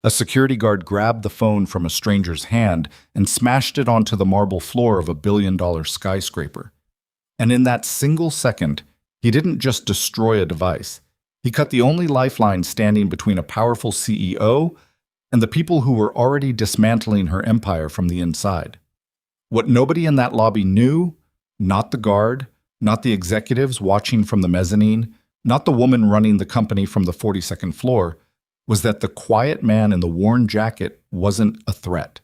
A security guard grabbed the phone from a stranger's hand and smashed it onto the marble floor of a billion-dollar skyscraper. And in that single second, he didn't just destroy a device. He cut the only lifeline standing between a powerful CEO and the people who were already dismantling her empire from the inside. What nobody in that lobby knew, not the guard, not the executives watching from the mezzanine, not the woman running the company from the 42nd floor, was that the quiet man in the worn jacket wasn't a threat.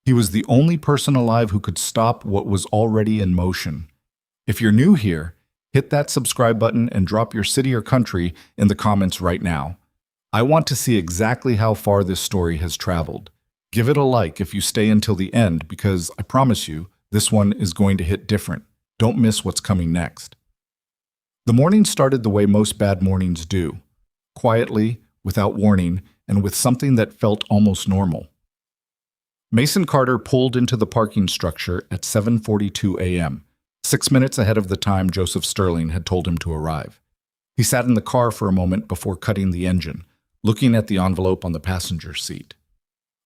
He was the only person alive who could stop what was already in motion. If you're new here, hit that subscribe button and drop your city or country in the comments right now. I want to see exactly how far this story has traveled. Give it a like if you stay until the end, because I promise you, this one is going to hit different. Don't miss what's coming next. The morning started the way most bad mornings do. Quietly, without warning, and with something that felt almost normal. Mason Carter pulled into the parking structure at 7:42 a.m., 6 minutes ahead of the time Joseph Sterling had told him to arrive. He sat in the car for a moment before cutting the engine, looking at the envelope on the passenger seat.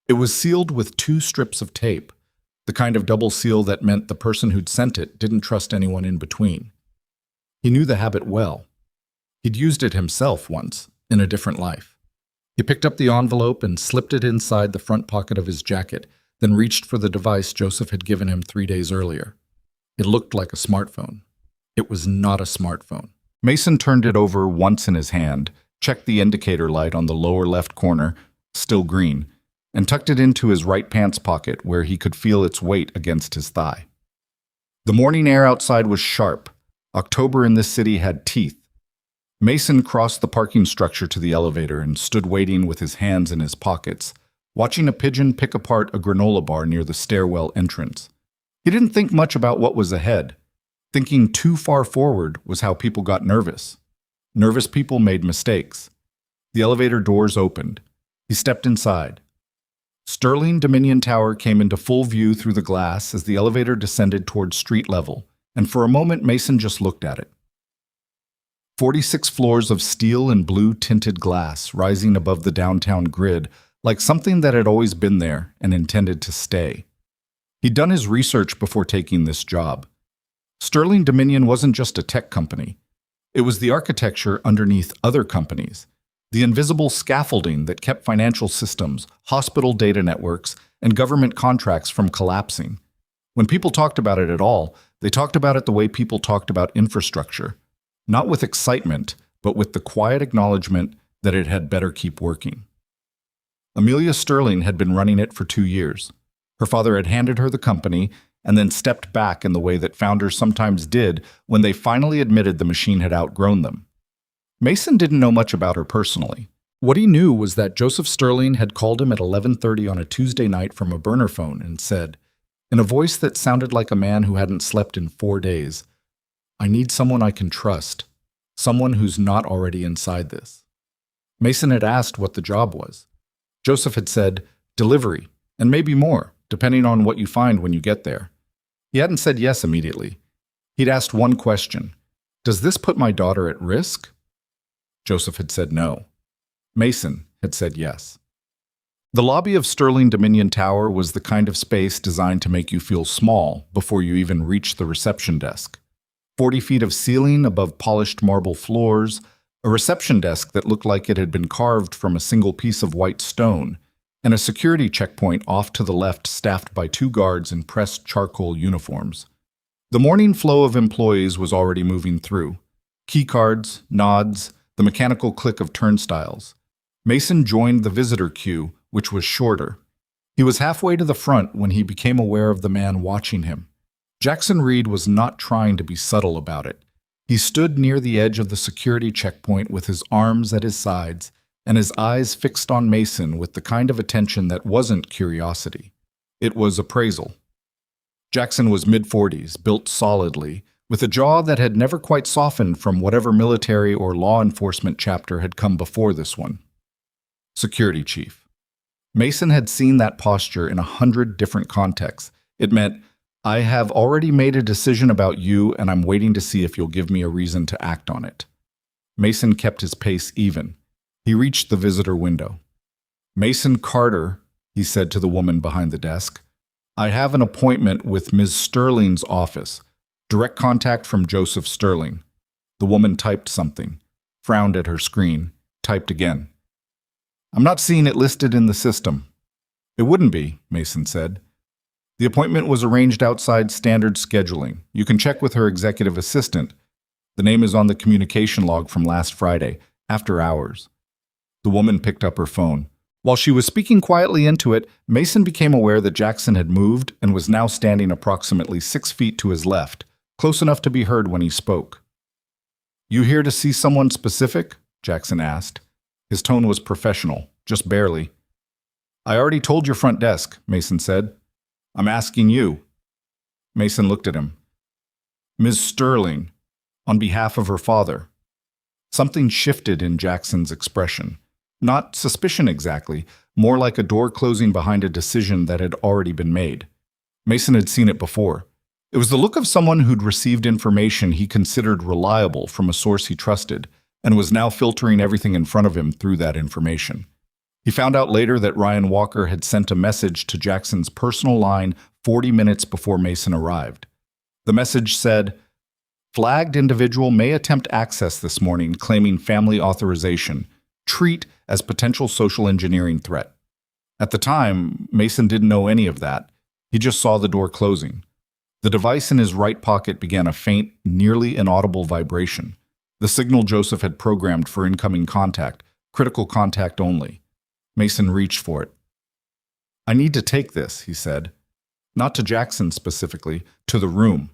It was sealed with 2 strips of tape, the kind of double seal that meant the person who'd sent it didn't trust anyone in between. He knew the habit well. He'd used it himself once, in a different life. He picked up the envelope and slipped it inside the front pocket of his jacket, then reached for the device Joseph had given him 3 days earlier. It looked like a smartphone. It was not a smartphone. Mason turned it over once in his hand, checked the indicator light on the lower left corner, still green, and tucked it into his right pants pocket where he could feel its weight against his thigh. The morning air outside was sharp. October in this city had teeth. Mason crossed the parking structure to the elevator and stood waiting with his hands in his pockets, watching a pigeon pick apart a granola bar near the stairwell entrance. He didn't think much about what was ahead. Thinking too far forward was how people got nervous. Nervous people made mistakes. The elevator doors opened. He stepped inside. Sterling Dominion Tower came into full view through the glass as the elevator descended toward street level, and for a moment Mason just looked at it. 46 floors of steel and blue-tinted glass rising above the downtown grid, like something that had always been there and intended to stay. He'd done his research before taking this job. Sterling Dominion wasn't just a tech company. It was the architecture underneath other companies, the invisible scaffolding that kept financial systems, hospital data networks, and government contracts from collapsing. When people talked about it at all, they talked about it the way people talked about infrastructure. Not with excitement, but with the quiet acknowledgement that it had better keep working. Amelia Sterling had been running it for 2 years. Her father had handed her the company and then stepped back in the way that founders sometimes did when they finally admitted the machine had outgrown them. Mason didn't know much about her personally. What he knew was that Joseph Sterling had called him at 11:30 on a Tuesday night from a burner phone and said, in a voice that sounded like a man who hadn't slept in 4 days, "I need someone I can trust, someone who's not already inside this." Mason had asked what the job was. Joseph had said, delivery, and maybe more, depending on what you find when you get there. He hadn't said yes immediately. He'd asked one question, does this put my daughter at risk? Joseph had said no. Mason had said yes. The lobby of Sterling Dominion Tower was the kind of space designed to make you feel small before you even reach the reception desk. 40 feet of ceiling above polished marble floors, a reception desk that looked like it had been carved from a single piece of white stone, and a security checkpoint off to the left staffed by 2 guards in pressed charcoal uniforms. The morning flow of employees was already moving through. Keycards, nods, the mechanical click of turnstiles. Mason joined the visitor queue, which was shorter. He was halfway to the front when he became aware of the man watching him. Jackson Reed was not trying to be subtle about it. He stood near the edge of the security checkpoint with his arms at his sides and his eyes fixed on Mason with the kind of attention that wasn't curiosity. It was appraisal. Jackson was mid-40s, built solidly, with a jaw that had never quite softened from whatever military or law enforcement chapter had come before this one. Security chief. Mason had seen that posture in 100 different contexts. It meant, I have already made a decision about you and I'm waiting to see if you'll give me a reason to act on it. Mason kept his pace even. He reached the visitor window. Mason Carter, he said to the woman behind the desk. I have an appointment with Ms. Sterling's office. Direct contact from Joseph Sterling. The woman typed something, frowned at her screen, typed again. I'm not seeing it listed in the system. It wouldn't be, Mason said. The appointment was arranged outside standard scheduling. You can check with her executive assistant. The name is on the communication log from last Friday, after hours. The woman picked up her phone. While she was speaking quietly into it, Mason became aware that Jackson had moved and was now standing approximately 6 feet to his left, close enough to be heard when he spoke. You here to see someone specific? Jackson asked. His tone was professional, just barely. I already told your front desk, Mason said. I'm asking you. Mason looked at him. Ms. Sterling, on behalf of her father. Something shifted in Jackson's expression. Not suspicion exactly, more like a door closing behind a decision that had already been made. Mason had seen it before. It was the look of someone who'd received information he considered reliable from a source he trusted, and was now filtering everything in front of him through that information. He found out later that Ryan Walker had sent a message to Jackson's personal line 40 minutes before Mason arrived. The message said, Flagged individual may attempt access this morning claiming family authorization. Treat as potential social engineering threat. At the time, Mason didn't know any of that. He just saw the door closing. The device in his right pocket began a faint, nearly inaudible vibration. The signal Joseph had programmed for incoming contact, critical contact only. Mason reached for it. I need to take this, he said. Not to Jackson specifically, to the room.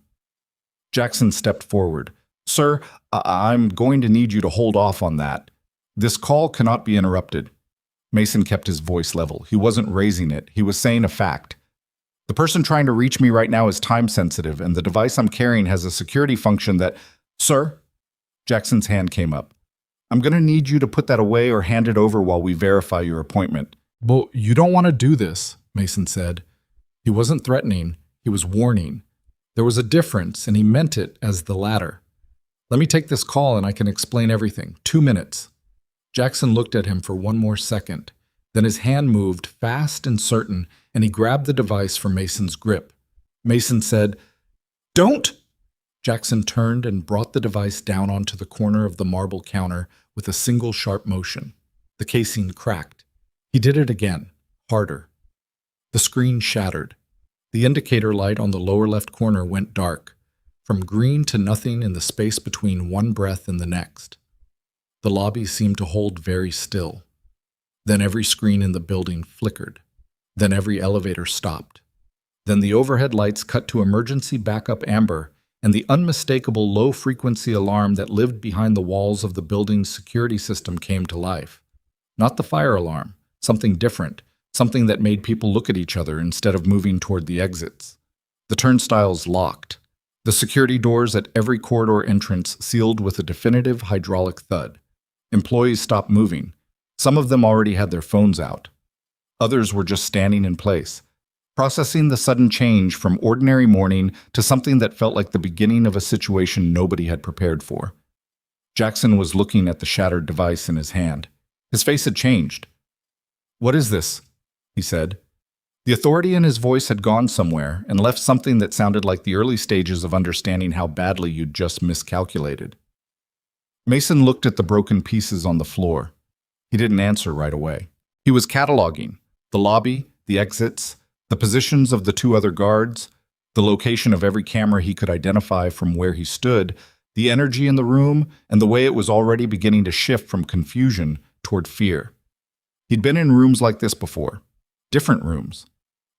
Jackson stepped forward. Sir, I'm going to need you to hold off on that. This call cannot be interrupted. Mason kept his voice level. He wasn't raising it. He was saying a fact. The person trying to reach me right now is time sensitive, and the device I'm carrying has a security function that... Sir? Jackson's hand came up. I'm going to need you to put that away or hand it over while we verify your appointment. But you don't want to do this, Mason said. He wasn't threatening. He was warning. There was a difference, and he meant it as the latter. Let me take this call and I can explain everything. 2 minutes. Jackson looked at him for one more second. Then his hand moved fast and certain, and he grabbed the device from Mason's grip. Mason said, Don't! Jackson turned and brought the device down onto the corner of the marble counter with a single sharp motion. The casing cracked. He did it again, harder. The screen shattered. The indicator light on the lower left corner went dark, from green to nothing in the space between one breath and the next. The lobby seemed to hold very still. Then every screen in the building flickered. Then every elevator stopped. Then the overhead lights cut to emergency backup amber, and the unmistakable low-frequency alarm that lived behind the walls of the building's security system came to life. Not the fire alarm, something different, something that made people look at each other instead of moving toward the exits. The turnstiles locked. The security doors at every corridor entrance sealed with a definitive hydraulic thud. Employees stopped moving. Some of them already had their phones out. Others were just standing in place, processing the sudden change from ordinary morning to something that felt like the beginning of a situation nobody had prepared for. Jackson was looking at the shattered device in his hand. His face had changed. What is this? He said. The authority in his voice had gone somewhere and left something that sounded like the early stages of understanding how badly you'd just miscalculated. Mason looked at the broken pieces on the floor. He didn't answer right away. He was cataloging the lobby, the exits, the positions of the 2 other guards, the location of every camera he could identify from where he stood, the energy in the room, and the way it was already beginning to shift from confusion toward fear. He'd been in rooms like this before. Different rooms.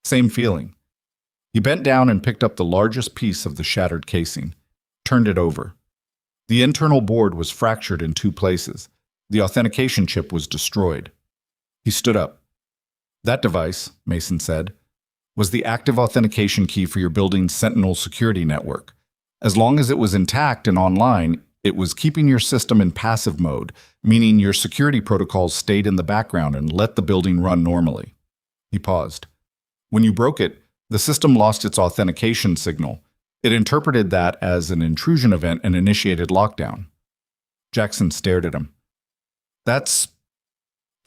Same feeling. He bent down and picked up the largest piece of the shattered casing, turned it over. The internal board was fractured in 2 places. The authentication chip was destroyed. He stood up. That device, Mason said, was the active authentication key for your building's Sentinel security network. As long as it was intact and online, it was keeping your system in passive mode, meaning your security protocols stayed in the background and let the building run normally. He paused. When you broke it, the system lost its authentication signal. It interpreted that as an intrusion event and initiated lockdown. Jackson stared at him. That's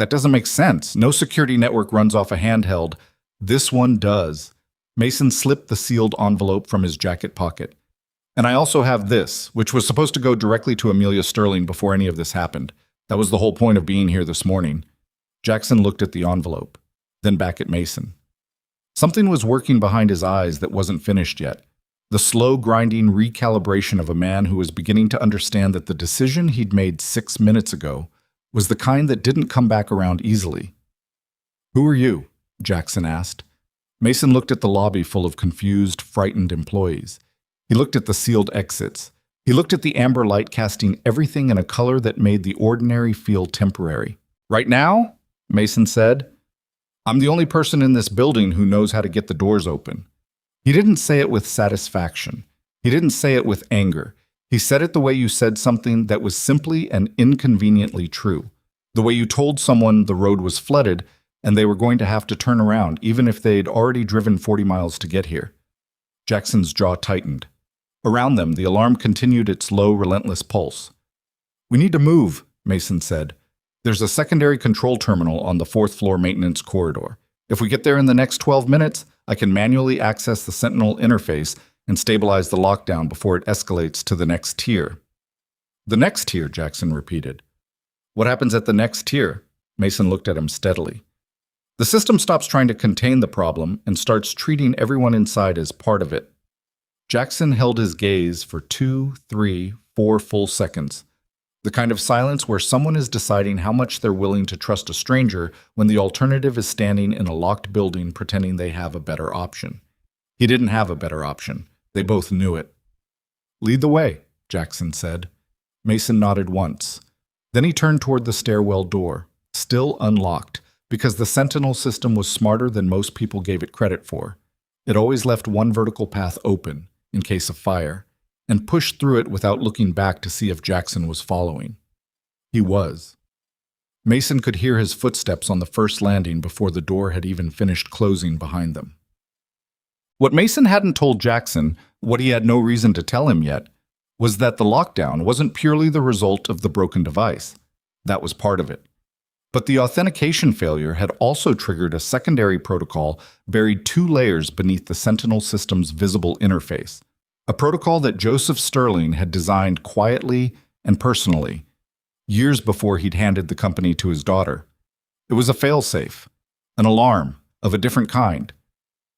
That doesn't make sense. No security network runs off a handheld. This one does. Mason slipped the sealed envelope from his jacket pocket. And I also have this, which was supposed to go directly to Amelia Sterling before any of this happened. That was the whole point of being here this morning. Jackson looked at the envelope, then back at Mason. Something was working behind his eyes that wasn't finished yet. The slow, grinding recalibration of a man who was beginning to understand that the decision he'd made 6 minutes ago was the kind that didn't come back around easily. "Who are you?" Jackson asked. Mason looked at the lobby full of confused, frightened employees. He looked at the sealed exits. He looked at the amber light casting everything in a color that made the ordinary feel temporary. "Right now," Mason said, "I'm the only person in this building who knows how to get the doors open." He didn't say it with satisfaction. He didn't say it with anger. He said it the way you said something that was simply and inconveniently true. The way you told someone the road was flooded and they were going to have to turn around even if they'd already driven 40 miles to get here. Jackson's jaw tightened. Around them, the alarm continued its low, relentless pulse. "We need to move," Mason said. "There's a secondary control terminal on the 4th floor maintenance corridor. If we get there in the next 12 minutes, I can manually access the Sentinel interface and stabilize the lockdown before it escalates to the next tier." "The next tier," Jackson repeated. "What happens at the next tier?" Mason looked at him steadily. "The system stops trying to contain the problem and starts treating everyone inside as part of it." Jackson held his gaze for 2, 3, 4 full seconds. The kind of silence where someone is deciding how much they're willing to trust a stranger when the alternative is standing in a locked building pretending they have a better option. He didn't have a better option. They both knew it. "Lead the way," Jackson said. Mason nodded once. Then he turned toward the stairwell door, still unlocked, because the Sentinel system was smarter than most people gave it credit for. It always left one vertical path open, in case of fire, and pushed through it without looking back to see if Jackson was following. He was. Mason could hear his footsteps on the first landing before the door had even finished closing behind them. What Mason hadn't told Jackson, what he had no reason to tell him yet, was that the lockdown wasn't purely the result of the broken device. That was part of it. But the authentication failure had also triggered a secondary protocol buried 2 layers beneath the Sentinel system's visible interface. A protocol that Joseph Sterling had designed quietly and personally, years before he'd handed the company to his daughter. It was a failsafe, an alarm of a different kind.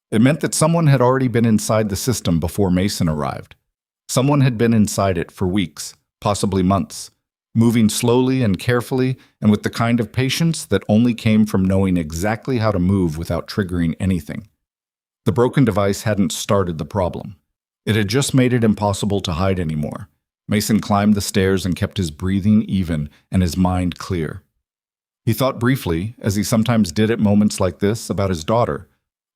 It meant that someone had already been inside the system before Mason arrived. Someone had been inside it for weeks, possibly months, moving slowly and carefully and with the kind of patience that only came from knowing exactly how to move without triggering anything. The broken device hadn't started the problem. It had just made it impossible to hide anymore. Mason climbed the stairs and kept his breathing even and his mind clear. He thought briefly, as he sometimes did at moments like this, about his daughter,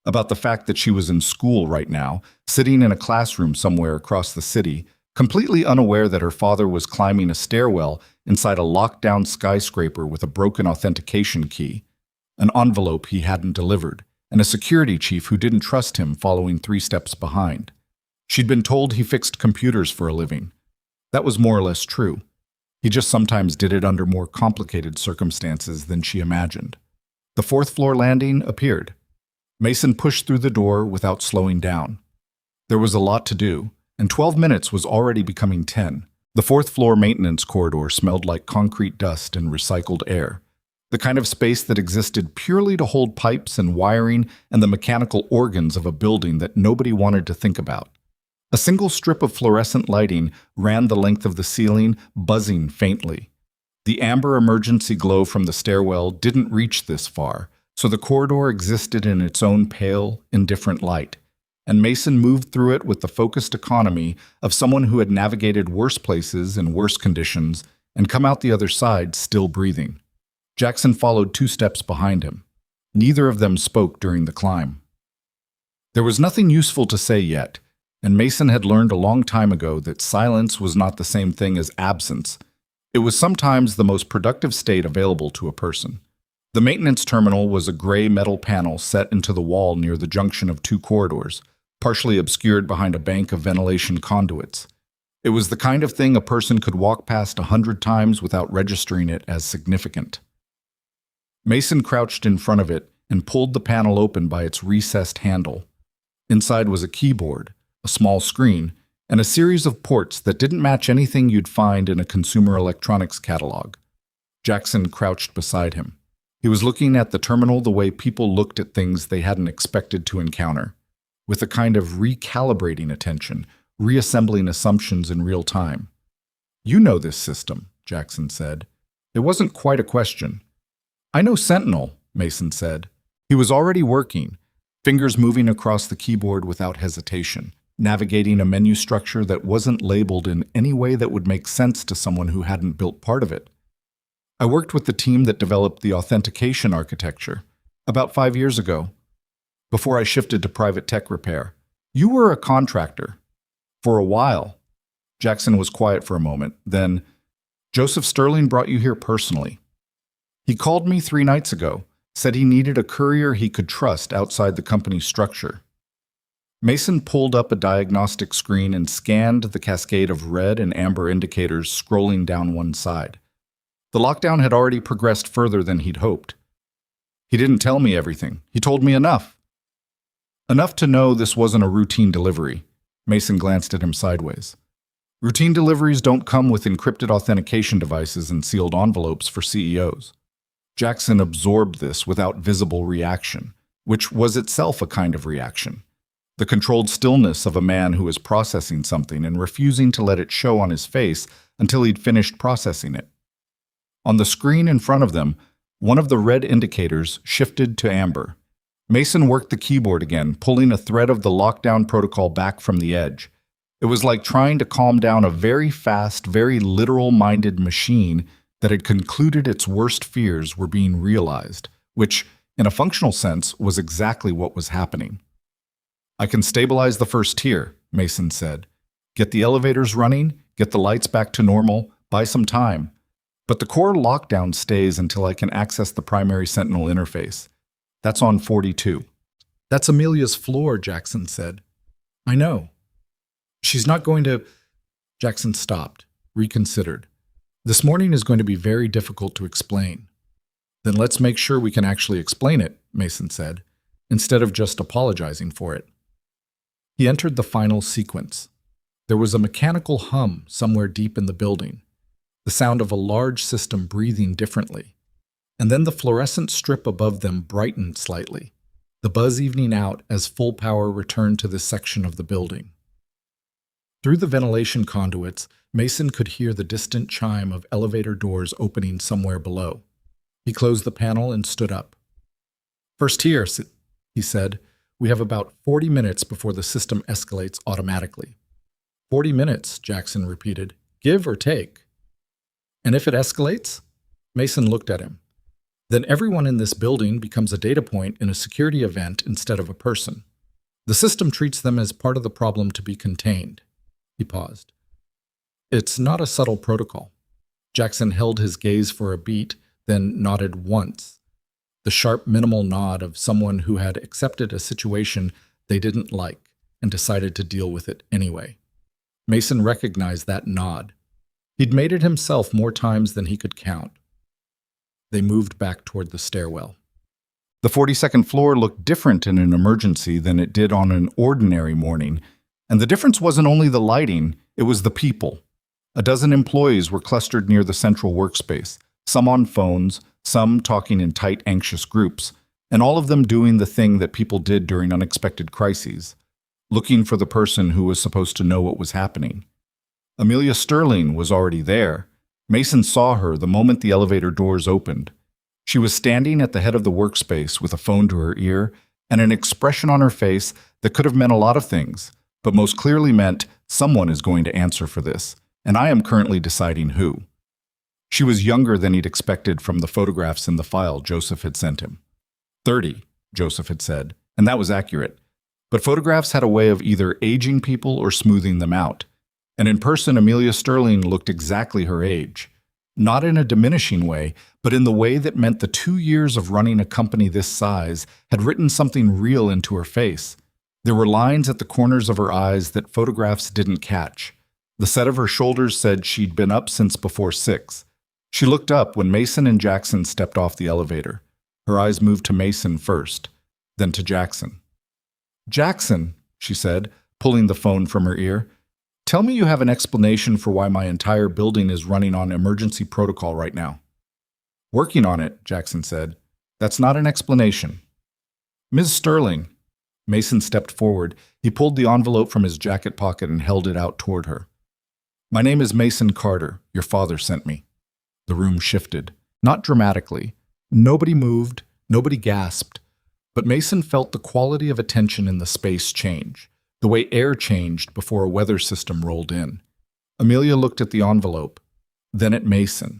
about the fact that she was in school right now, sitting in a classroom somewhere across the city, completely unaware that her father was climbing a stairwell inside a locked-down skyscraper with a broken authentication key, an envelope he hadn't delivered, and a security chief who didn't trust him following 3 steps behind. She'd been told he fixed computers for a living. That was more or less true. He just sometimes did it under more complicated circumstances than she imagined. The 4th floor landing appeared. Mason pushed through the door without slowing down. There was a lot to do, and 12 minutes was already becoming 10. The 4th floor maintenance corridor smelled like concrete dust and recycled air, the kind of space that existed purely to hold pipes and wiring and the mechanical organs of a building that nobody wanted to think about. A single strip of fluorescent lighting ran the length of the ceiling, buzzing faintly. The amber emergency glow from the stairwell didn't reach this far, so the corridor existed in its own pale, indifferent light, and Mason moved through it with the focused economy of someone who had navigated worse places in worse conditions and come out the other side still breathing. Jackson followed 2 steps behind him. Neither of them spoke during the climb. There was nothing useful to say yet, and Mason had learned a long time ago that silence was not the same thing as absence. It was sometimes the most productive state available to a person. The maintenance terminal was a gray metal panel set into the wall near the junction of 2 corridors, partially obscured behind a bank of ventilation conduits. It was the kind of thing a person could walk past 100 times without registering it as significant. Mason crouched in front of it and pulled the panel open by its recessed handle. Inside was a keyboard, a small screen, and a series of ports that didn't match anything you'd find in a consumer electronics catalog. Jackson crouched beside him. He was looking at the terminal the way people looked at things they hadn't expected to encounter, with a kind of recalibrating attention, reassembling assumptions in real time. "You know this system," Jackson said. It wasn't quite a question. "I know Sentinel," Mason said. He was already working, fingers moving across the keyboard without hesitation, navigating a menu structure that wasn't labeled in any way that would make sense to someone who hadn't built part of it. "I worked with the team that developed the authentication architecture about 5 years ago, before I shifted to private tech repair. You were a contractor." "For a while." Jackson was quiet for a moment. Then, "Joseph Sterling brought you here personally. He called me 3 nights ago, said he needed a courier he could trust outside the company's structure." Mason pulled up a diagnostic screen and scanned the cascade of red and amber indicators scrolling down one side. The lockdown had already progressed further than he'd hoped. "He didn't tell me everything. He told me enough." Enough to know this wasn't a routine delivery. Mason glanced at him sideways. Routine deliveries don't come with encrypted authentication devices and sealed envelopes for CEOs. Jackson absorbed this without visible reaction, which was itself a kind of reaction. The controlled stillness of a man who is processing something and refusing to let it show on his face until he'd finished processing it. On the screen in front of them, one of the red indicators shifted to amber. Mason worked the keyboard again, pulling a thread of the lockdown protocol back from the edge. It was like trying to calm down a very fast, very literal-minded machine that had concluded its worst fears were being realized, which, in a functional sense, was exactly what was happening. "I can stabilize the first tier," Mason said. "Get the elevators running, get the lights back to normal, buy some time. But the core lockdown stays until I can access the primary Sentinel interface. That's on 42. "That's Amelia's floor," Jackson said. "I know. She's not going to—" Jackson stopped, reconsidered. "This morning is going to be very difficult to explain." "Then let's make sure we can actually explain it," Mason said, instead of just apologizing for it. He entered the final sequence. There was a mechanical hum somewhere deep in the building, the sound of a large system breathing differently. And then the fluorescent strip above them brightened slightly, the buzz evening out as full power returned to this section of the building. Through the ventilation conduits, Mason could hear the distant chime of elevator doors opening somewhere below. He closed the panel and stood up. "First here," he said. "We have about 40 minutes before the system escalates automatically." 40 minutes, Jackson repeated. "Give or take." "And if it escalates?" Mason looked at him. "Then everyone in this building becomes a data point in a security event instead of a person. The system treats them as part of the problem to be contained." He paused. "It's not a subtle protocol." Jackson held his gaze for a beat, then nodded once. The sharp, minimal nod of someone who had accepted a situation they didn't like and decided to deal with it anyway. Mason recognized that nod. He'd made it himself more times than he could count. They moved back toward the stairwell. The 42nd floor looked different in an emergency than it did on an ordinary morning, and the difference wasn't only the lighting, it was the people. A dozen employees were clustered near the central workspace, some on phones, some talking in tight, anxious groups, and all of them doing the thing that people did during unexpected crises, looking for the person who was supposed to know what was happening. Amelia Sterling was already there. Mason saw her the moment the elevator doors opened. She was standing at the head of the workspace with a phone to her ear and an expression on her face that could have meant a lot of things, but most clearly meant someone is going to answer for this, and I am currently deciding who. She was younger than he'd expected from the photographs in the file Joseph had sent him. 30, Joseph had said, and that was accurate. But photographs had a way of either aging people or smoothing them out. And in person, Amelia Sterling looked exactly her age. Not in a diminishing way, but in the way that meant the 2 years of running a company this size had written something real into her face. There were lines at the corners of her eyes that photographs didn't catch. The set of her shoulders said she'd been up since before 6. She looked up when Mason and Jackson stepped off the elevator. Her eyes moved to Mason first, then to Jackson. "Jackson," she said, pulling the phone from her ear, "tell me you have an explanation for why my entire building is running on emergency protocol right now." "Working on it," Jackson said. "That's not an explanation." "Ms. Sterling." Mason stepped forward. He pulled the envelope from his jacket pocket and held it out toward her. "My name is Mason Carter. Your father sent me." The room shifted, not dramatically. Nobody moved, nobody gasped, but Mason felt the quality of attention in the space change, the way air changed before a weather system rolled in. Amelia looked at the envelope, then at Mason.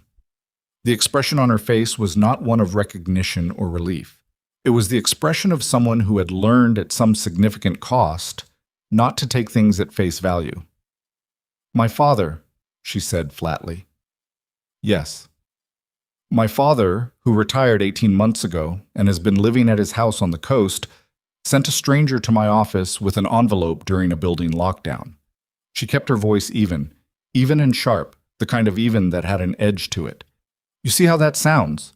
The expression on her face was not one of recognition or relief. It was the expression of someone who had learned at some significant cost not to take things at face value. "My father," she said flatly. "Yes." "My father, who retired 18 months ago and has been living at his house on the coast, sent a stranger to my office with an envelope during a building lockdown." She kept her voice even and sharp, the kind of even that had an edge to it. "You see how that sounds?"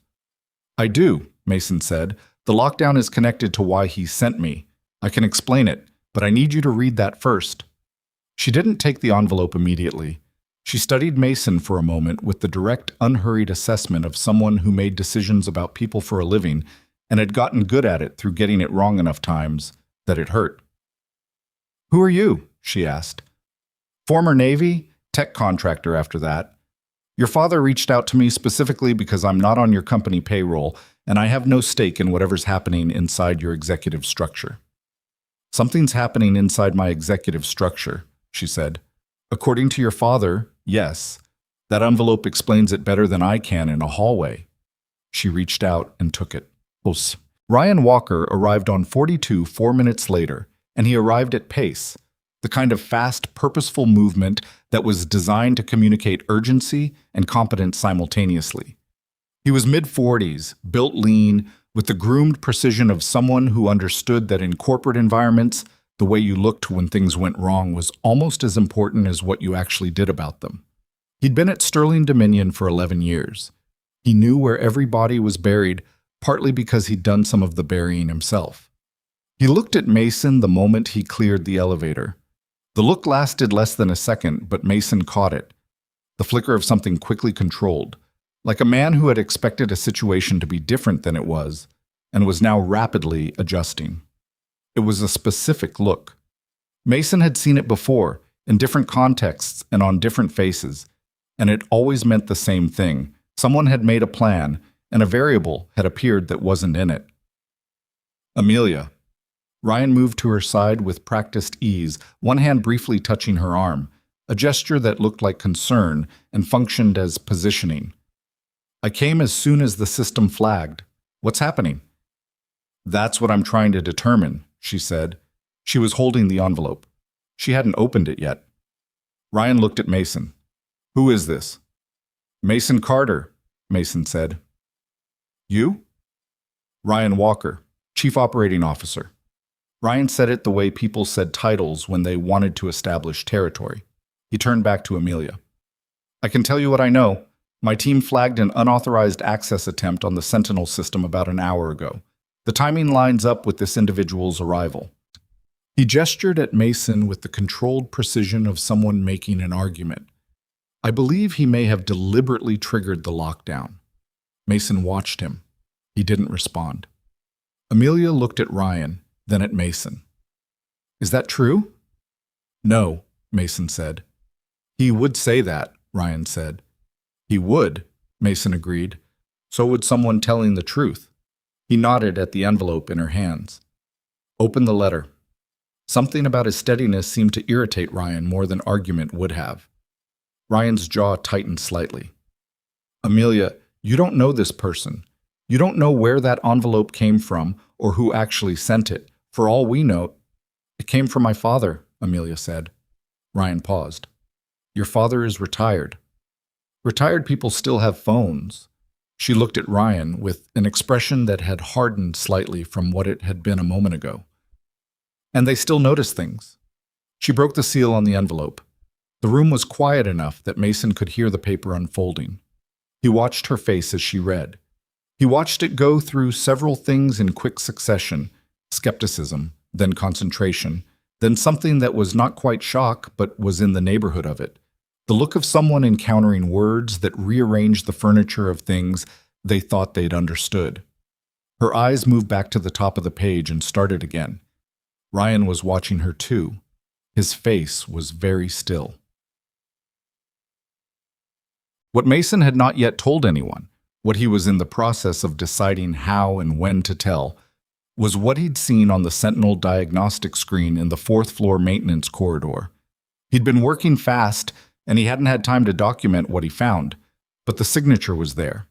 "I do," Mason said. "The lockdown is connected to why he sent me. I can explain it, but I need you to read that first." She didn't take the envelope immediately. She studied Mason for a moment with the direct, unhurried assessment of someone who made decisions about people for a living and had gotten good at it through getting it wrong enough times that it hurt. "Who are you?" she asked. "Former Navy, tech contractor after that. Your father reached out to me specifically because I'm not on your company payroll and I have no stake in whatever's happening inside your executive structure." "Something's happening inside my executive structure," she said. "According to your father, yes. That envelope explains it better than I can in a hallway." She reached out and took it. Ryan Walker arrived on 42 4 minutes later, and he arrived at pace, the kind of fast, purposeful movement that was designed to communicate urgency and competence simultaneously. He was mid-40s, built lean, with the groomed precision of someone who understood that in corporate environments, the way you looked when things went wrong was almost as important as what you actually did about them. He'd been at Sterling Dominion for 11 years. He knew where every body was buried, partly because he'd done some of the burying himself. He looked at Mason the moment he cleared the elevator. The look lasted less than a second, but Mason caught it. The flicker of something quickly controlled, like a man who had expected a situation to be different than it was, and was now rapidly adjusting. It was a specific look. Mason had seen it before, in different contexts and on different faces, and it always meant the same thing. Someone had made a plan, and a variable had appeared that wasn't in it. "Amelia." Ryan moved to her side with practiced ease, one hand briefly touching her arm, a gesture that looked like concern and functioned as positioning. "I came as soon as the system flagged. What's happening?" "That's what I'm trying to determine," she said. She was holding the envelope. She hadn't opened it yet. Ryan looked at Mason. "Who is this?" "Mason Carter," Mason said. "You?" "Ryan Walker, Chief Operating Officer." Ryan said it the way people said titles when they wanted to establish territory. He turned back to Amelia. "I can tell you what I know. My team flagged an unauthorized access attempt on the Sentinel system about an hour ago. The timing lines up with this individual's arrival." He gestured at Mason with the controlled precision of someone making an argument. "I believe he may have deliberately triggered the lockdown." Mason watched him. He didn't respond. Amelia looked at Ryan, then at Mason. "Is that true?" "No," Mason said. "He would say that," Ryan said. "He would," Mason agreed. "So would someone telling the truth." He nodded at the envelope in her hands. "Open the letter." Something about his steadiness seemed to irritate Ryan more than argument would have. Ryan's jaw tightened slightly. "Amelia, you don't know this person. You don't know where that envelope came from or who actually sent it. For all we know, it came from my father," Amelia said. Ryan paused. "Your father is retired." "Retired people still have phones." She looked at Ryan with an expression that had hardened slightly from what it had been a moment ago. "And they still notice things." She broke the seal on the envelope. The room was quiet enough that Mason could hear the paper unfolding. He watched her face as she read. He watched it go through several things in quick succession: skepticism, then concentration, then something that was not quite shock but was in the neighborhood of it. The look of someone encountering words that rearranged the furniture of things they thought they'd understood. Her eyes moved back to the top of the page and started again. Ryan was watching her too. His face was very still. What Mason had not yet told anyone, what he was in the process of deciding how and when to tell, was what he'd seen on the Sentinel diagnostic screen in the fourth-floor maintenance corridor. He'd been working fast, and he hadn't had time to document what he found, but the signature was there.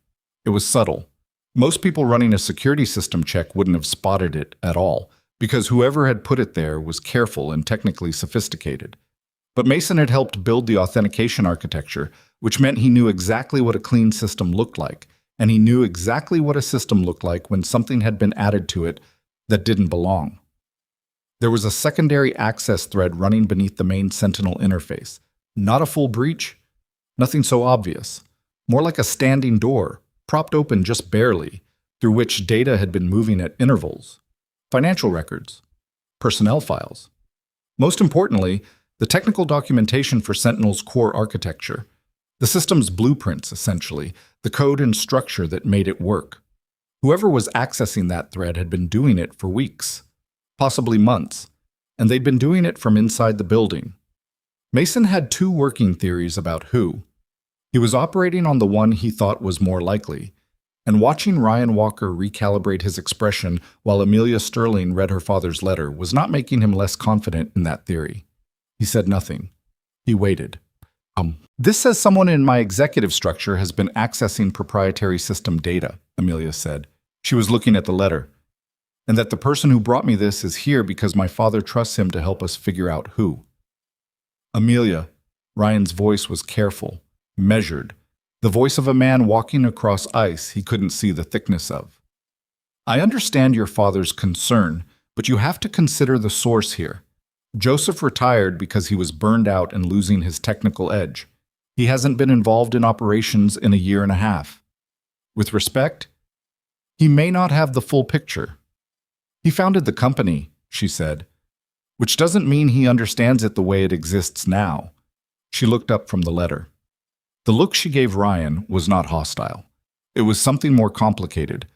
It was subtle. Most people running a security system check wouldn't have spotted it at all, because whoever had put it there was careful and technically sophisticated. But Mason had helped build the authentication architecture, which meant he knew exactly what a clean system looked like, and he knew exactly what a system looked like when something had been added to it that didn't belong. There was a secondary access thread running beneath the main Sentinel interface. Not a full breach, nothing so obvious. More like a standing door, propped open just barely, through which data had been moving at intervals. Financial records, personnel files. Most importantly, the technical documentation for Sentinel's core architecture. The system's blueprints, essentially, the code and structure that made it work. Whoever was accessing that thread had been doing it for weeks, possibly months, and they'd been doing it from inside the building. Mason had two working theories about who. He was operating on the one he thought was more likely, and watching Ryan Walker recalibrate his expression while Amelia Sterling read her father's letter was not making him less confident in that theory. He said nothing. He waited. This says someone in my executive structure has been accessing proprietary system data, Amelia said. She was looking at the letter. And that the person who brought me this is here because my father trusts him to help us figure out who. Amelia, Ryan's voice was careful, measured, the voice of a man walking across ice he couldn't see the thickness of. I understand your father's concern, but you have to consider the source here. Joseph retired because he was burned out and losing his technical edge. He hasn't been involved in operations in a year and a half. With respect, he may not have the full picture. He founded the company, she said, which doesn't mean he understands it the way it exists now. She looked up from the letter. The look she gave Ryan was not hostile. It was something more complicated.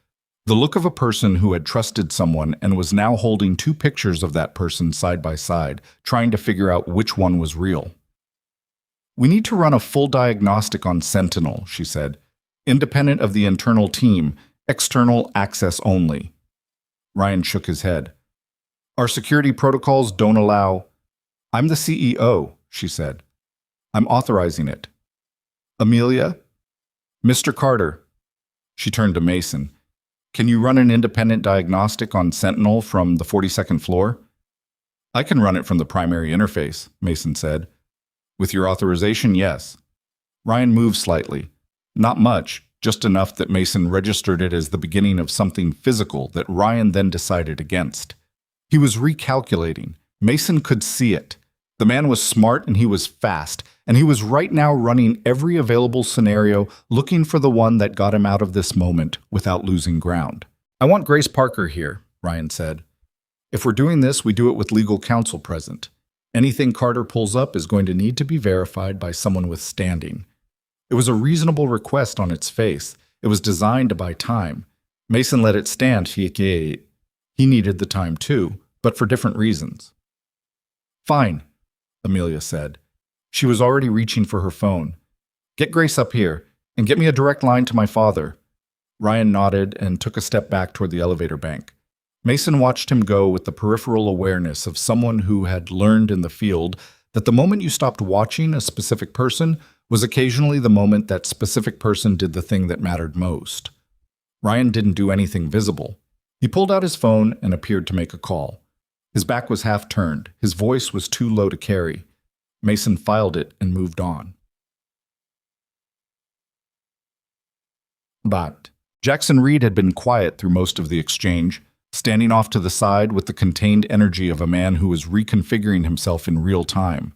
The look of a person who had trusted someone and was now holding two pictures of that person side by side, trying to figure out which one was real. We need to run a full diagnostic on Sentinel, she said. Independent of the internal team, external access only. Ryan shook his head. Our security protocols don't allow... I'm the CEO, she said. I'm authorizing it. Amelia? Mr. Carter. She turned to Mason. Can you run an independent diagnostic on Sentinel from the 42nd floor? I can run it from the primary interface, Mason said. With your authorization, yes. Ryan moved slightly. Not much, just enough that Mason registered it as the beginning of something physical that Ryan then decided against. He was recalculating. Mason could see it. The man was smart and he was fast, and he was right now running every available scenario, looking for the one that got him out of this moment without losing ground. I want Grace Parker here, Ryan said. If we're doing this, we do it with legal counsel present. Anything Carter pulls up is going to need to be verified by someone with standing. It was a reasonable request on its face. It was designed to buy time. Mason let it stand. He needed the time too, but for different reasons. Fine, Amelia said. She was already reaching for her phone. Get Grace up here, and get me a direct line to my father. Ryan nodded and took a step back toward the elevator bank. Mason watched him go with the peripheral awareness of someone who had learned in the field that the moment you stopped watching a specific person was occasionally the moment that specific person did the thing that mattered most. Ryan didn't do anything visible. He pulled out his phone and appeared to make a call. His back was half turned. His voice was too low to carry. Mason filed it and moved on. But Jackson Reed had been quiet through most of the exchange, standing off to the side with the contained energy of a man who was reconfiguring himself in real time.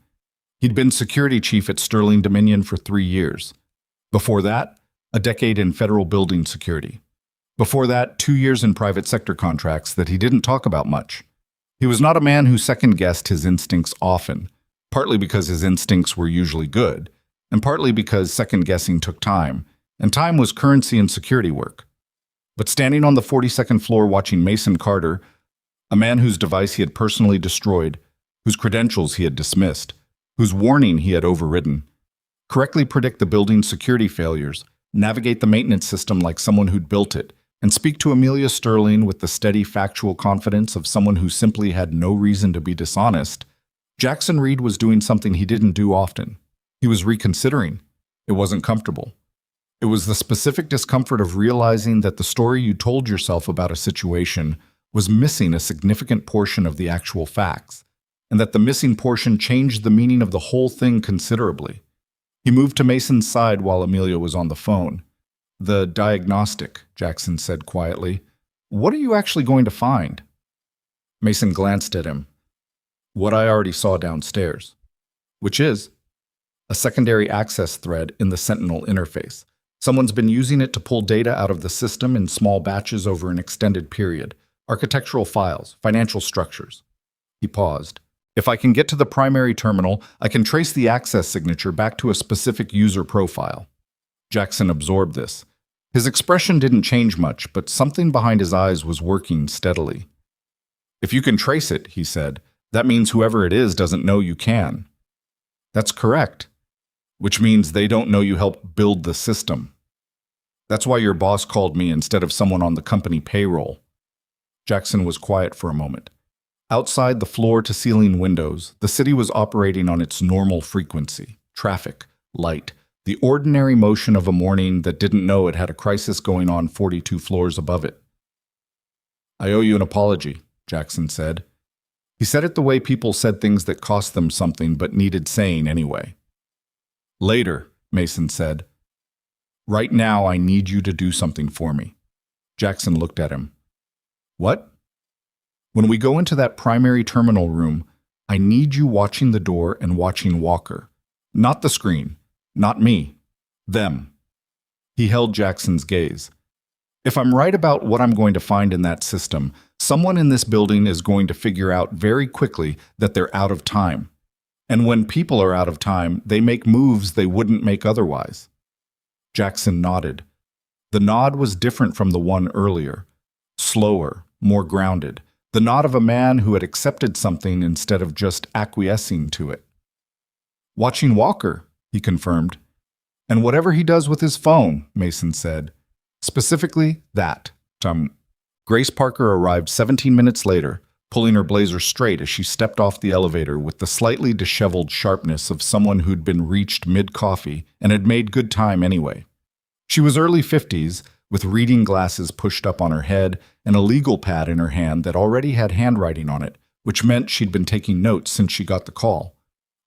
He'd been security chief at Sterling Dominion for 3 years. Before that, a decade in federal building security. Before that, 2 years in private sector contracts that he didn't talk about much. He was not a man who second-guessed his instincts often, partly because his instincts were usually good, and partly because second-guessing took time, and time was currency in security work. But standing on the 42nd floor watching Mason Carter, a man whose device he had personally destroyed, whose credentials he had dismissed, whose warning he had overridden, correctly predict the building's security failures, navigate the maintenance system like someone who'd built it, and speak to Amelia Sterling with the steady, factual confidence of someone who simply had no reason to be dishonest, Jackson Reed was doing something he didn't do often. He was reconsidering. It wasn't comfortable. It was the specific discomfort of realizing that the story you told yourself about a situation was missing a significant portion of the actual facts, and that the missing portion changed the meaning of the whole thing considerably. He moved to Mason's side while Amelia was on the phone. "The diagnostic," Jackson said quietly. "What are you actually going to find?" Mason glanced at him. "What I already saw downstairs." "Which is?" "A secondary access thread in the Sentinel interface. Someone's been using it to pull data out of the system in small batches over an extended period. Architectural files, financial structures." He paused. "If I can get to the primary terminal, I can trace the access signature back to a specific user profile." Jackson absorbed this. His expression didn't change much, but something behind his eyes was working steadily. "If you can trace it," he said, "that means whoever it is doesn't know you can." "That's correct. Which means they don't know you helped build the system. That's why your boss called me instead of someone on the company payroll." Jackson was quiet for a moment. Outside the floor-to-ceiling windows, the city was operating on its normal frequency: traffic, light, the ordinary motion of a morning that didn't know it had a crisis going on 42 floors above it. "I owe you an apology," Jackson said. He said it the way people said things that cost them something but needed saying anyway. "Later," Mason said. "Right now I need you to do something for me." Jackson looked at him. "What?" "When we go into that primary terminal room, I need you watching the door and watching Walker. Not the screen. Not me. Them." He held Jackson's gaze. "If I'm right about what I'm going to find in that system, someone in this building is going to figure out very quickly that they're out of time. And when people are out of time, they make moves they wouldn't make otherwise." Jackson nodded. The nod was different from the one earlier. Slower, more grounded. The nod of a man who had accepted something instead of just acquiescing to it. "Watching Walker," he confirmed. "And whatever he does with his phone," Mason said. "Specifically, that." Grace Parker arrived 17 minutes later, pulling her blazer straight as she stepped off the elevator with the slightly disheveled sharpness of someone who'd been reached mid-coffee and had made good time anyway. She was early 50s, with reading glasses pushed up on her head and a legal pad in her hand that already had handwriting on it, which meant she'd been taking notes since she got the call.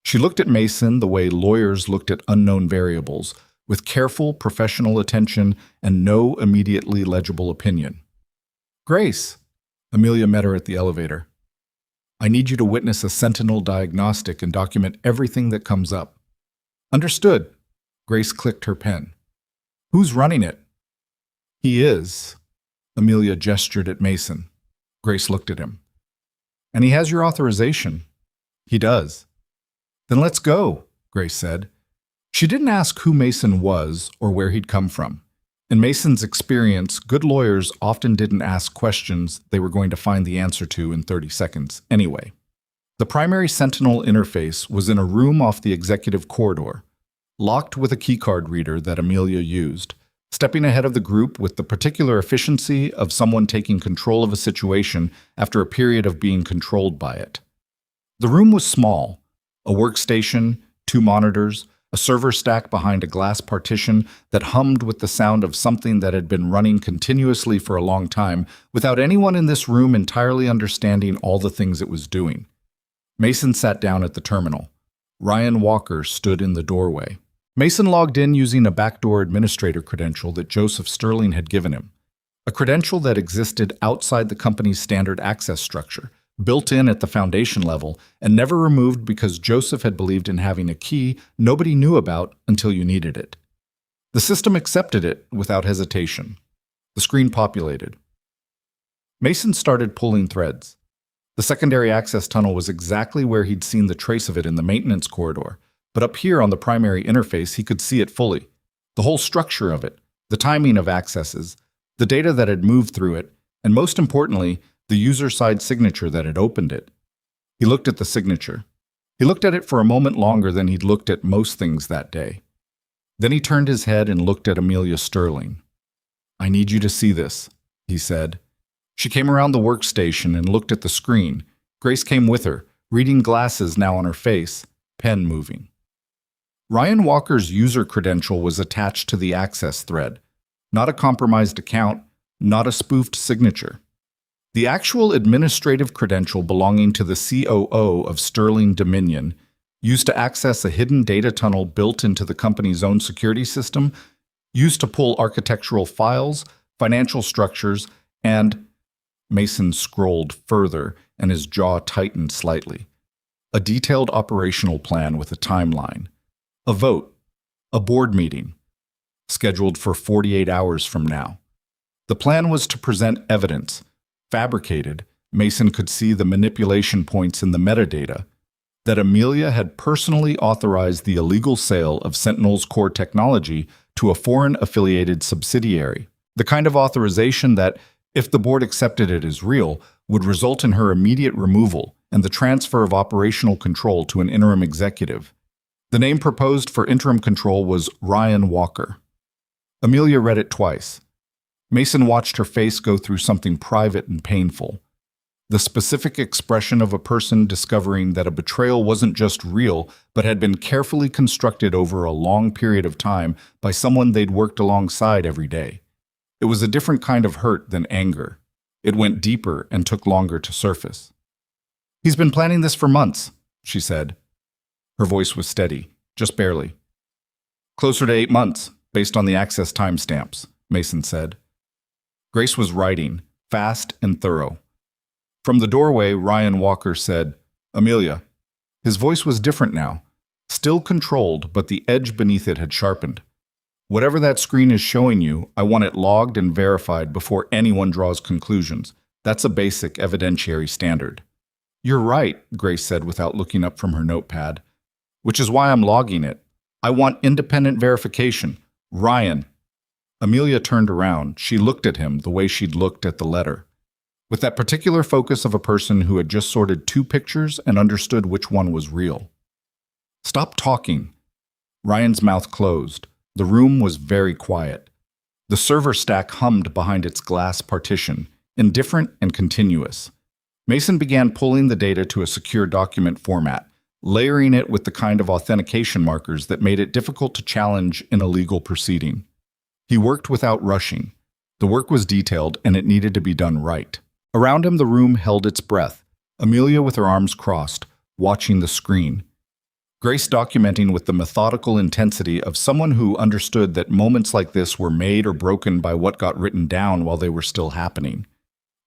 She looked at Mason the way lawyers looked at unknown variables, with careful, professional attention and no immediately legible opinion. "Grace," Amelia met her at the elevator. "I need you to witness a Sentinel diagnostic and document everything that comes up." "Understood." Grace clicked her pen. "Who's running it?" "He is." Amelia gestured at Mason. Grace looked at him. "And he has your authorization." "He does." "Then let's go," Grace said. She didn't ask who Mason was or where he'd come from. In Mason's experience, good lawyers often didn't ask questions they were going to find the answer to in 30 seconds anyway. The primary Sentinel interface was in a room off the executive corridor, locked with a keycard reader that Amelia used, stepping ahead of the group with the particular efficiency of someone taking control of a situation after a period of being controlled by it. The room was small: a workstation, 2 monitors, a server stack behind a glass partition that hummed with the sound of something that had been running continuously for a long time, without anyone in this room entirely understanding all the things it was doing. Mason sat down at the terminal. Ryan Walker stood in the doorway. Mason logged in using a backdoor administrator credential that Joseph Sterling had given him, a credential that existed outside the company's standard access structure, built in at the foundation level, and never removed because Joseph had believed in having a key nobody knew about until you needed it. The system accepted it without hesitation. The screen populated. Mason started pulling threads. The secondary access tunnel was exactly where he'd seen the trace of it in the maintenance corridor, but up here on the primary interface he could see it fully. The whole structure of it, the timing of accesses, the data that had moved through it, and most importantly, the user-side signature that had opened it. He looked at the signature. He looked at it for a moment longer than he'd looked at most things that day. Then he turned his head and looked at Amelia Sterling. "I need you to see this," he said. She came around the workstation and looked at the screen. Grace came with her, reading glasses now on her face, pen moving. Ryan Walker's user credential was attached to the access thread. Not a compromised account, not a spoofed signature. The actual administrative credential belonging to the COO of Sterling Dominion, used to access a hidden data tunnel built into the company's own security system, used to pull architectural files, financial structures, and... Mason scrolled further and his jaw tightened slightly. A detailed operational plan with a timeline. A vote. A board meeting. Scheduled for 48 hours from now. The plan was to present evidence. Fabricated, Mason could see the manipulation points in the metadata, that Amelia had personally authorized the illegal sale of Sentinel's core technology to a foreign-affiliated subsidiary, the kind of authorization that, if the board accepted it as real, would result in her immediate removal and the transfer of operational control to an interim executive. The name proposed for interim control was Ryan Walker. Amelia read it twice. Mason watched her face go through something private and painful. The specific expression of a person discovering that a betrayal wasn't just real, but had been carefully constructed over a long period of time by someone they'd worked alongside every day. It was a different kind of hurt than anger. It went deeper and took longer to surface. "He's been planning this for months," she said. Her voice was steady, just barely. "Closer to 8 months, based on the access timestamps," Mason said. Grace was writing, fast and thorough. From the doorway, Ryan Walker said, "Amelia." His voice was different now, still controlled, but the edge beneath it had sharpened. "Whatever that screen is showing you, I want it logged and verified before anyone draws conclusions. That's a basic evidentiary standard." "You're right," Grace said without looking up from her notepad. "Which is why I'm logging it. I want independent verification. Ryan." Amelia turned around. She looked at him the way she'd looked at the letter, with that particular focus of a person who had just sorted 2 pictures and understood which one was real. "Stop talking." Ryan's mouth closed. The room was very quiet. The server stack hummed behind its glass partition, indifferent and continuous. Mason began pulling the data to a secure document format, layering it with the kind of authentication markers that made it difficult to challenge in a legal proceeding. He worked without rushing. The work was detailed and it needed to be done right. Around him the room held its breath, Amelia with her arms crossed, watching the screen. Grace documenting with the methodical intensity of someone who understood that moments like this were made or broken by what got written down while they were still happening.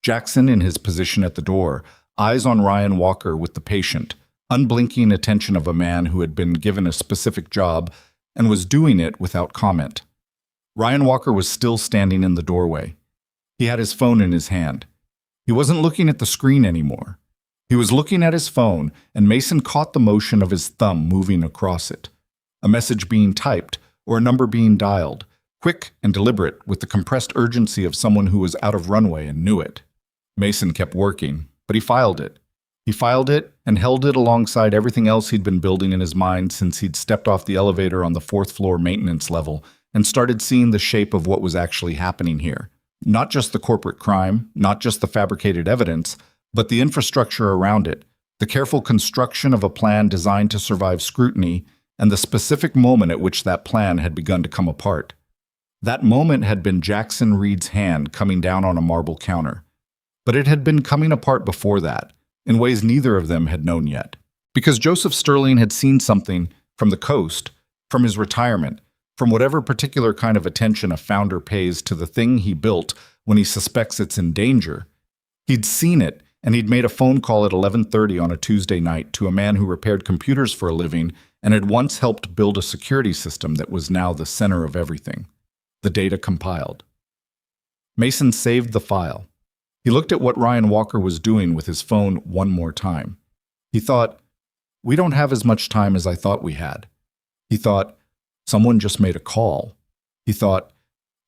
Jackson in his position at the door, eyes on Ryan Walker with the patient, unblinking attention of a man who had been given a specific job and was doing it without comment. Ryan Walker was still standing in the doorway. He had his phone in his hand. He wasn't looking at the screen anymore. He was looking at his phone, and Mason caught the motion of his thumb moving across it. A message being typed, or a number being dialed, quick and deliberate with the compressed urgency of someone who was out of runway and knew it. Mason kept working, but he filed it. He filed it and held it alongside everything else he'd been building in his mind since he'd stepped off the elevator on the 4th floor maintenance level and started seeing the shape of what was actually happening here. Not just the corporate crime, not just the fabricated evidence, but the infrastructure around it, the careful construction of a plan designed to survive scrutiny, and the specific moment at which that plan had begun to come apart. That moment had been Jackson Reed's hand coming down on a marble counter. But it had been coming apart before that, in ways neither of them had known yet. Because Joseph Sterling had seen something from the coast, from his retirement, from whatever particular kind of attention a founder pays to the thing he built when he suspects it's in danger. He'd seen it, and he'd made a phone call at 11:30 on a Tuesday night to a man who repaired computers for a living and had once helped build a security system that was now the center of everything. The data compiled. Mason saved the file. He looked at what Ryan Walker was doing with his phone one more time. He thought, we don't have as much time as I thought we had. He thought, someone just made a call. He thought,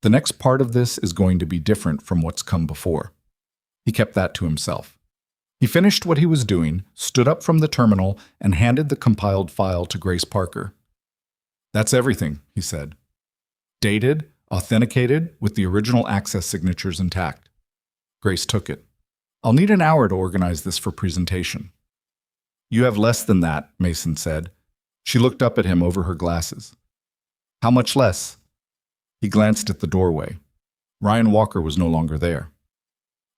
the next part of this is going to be different from what's come before. He kept that to himself. He finished what he was doing, stood up from the terminal, and handed the compiled file to Grace Parker. That's everything, he said. Dated, authenticated, with the original access signatures intact. Grace took it. I'll need an hour to organize this for presentation. You have less than that, Mason said. She looked up at him over her glasses. How much less? He glanced at the doorway. Ryan Walker was no longer there.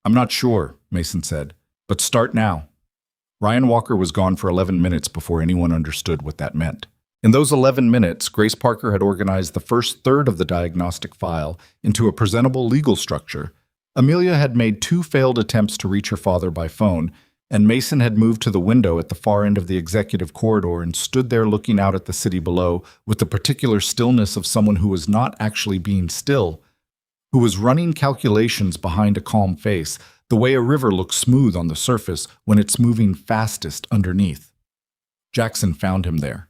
I'm not sure, Mason said, but start now. Ryan Walker was gone for 11 minutes before anyone understood what that meant. In those 11 minutes, Grace Parker had organized the first third of the diagnostic file into a presentable legal structure. Amelia had made 2 failed attempts to reach her father by phone, and Mason had moved to the window at the far end of the executive corridor and stood there looking out at the city below with the particular stillness of someone who was not actually being still, who was running calculations behind a calm face, the way a river looks smooth on the surface when it's moving fastest underneath. Jackson found him there.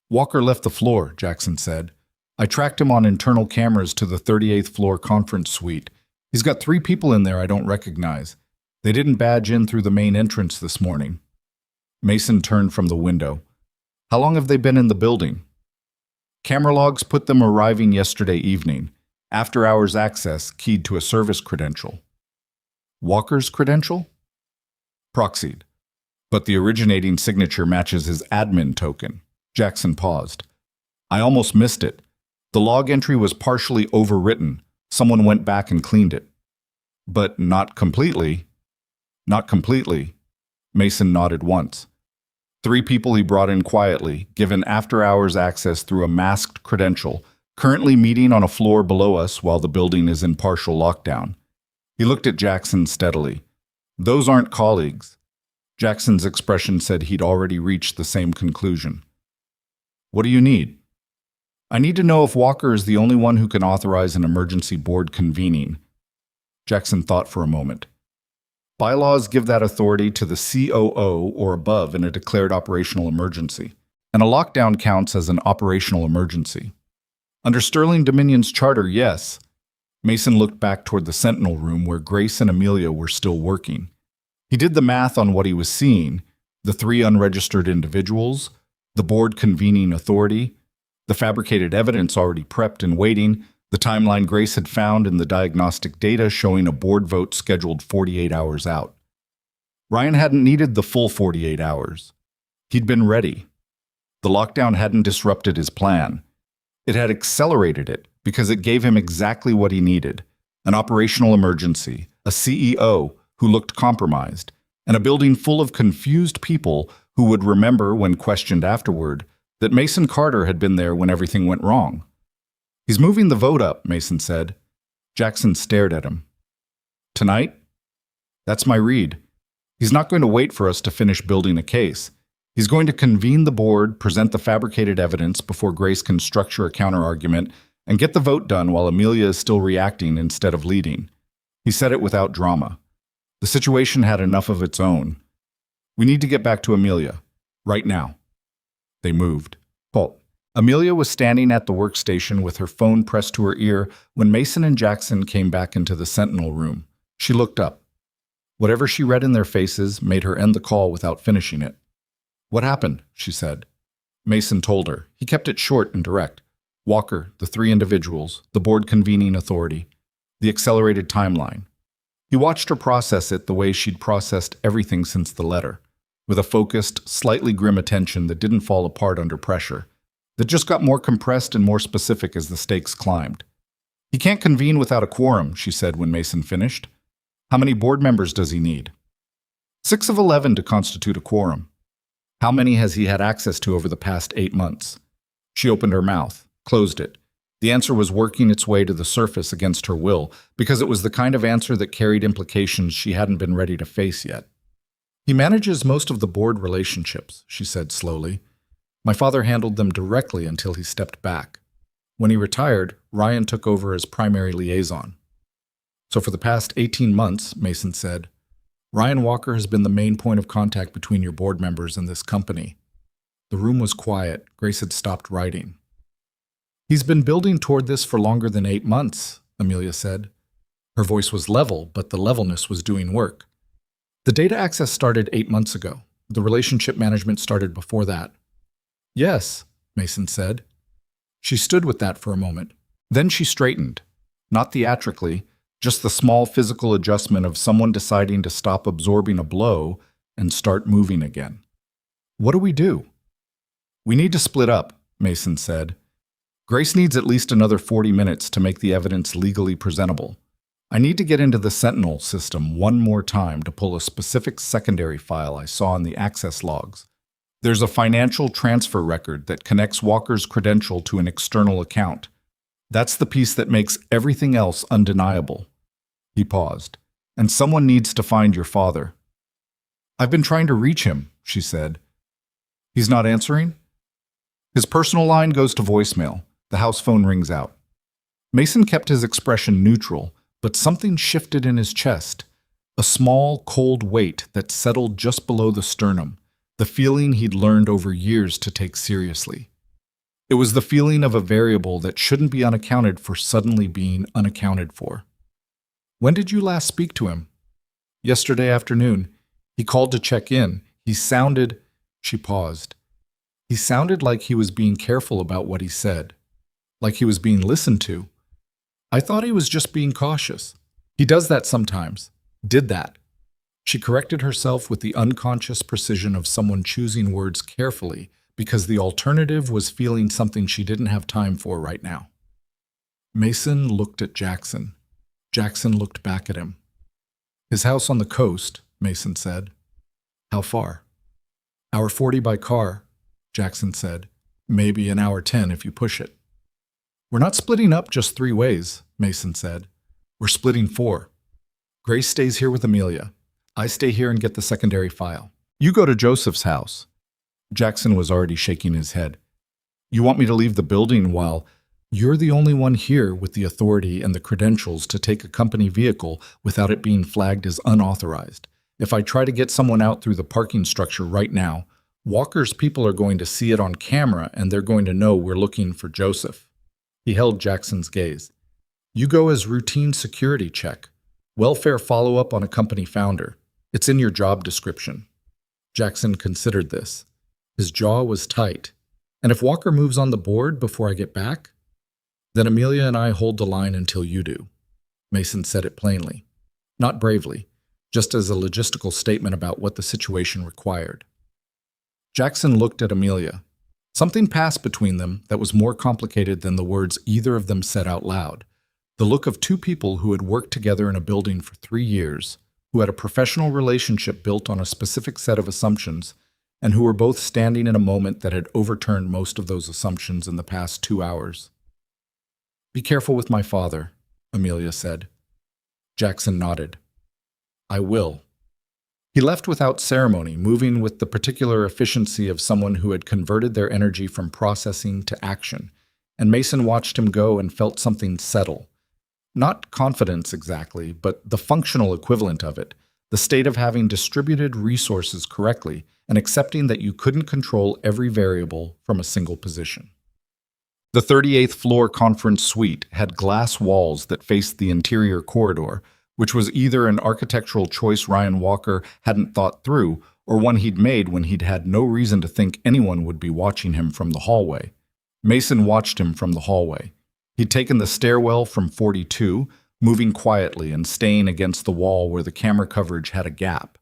Walker left the floor, Jackson said. I tracked him on internal cameras to the 38th floor conference suite. He's got 3 people in there I don't recognize. They didn't badge in through the main entrance this morning. Mason turned from the window. How long have they been in the building? Camera logs put them arriving yesterday evening. After-hours access keyed to a service credential. Walker's credential? Proxied. But the originating signature matches his admin token. Jackson paused. I almost missed it. The log entry was partially overwritten. Someone went back and cleaned it. But not completely. Not completely. Mason nodded once. 3 people he brought in quietly, given after-hours access through a masked credential, currently meeting on a floor below us while the building is in partial lockdown. He looked at Jackson steadily. Those aren't colleagues. Jackson's expression said he'd already reached the same conclusion. What do you need? I need to know if Walker is the only one who can authorize an emergency board convening. Jackson thought for a moment. Bylaws give that authority to the COO or above in a declared operational emergency, and a lockdown counts as an operational emergency. Under Sterling Dominion's charter, yes. Mason looked back toward the Sentinel room where Grace and Amelia were still working. He did the math on what he was seeing, the 3 unregistered individuals, the board convening authority, the fabricated evidence already prepped and waiting, the timeline Grace had found in the diagnostic data showing a board vote scheduled 48 hours out. Ryan hadn't needed the full 48 hours. He'd been ready. The lockdown hadn't disrupted his plan. It had accelerated it because it gave him exactly what he needed: an operational emergency, a CEO who looked compromised, and a building full of confused people who would remember, when questioned afterward, that Mason Carter had been there when everything went wrong. He's moving the vote up, Mason said. Jackson stared at him. Tonight? That's my read. He's not going to wait for us to finish building a case. He's going to convene the board, present the fabricated evidence before Grace can structure a counterargument, and get the vote done while Amelia is still reacting instead of leading. He said it without drama. The situation had enough of its own. We need to get back to Amelia. Right now. They moved. Halt. Amelia was standing at the workstation with her phone pressed to her ear when Mason and Jackson came back into the Sentinel room. She looked up. Whatever she read in their faces made her end the call without finishing it. What happened? She said. Mason told her. He kept it short and direct. Walker, the 3 individuals, the board convening authority, the accelerated timeline. He watched her process it the way she'd processed everything since the letter, with a focused, slightly grim attention that didn't fall apart under pressure, that just got more compressed and more specific as the stakes climbed. He can't convene without a quorum, she said when Mason finished. How many board members does he need? 6 of 11 to constitute a quorum. How many has he had access to over the past 8 months? She opened her mouth, closed it. The answer was working its way to the surface against her will, because it was the kind of answer that carried implications she hadn't been ready to face yet. He manages most of the board relationships, she said slowly. My father handled them directly until he stepped back. When he retired, Ryan took over as primary liaison. So for the past 18 months, Mason said, Ryan Walker has been the main point of contact between your board members and this company. The room was quiet. Grace had stopped writing. He's been building toward this for longer than 8 months, Amelia said. Her voice was level, but the levelness was doing work. The data access started 8 months ago. The relationship management started before that. Yes, Mason said. She stood with that for a moment. Then she straightened, not theatrically, just the small physical adjustment of someone deciding to stop absorbing a blow and start moving again. What do we do? We need to split up, Mason said. Grace needs at least another 40 minutes to make the evidence legally presentable. I need to get into the Sentinel system one more time to pull a specific secondary file I saw in the access logs. There's a financial transfer record that connects Walker's credential to an external account. That's the piece that makes everything else undeniable. He paused. And someone needs to find your father. I've been trying to reach him, she said. He's not answering? His personal line goes to voicemail. The house phone rings out. Mason kept his expression neutral, but something shifted in his chest. A small, cold weight that settled just below the sternum, the feeling he'd learned over years to take seriously. It was the feeling of a variable that shouldn't be unaccounted for suddenly being unaccounted for. When did you last speak to him? Yesterday afternoon. He called to check in. She paused. He sounded like he was being careful about what he said, like he was being listened to. I thought he was just being cautious. He does that sometimes. Did that. She corrected herself with the unconscious precision of someone choosing words carefully because the alternative was feeling something she didn't have time for right now. Mason looked at Jackson. Jackson looked back at him. His house on the coast, Mason said. How far? Hour 40 by car, Jackson said. Maybe an hour 10 if you push it. We're not splitting up just 3 ways, Mason said. We're splitting 4. Grace stays here with Amelia. I stay here and get the secondary file. You go to Joseph's house. Jackson was already shaking his head. You want me to leave the building while you're the only one here with the authority and the credentials to take a company vehicle without it being flagged as unauthorized. If I try to get someone out through the parking structure right now, Walker's people are going to see it on camera and they're going to know we're looking for Joseph. He held Jackson's gaze. You go as routine security check. Welfare follow-up on a company founder. It's in your job description. Jackson considered this. His jaw was tight. And if Walker moves on the board before I get back, then Amelia and I hold the line until you do. Mason said it plainly. Not bravely, just as a logistical statement about what the situation required. Jackson looked at Amelia. Something passed between them that was more complicated than the words either of them said out loud. The look of 2 people who had worked together in a building for 3 years, who had a professional relationship built on a specific set of assumptions, and who were both standing in a moment that had overturned most of those assumptions in the past 2 hours. Be careful with my father, Amelia said. Jackson nodded. I will. He left without ceremony, moving with the particular efficiency of someone who had converted their energy from processing to action, and Mason watched him go and felt something settle. Not confidence exactly, but the functional equivalent of it, the state of having distributed resources correctly and accepting that you couldn't control every variable from a single position. The 38th floor conference suite had glass walls that faced the interior corridor, which was either an architectural choice Ryan Walker hadn't thought through or one he'd made when he'd had no reason to think anyone would be watching him from the hallway. Mason watched him from the hallway. He'd taken the stairwell from 42, moving quietly and staying against the wall where the camera coverage had a gap.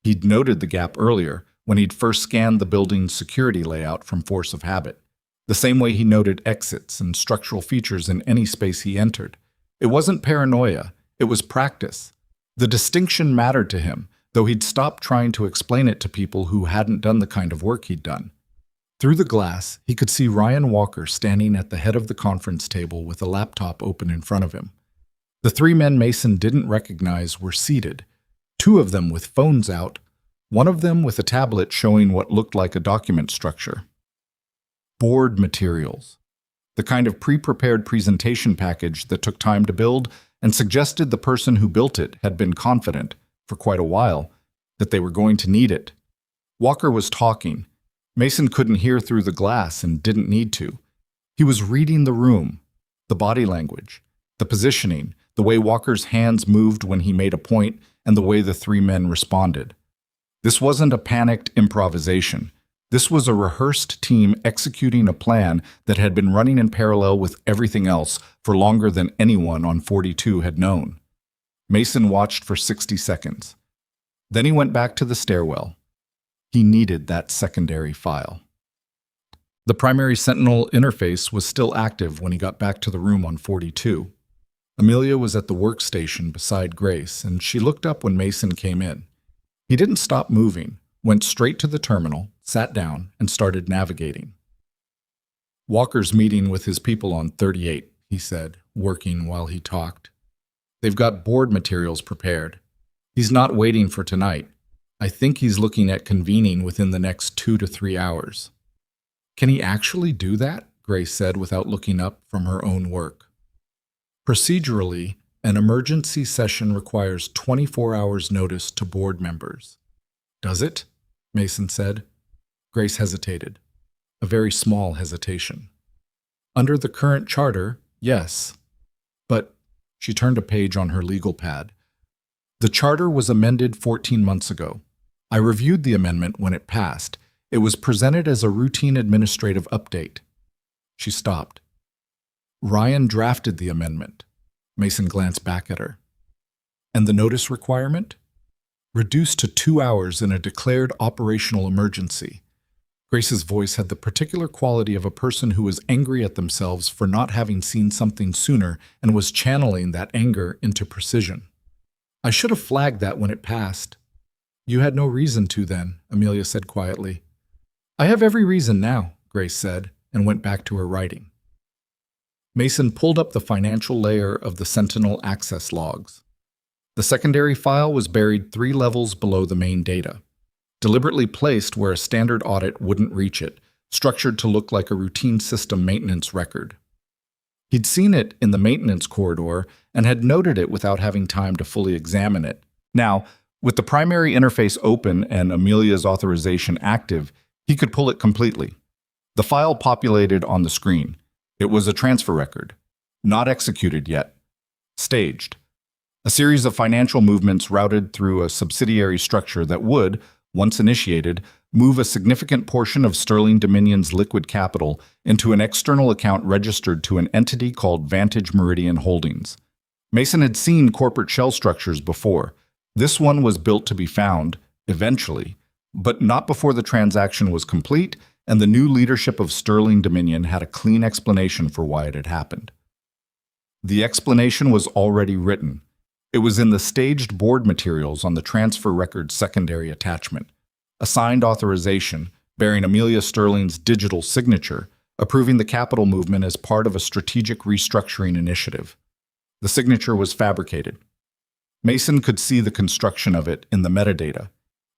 He'd noted the gap earlier when he'd first scanned the building's security layout from force of habit, the same way he noted exits and structural features in any space he entered. It wasn't paranoia. It was practice. The distinction mattered to him, though he'd stopped trying to explain it to people who hadn't done the kind of work he'd done. Through the glass, he could see Ryan Walker standing at the head of the conference table with a laptop open in front of him. The 3 men Mason didn't recognize were seated, 2 of them with phones out, one of them with a tablet showing what looked like a document structure. Board materials. the kind of pre-prepared presentation package that took time to build and suggested the person who built it had been confident, for quite a while, that they were going to need it. Walker was talking. Mason couldn't hear through the glass and didn't need to. He was reading the room, the body language, the positioning, the way Walker's hands moved when he made a point, and the way the three men responded. This wasn't a panicked improvisation. This was a rehearsed team executing a plan that had been running in parallel with everything else for longer than anyone on 42 had known. Mason watched for 60 seconds. Then he went back to the stairwell. He needed that secondary file. The primary Sentinel interface was still active when he got back to the room on 42. Amelia was at the workstation beside Grace, and she looked up when Mason came in. He didn't stop moving, went straight to the terminal, sat down, and started navigating. "Walker's meeting with his people on 38, he said, working while he talked. "They've got board materials prepared. He's not waiting for tonight. I think he's looking at convening within the next 2 to 3 hours. "Can he actually do that?" Grace said without looking up from her own work. "Procedurally, an emergency session requires 24 hours notice to board members." "Does it?" Mason said. Grace hesitated. A very small hesitation. "Under the current charter, yes. But," she turned a page on her legal pad, "the charter was amended 14 months ago. I reviewed the amendment when it passed. It was presented as a routine administrative update." She stopped. "Ryan drafted the amendment." Mason glanced back at her. "And the notice requirement?" "Reduced to 2 hours in a declared operational emergency." Grace's voice had the particular quality of a person who was angry at themselves for not having seen something sooner and was channeling that anger into precision. "I should have flagged that when it passed." "You had no reason to then," Amelia said quietly. "I have every reason now," Grace said, and went back to her writing. Mason pulled up the financial layer of the Sentinel access logs. The secondary file was buried 3 levels below the main data, deliberately placed where a standard audit wouldn't reach it, structured to look like a routine system maintenance record. He'd seen it in the maintenance corridor and had noted it without having time to fully examine it. Now, with the primary interface open and Amelia's authorization active, he could pull it completely. The file populated on the screen. It was a transfer record. Not executed yet. Staged. A series of financial movements routed through a subsidiary structure that would, once initiated, move a significant portion of Sterling Dominion's liquid capital into an external account registered to an entity called Vantage Meridian Holdings. Mason had seen corporate shell structures before. This one was built to be found, eventually, but not before the transaction was complete and the new leadership of Sterling Dominion had a clean explanation for why it had happened. The explanation was already written. It was in the staged board materials on the transfer record's secondary attachment. A signed authorization, bearing Amelia Sterling's digital signature, approving the capital movement as part of a strategic restructuring initiative. The signature was fabricated. Mason could see the construction of it in the metadata.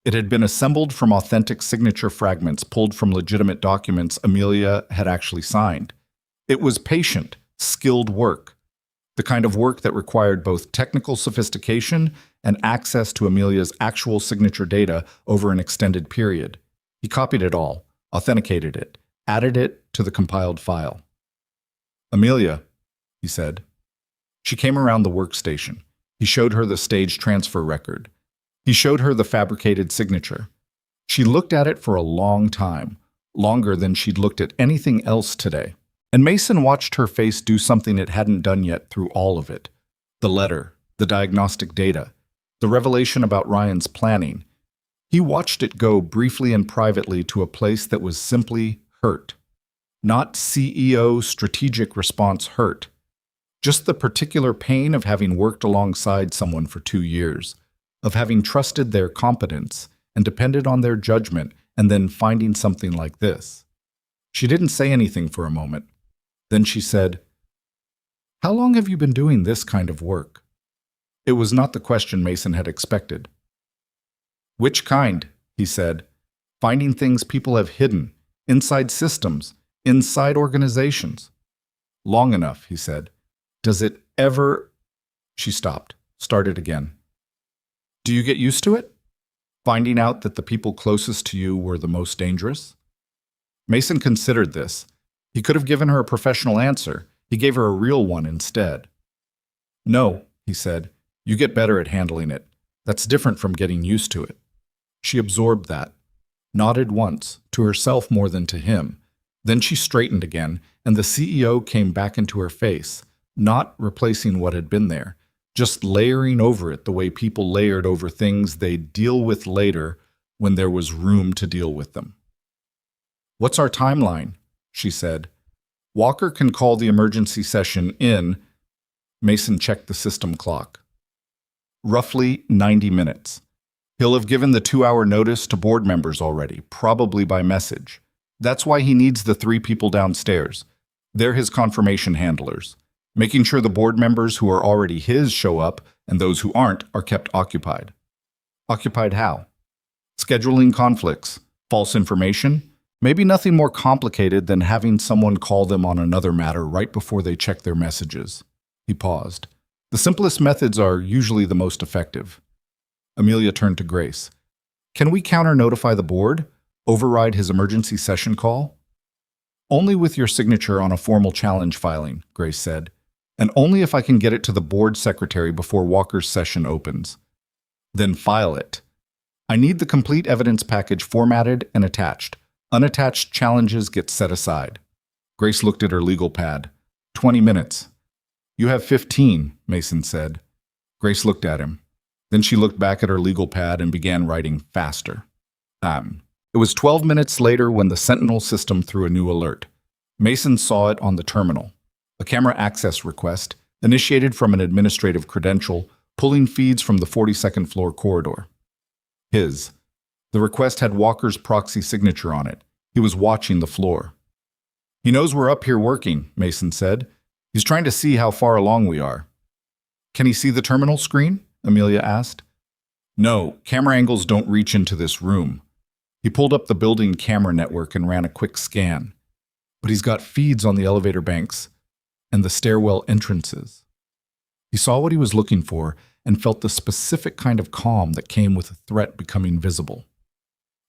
It had been assembled from authentic signature fragments pulled from legitimate documents Amelia had actually signed. It was patient, skilled work, the kind of work that required both technical sophistication and access to Amelia's actual signature data over an extended period. He copied it all, authenticated it, added it to the compiled file. "Amelia," he said. She came around the workstation. He showed her the staged transfer record. He showed her the fabricated signature. She looked at it for a long time, longer than she'd looked at anything else today. And Mason watched her face do something it hadn't done yet through all of it. The letter, the diagnostic data, the revelation about Ryan's planning. He watched it go briefly and privately to a place that was simply hurt. Not CEO strategic response hurt. Just the particular pain of having worked alongside someone for 2 years, of having trusted their competence and depended on their judgment and then finding something like this. She didn't say anything for a moment. Then she said, "How long have you been doing this kind of work?" It was not the question Mason had expected. "Which kind?" he said. "Finding things people have hidden, inside systems, inside organizations." Long enough, he said. Does it ever... She stopped, started again. Do you get used to it? Finding out that the people closest to you were the most dangerous? Mason considered this. He could have given her a professional answer. He gave her a real one instead. No, he said. You get better at handling it. That's different from getting used to it. She absorbed that, nodded once, to herself more than to him. Then she straightened again, and the CEO came back into her face, not replacing what had been there, just layering over it the way people layered over things they'd deal with later when there was room to deal with them. What's our timeline? She said. Walker can call the emergency session in... Mason checked the system clock. Roughly 90 minutes. He'll have given the 2-hour notice to board members already, probably by message. That's why he needs the 3 people downstairs. They're his confirmation handlers, making sure the board members who are already his show up and those who aren't are kept occupied. Occupied how? Scheduling conflicts, false information, maybe nothing more complicated than having someone call them on another matter right before they check their messages. He paused. The simplest methods are usually the most effective. Amelia turned to Grace. Can we counter-notify the board? Override his emergency session call? Only with your signature on a formal challenge filing, Grace said, and only if I can get it to the board secretary before Walker's session opens. Then file it. I need the complete evidence package formatted and attached. Unattached challenges get set aside. Grace looked at her legal pad. 20 minutes. You have 15, Mason said. Grace looked at him. Then she looked back at her legal pad and began writing faster. It was 12 minutes later when the Sentinel system threw a new alert. Mason saw it on the terminal. A camera access request, initiated from an administrative credential, pulling feeds from the 42nd floor corridor. The request had Walker's proxy signature on it. He was watching the floor. He knows we're up here working, Mason said. He's trying to see how far along we are. Can he see the terminal screen? Amelia asked. No, camera angles don't reach into this room. He pulled up the building camera network and ran a quick scan. But he's got feeds on the elevator banks and the stairwell entrances. He saw what he was looking for and felt the specific kind of calm that came with a threat becoming visible.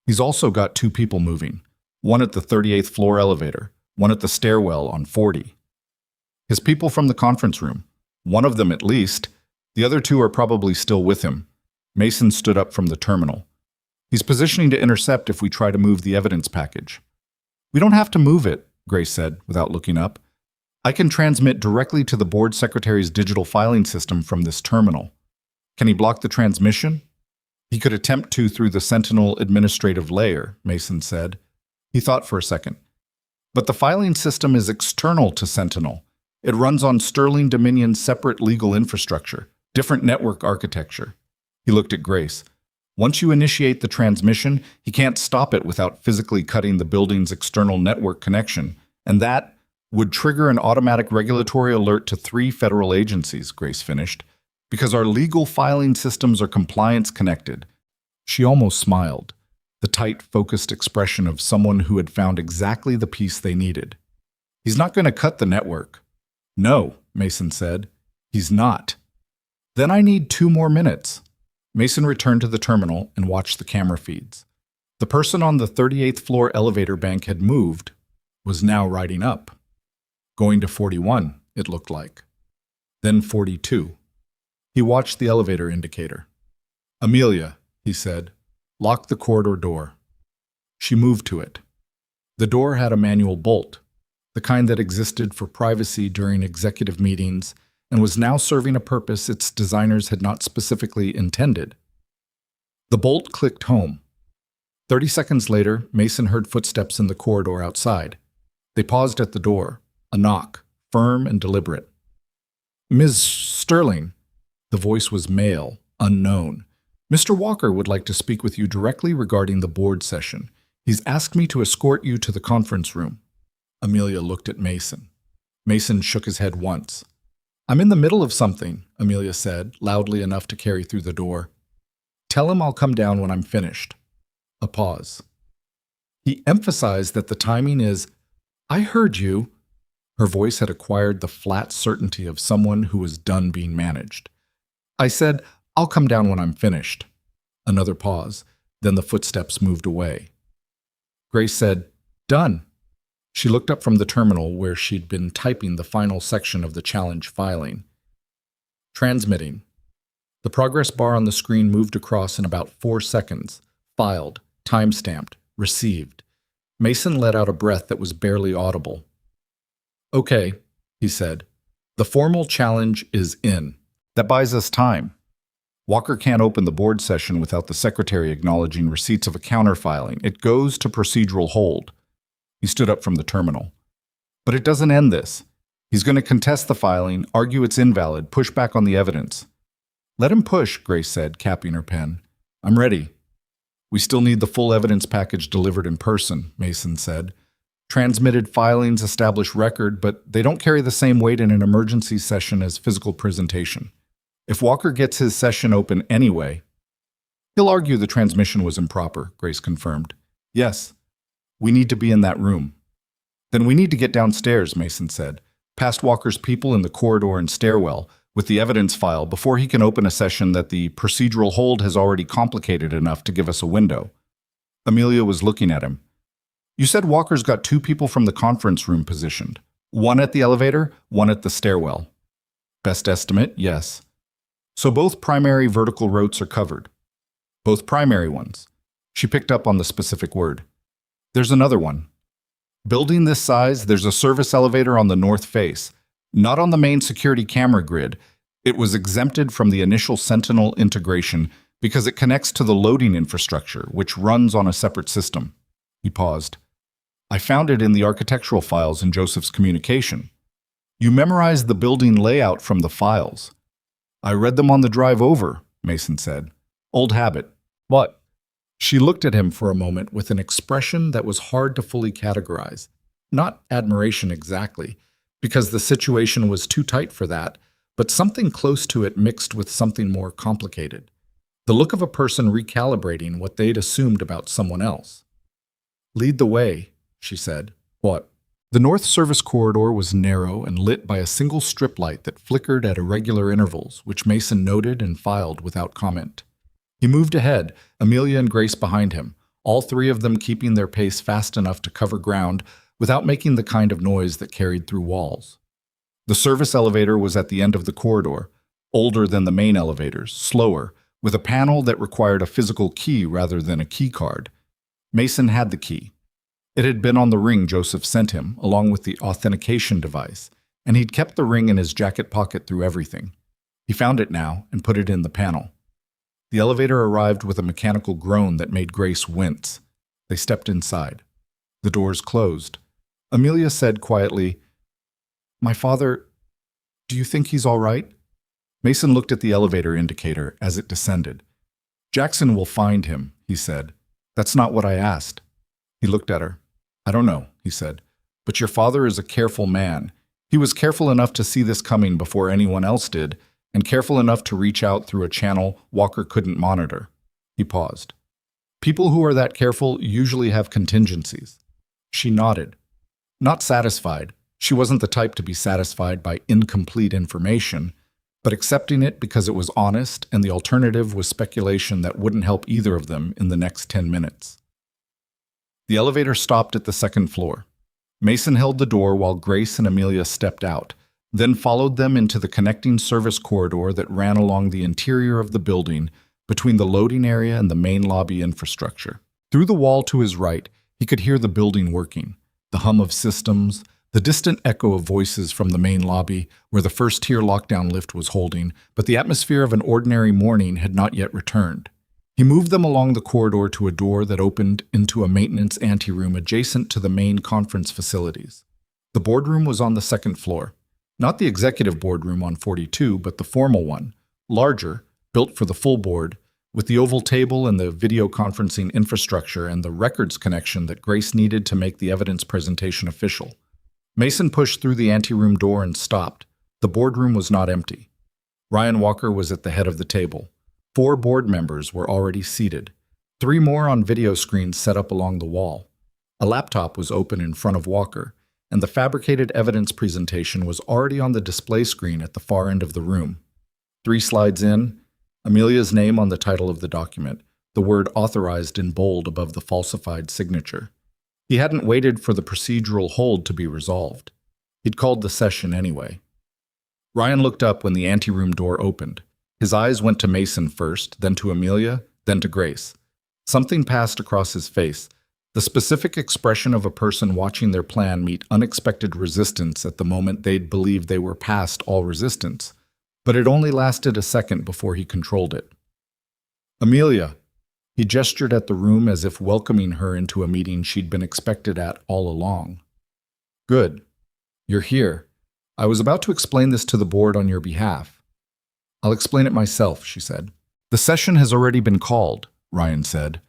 He's also got 2 people moving, one at the 38th floor elevator, one at the stairwell on 40. His people from the conference room, one of them at least. The other 2 are probably still with him. Mason stood up from the terminal. He's positioning to intercept if we try to move the evidence package. We don't have to move it, Grace said, without looking up. I can transmit directly to the board secretary's digital filing system from this terminal. Can he block the transmission? He could attempt to through the Sentinel administrative layer, Mason said. He thought for a second. But the filing system is external to Sentinel. It runs on Sterling Dominion's separate legal infrastructure, different network architecture. He looked at Grace. Once you initiate the transmission, he can't stop it without physically cutting the building's external network connection, and that would trigger an automatic regulatory alert to 3 federal agencies, Grace finished, because our legal filing systems are compliance connected. She almost smiled, the tight, focused expression of someone who had found exactly the piece they needed. He's not going to cut the network. No, Mason said. He's not. Then I need 2 more minutes. Mason returned to the terminal and watched the camera feeds. The person on the 38th floor elevator bank had moved, was now riding up. Going to 41, it looked like. Then 42. He watched the elevator indicator. Amelia, he said, lock the corridor door. She moved to it. The door had a manual bolt, the kind that existed for privacy during executive meetings and was now serving a purpose its designers had not specifically intended. The bolt clicked home. 30 seconds later, Mason heard footsteps in the corridor outside. They paused at the door, a knock, firm and deliberate. Ms. Sterling. The voice was male, unknown. Mr. Walker would like to speak with you directly regarding the board session. He's asked me to escort you to the conference room. Amelia looked at Mason. Mason shook his head once. I'm in the middle of something, Amelia said, loudly enough to carry through the door. Tell him I'll come down when I'm finished. A pause. He emphasized that the timing is, I heard you. Her voice had acquired the flat certainty of someone who was done being managed. I said, "I'll come down when I'm finished." Another pause, then the footsteps moved away. Grace said, "Done." She looked up from the terminal where she'd been typing the final section of the challenge filing. Transmitting. The progress bar on the screen moved across in about 4 seconds. Filed, time-stamped, received. Mason let out a breath that was barely audible. "Okay," he said. "The formal challenge is in. That buys us time. Walker can't open the board session without the secretary acknowledging receipts of a counterfiling. It goes to procedural hold." He stood up from the terminal. "But it doesn't end this. He's going to contest the filing, argue it's invalid, push back on the evidence." "Let him push," Grace said, capping her pen. "I'm ready." "We still need the full evidence package delivered in person," Mason said. "Transmitted filings establish record, but they don't carry the same weight in an emergency session as physical presentation. If Walker gets his session open anyway—" "He'll argue the transmission was improper," Grace confirmed. "Yes. We need to be in that room." "Then we need to get downstairs," Mason said, "past Walker's people in the corridor and stairwell, with the evidence file before he can open a session that the procedural hold has already complicated enough to give us a window." Amelia was looking at him. "You said Walker's got 2 people from the conference room positioned. One at the elevator, one at the stairwell." "Best estimate, yes." "So both primary vertical routes are covered." "Both primary ones." She picked up on the specific word. "There's another one. Building this size, there's a service elevator on the north face, not on the main security camera grid. It was exempted from the initial Sentinel integration because it connects to the loading infrastructure, which runs on a separate system." He paused. "I found it in the architectural files in Joseph's communication." "You memorized the building layout from the files." "I read them on the drive over," Mason said. "Old habit." "What?" She looked at him for a moment with an expression that was hard to fully categorize. Not admiration exactly, because the situation was too tight for that, but something close to it mixed with something more complicated. The look of a person recalibrating what they'd assumed about someone else. "Lead the way," she said. "What?" The north service corridor was narrow and lit by a single strip light that flickered at irregular intervals, which Mason noted and filed without comment. He moved ahead, Amelia and Grace behind him, all 3 of them keeping their pace fast enough to cover ground without making the kind of noise that carried through walls. The service elevator was at the end of the corridor, older than the main elevators, slower, with a panel that required a physical key rather than a key card. Mason had the key. It had been on the ring Joseph sent him, along with the authentication device, and he'd kept the ring in his jacket pocket through everything. He found it now and put it in the panel. The elevator arrived with a mechanical groan that made Grace wince. They stepped inside. The doors closed. Amelia said quietly, "My father, do you think he's all right?" Mason looked at the elevator indicator as it descended. "Jackson will find him," he said. "That's not what I asked." He looked at her. "I don't know," he said, "but your father is a careful man. He was careful enough to see this coming before anyone else did, and careful enough to reach out through a channel Walker couldn't monitor." He paused. "People who are that careful usually have contingencies." She nodded. Not satisfied. She wasn't the type to be satisfied by incomplete information, but accepting it because it was honest and the alternative was speculation that wouldn't help either of them in the next 10 minutes. The elevator stopped at the 2nd floor. Mason held the door while Grace and Amelia stepped out, then followed them into the connecting service corridor that ran along the interior of the building between the loading area and the main lobby infrastructure. Through the wall to his right, he could hear the building working, the hum of systems, the distant echo of voices from the main lobby where the first-tier lockdown lift was holding, but the atmosphere of an ordinary morning had not yet returned. He moved them along the corridor to a door that opened into a maintenance anteroom adjacent to the main conference facilities. The boardroom was on the 2nd floor. Not the executive boardroom on 42, but the formal one, larger, built for the full board, with the oval table and the video conferencing infrastructure and the records connection that Grace needed to make the evidence presentation official. Mason pushed through the anteroom door and stopped. The boardroom was not empty. Ryan Walker was at the head of the table. 4 board members were already seated. 3 more on video screens set up along the wall. A laptop was open in front of Walker, and the fabricated evidence presentation was already on the display screen at the far end of the room. 3 slides in, Amelia's name on the title of the document, the word authorized in bold above the falsified signature. He hadn't waited for the procedural hold to be resolved. He'd called the session anyway. Ryan looked up when the anteroom door opened. His eyes went to Mason first, then to Amelia, then to Grace. Something passed across his face, the specific expression of a person watching their plan meet unexpected resistance at the moment they'd believed they were past all resistance. But it only lasted a second before he controlled it. Amelia! He gestured at the room as if welcoming her into a meeting she'd been expected at all along. Good. You're here. I was about to explain this to the board on your behalf. I'll explain it myself, she said. The session has already been called, Ryan said.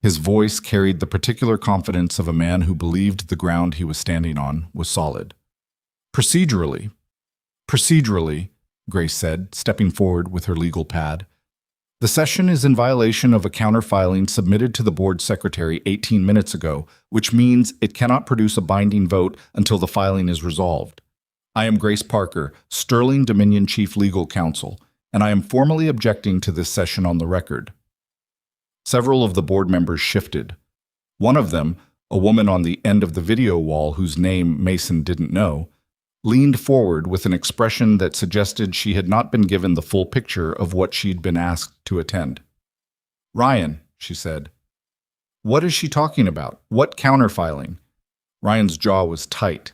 His voice carried the particular confidence of a man who believed the ground he was standing on was solid. Procedurally, Grace said, stepping forward with her legal pad. The session is in violation of a counterfiling submitted to the board secretary 18 minutes ago, which means it cannot produce a binding vote until the filing is resolved. I am Grace Parker, Sterling Dominion Chief Legal Counsel, and I am formally objecting to this session on the record. Several of the board members shifted. One of them, a woman on the end of the video wall whose name Mason didn't know, leaned forward with an expression that suggested she had not been given the full picture of what she'd been asked to attend. Ryan, she said. What is she talking about? What counterfiling? Ryan's jaw was tight.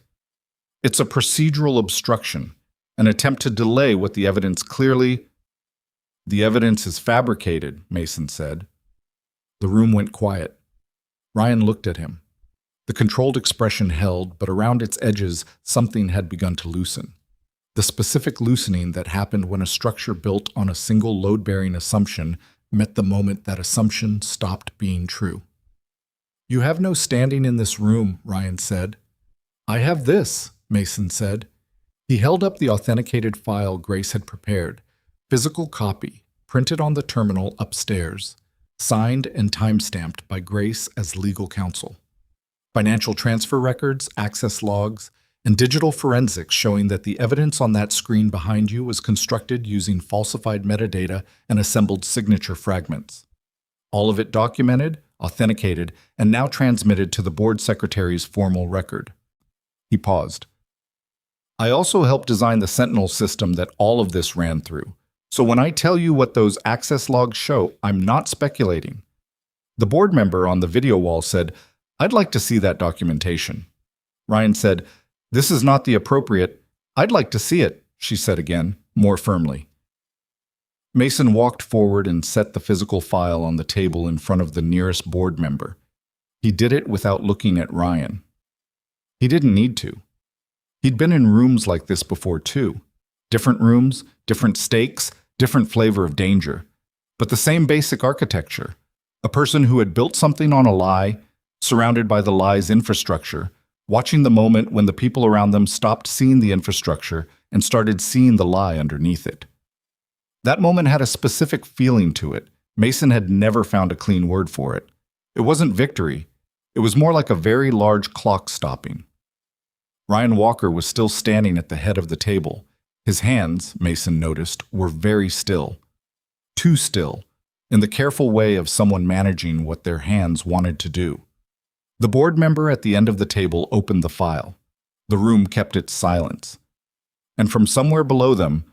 It's a procedural obstruction, an attempt to delay what the evidence clearly... The evidence is fabricated, Mason said. The room went quiet. Ryan looked at him. The controlled expression held, but around its edges, something had begun to loosen. The specific loosening that happened when a structure built on a single load-bearing assumption met the moment that assumption stopped being true. You have no standing in this room, Ryan said. I have this, Mason said. He held up the authenticated file Grace had prepared, physical copy, printed on the terminal upstairs, signed and time-stamped by Grace as legal counsel. Financial transfer records, access logs, and digital forensics showing that the evidence on that screen behind you was constructed using falsified metadata and assembled signature fragments. All of it documented, authenticated, and now transmitted to the board secretary's formal record. He paused. I also helped design the Sentinel system that all of this ran through. So when I tell you what those access logs show, I'm not speculating. The board member on the video wall said, I'd like to see that documentation. Ryan said, This is not the appropriate. I'd like to see it, she said again, more firmly. Mason walked forward and set the physical file on the table in front of the nearest board member. He did it without looking at Ryan. He didn't need to. He'd been in rooms like this before too. Different rooms, different stakes, different flavor of danger. But the same basic architecture. A person who had built something on a lie, surrounded by the lie's infrastructure, watching the moment when the people around them stopped seeing the infrastructure and started seeing the lie underneath it. That moment had a specific feeling to it. Mason had never found a clean word for it. It wasn't victory. It was more like a very large clock stopping. Ryan Walker was still standing at the head of the table. His hands, Mason noticed, were very still. Too still, in the careful way of someone managing what their hands wanted to do. The board member at the end of the table opened the file. The room kept its silence. And from somewhere below them,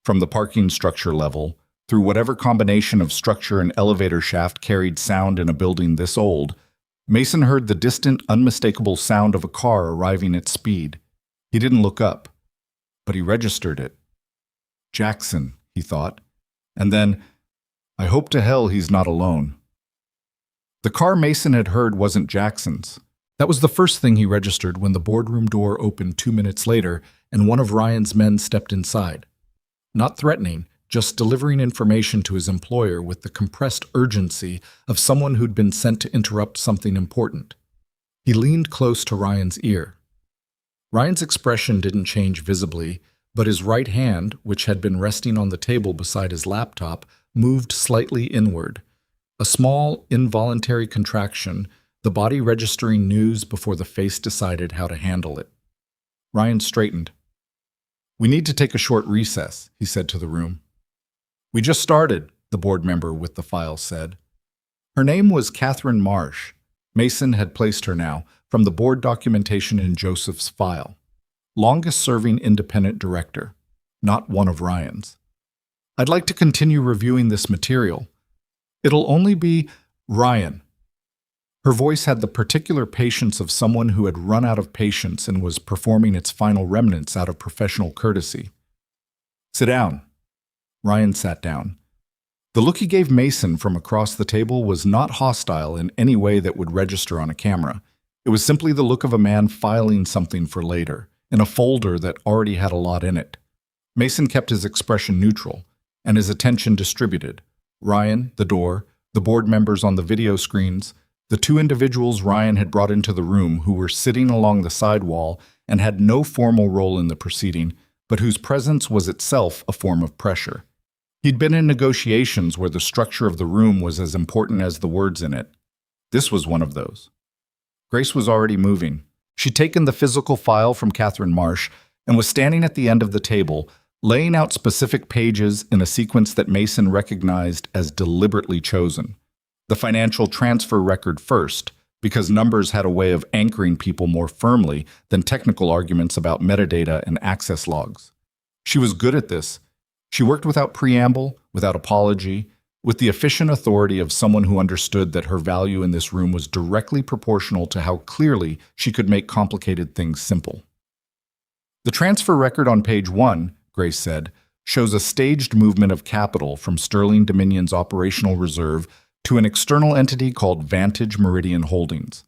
from the parking structure level, through whatever combination of structure and elevator shaft carried sound in a building this old, Mason heard the distant, unmistakable sound of a car arriving at speed. He didn't look up, but he registered it. Jackson, he thought. And then, I hope to hell he's not alone. The car Mason had heard wasn't Jackson's. That was the first thing he registered when the boardroom door opened 2 minutes later and one of Ryan's men stepped inside. Not threatening, just delivering information to his employer with the compressed urgency of someone who'd been sent to interrupt something important. He leaned close to Ryan's ear. Ryan's expression didn't change visibly, but his right hand, which had been resting on the table beside his laptop, moved slightly inward. A small, involuntary contraction, the body registering news before the face decided how to handle it. Ryan straightened. "We need to take a short recess," he said to the room. "We just started," the board member with the file said. Her name was Catherine Marsh. Mason had placed her now, from the board documentation in Joseph's file. Longest-serving independent director, not one of Ryan's. "I'd like to continue reviewing this material. It'll only be Ryan." Her voice had the particular patience of someone who had run out of patience and was performing its final remnants out of professional courtesy. "Sit down." Ryan sat down. The look he gave Mason from across the table was not hostile in any way that would register on a camera. It was simply the look of a man filing something for later, in a folder that already had a lot in it. Mason kept his expression neutral, and his attention distributed. Ryan, the door, the board members on the video screens, the two individuals Ryan had brought into the room who were sitting along the side wall and had no formal role in the proceeding, but whose presence was itself a form of pressure. He'd been in negotiations where the structure of the room was as important as the words in it. This was one of those. Grace was already moving. She'd taken the physical file from Catherine Marsh and was standing at the end of the table, laying out specific pages in a sequence that Mason recognized as deliberately chosen. The financial transfer record first, because numbers had a way of anchoring people more firmly than technical arguments about metadata and access logs. She was good at this. She worked without preamble, without apology, with the efficient authority of someone who understood that her value in this room was directly proportional to how clearly she could make complicated things simple. "The transfer record on page 1, Grace said, shows a staged movement of capital from Sterling Dominion's operational reserve to an external entity called Vantage Meridian Holdings.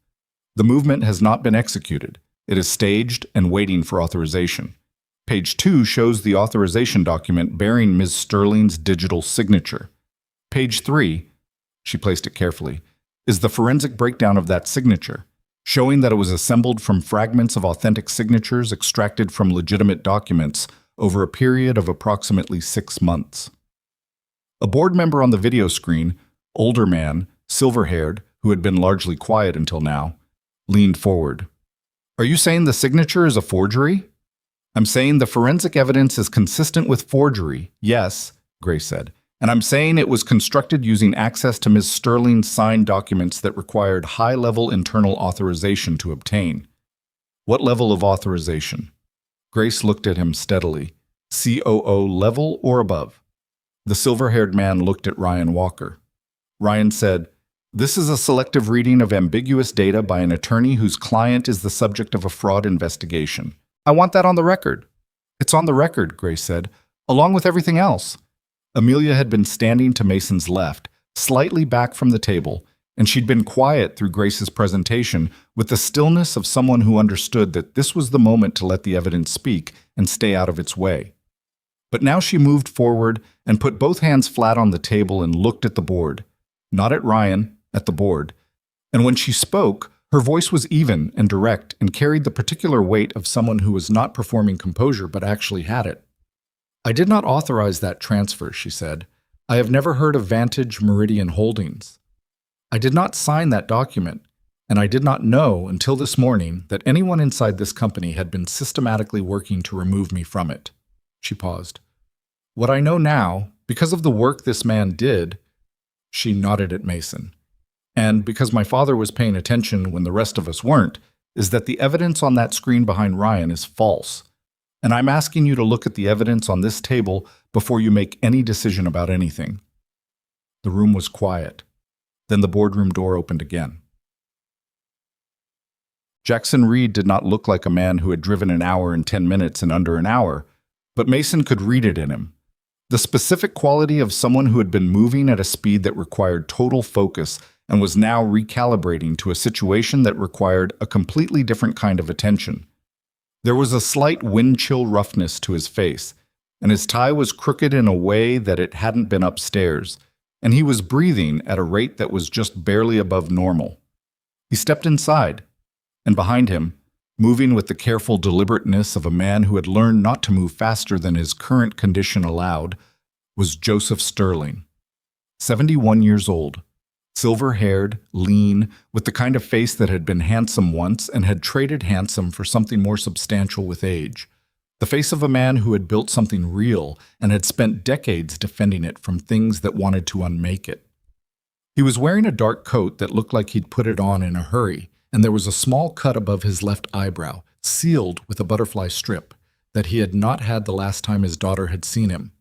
The movement has not been executed. It is staged and waiting for authorization. Page 2 shows the authorization document bearing Ms. Sterling's digital signature. Page 3, she placed it carefully, is the forensic breakdown of that signature, showing that it was assembled from fragments of authentic signatures extracted from legitimate documents over a period of approximately 6 months. A board member on the video screen, older man, silver-haired, who had been largely quiet until now, leaned forward. "Are you saying the signature is a forgery?" "I'm saying the forensic evidence is consistent with forgery, yes," Grace said. "And I'm saying it was constructed using access to Ms. Sterling's signed documents that required high-level internal authorization to obtain." "What level of authorization?" Grace looked at him steadily. "COO level or above?" The silver-haired man looked at Ryan Walker. Ryan said, "This is a selective reading of ambiguous data by an attorney whose client is the subject of a fraud investigation. I want that on the record." "It's on the record," Grace said, "along with everything else." Amelia had been standing to Mason's left, slightly back from the table, and she'd been quiet through Grace's presentation with the stillness of someone who understood that this was the moment to let the evidence speak and stay out of its way. But now she moved forward and put both hands flat on the table and looked at the board. Not at Ryan, at the board. And when she spoke, her voice was even and direct and carried the particular weight of someone who was not performing composure but actually had it. "I did not authorize that transfer," she said. "I have never heard of Vantage Meridian Holdings. I did not sign that document, and I did not know until this morning that anyone inside this company had been systematically working to remove me from it." She paused. "What I know now, because of the work this man did," she nodded at Mason, "and because my father was paying attention when the rest of us weren't, is that the evidence on that screen behind Ryan is false. And I'm asking you to look at the evidence on this table before you make any decision about anything." The room was quiet. Then the boardroom door opened again. Jackson Reed did not look like a man who had driven an hour and 10 minutes in under an hour, but Mason could read it in him. The specific quality of someone who had been moving at a speed that required total focus and was now recalibrating to a situation that required a completely different kind of attention. There was a slight wind-chill roughness to his face, and his tie was crooked in a way that it hadn't been upstairs, and he was breathing at a rate that was just barely above normal. He stepped inside, and behind him, moving with the careful deliberateness of a man who had learned not to move faster than his current condition allowed, was Joseph Sterling. 71 years old, Silver-haired, lean, with the kind of face that had been handsome once and had traded handsome for something more substantial with age. The face of a man who had built something real and had spent decades defending it from things that wanted to unmake it. He was wearing a dark coat that looked like he'd put it on in a hurry, and there was a small cut above his left eyebrow, sealed with a butterfly strip, that he had not had the last time his daughter had seen him.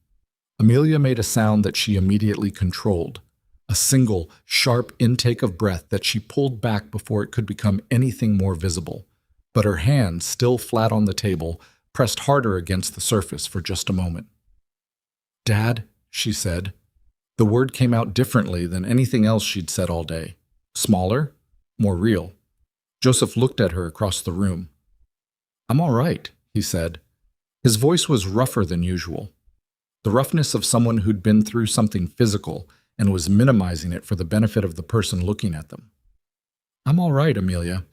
Amelia made a sound that she immediately controlled, a single, sharp intake of breath that she pulled back before it could become anything more visible. But her hand, still flat on the table, pressed harder against the surface for just a moment. "Dad," she said. The word came out differently than anything else she'd said all day. Smaller, more real. Joseph looked at her across the room. "I'm all right," he said. His voice was rougher than usual. The roughness of someone who'd been through something physical and was minimizing it for the benefit of the person looking at them. "I'm all right, Amelia."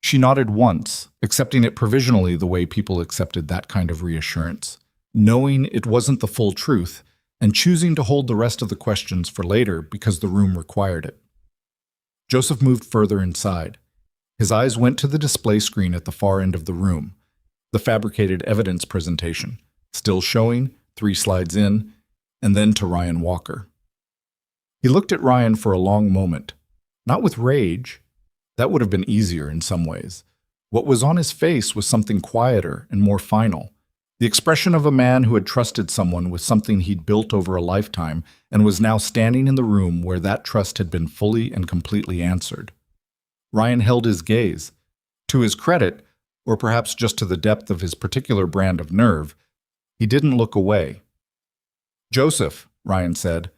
She nodded once, accepting it provisionally the way people accepted that kind of reassurance, knowing it wasn't the full truth, and choosing to hold the rest of the questions for later because the room required it. Joseph moved further inside. His eyes went to the display screen at the far end of the room, the fabricated evidence presentation, still showing, 3 slides in, and then to Ryan Walker. He looked at Ryan for a long moment, not with rage. That would have been easier in some ways. What was on his face was something quieter and more final, the expression of a man who had trusted someone with something he'd built over a lifetime and was now standing in the room where that trust had been fully and completely answered. Ryan held his gaze. To his credit, or perhaps just to the depth of his particular brand of nerve, he didn't look away. "Joseph," Ryan said,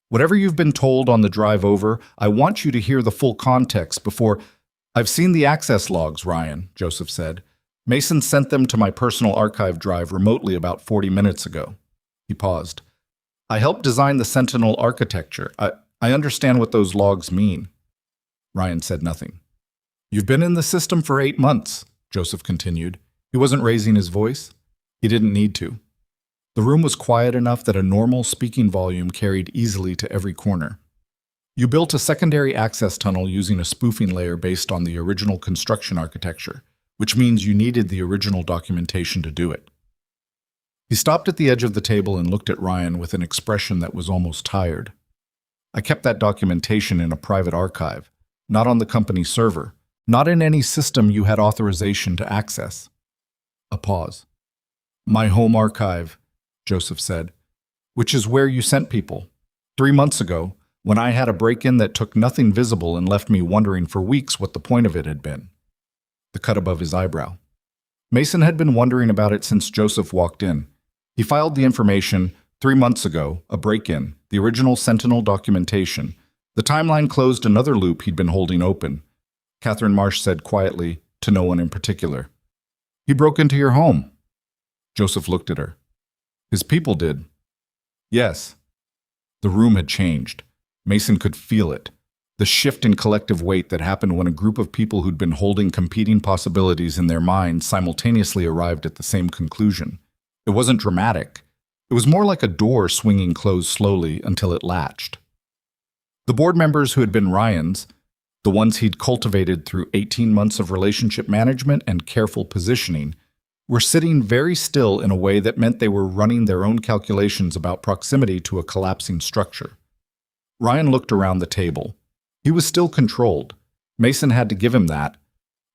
"whatever you've been told on the drive over, I want you to hear the full context before—" "I've seen the access logs, Ryan," Joseph said. "Mason sent them to my personal archive drive remotely about 40 minutes ago." He paused. "I helped design the Sentinel architecture. I understand what those logs mean." Ryan said nothing. "You've been in the system for 8 months," Joseph continued. He wasn't raising his voice. He didn't need to. The room was quiet enough that a normal speaking volume carried easily to every corner. "You built a secondary access tunnel using a spoofing layer based on the original construction architecture, which means you needed the original documentation to do it." He stopped at the edge of the table and looked at Ryan with an expression that was almost tired. "I kept that documentation in a private archive, not on the company server, not in any system you had authorization to access." A pause. "My home archive," Joseph said, "which is where you sent people. 3 months ago, when I had a break-in that took nothing visible and left me wondering for weeks what the point of it had been." The cut above his eyebrow. Mason had been wondering about it since Joseph walked in. He filed the information, 3 months ago, a break-in, the original Sentinel documentation. The timeline closed another loop he'd been holding open. Catherine Marsh said quietly, to no one in particular. "He broke into your home." Joseph looked at her. "His people did." "Yes." The room had changed. Mason could feel it. The shift in collective weight that happened when a group of people who'd been holding competing possibilities in their minds simultaneously arrived at the same conclusion. It wasn't dramatic. It was more like a door swinging closed slowly until it latched. The board members who had been Ryan's, the ones he'd cultivated through 18 months of relationship management and careful positioning, were sitting very still in a way that meant they were running their own calculations about proximity to a collapsing structure. Ryan looked around the table. He was still controlled. Mason had to give him that.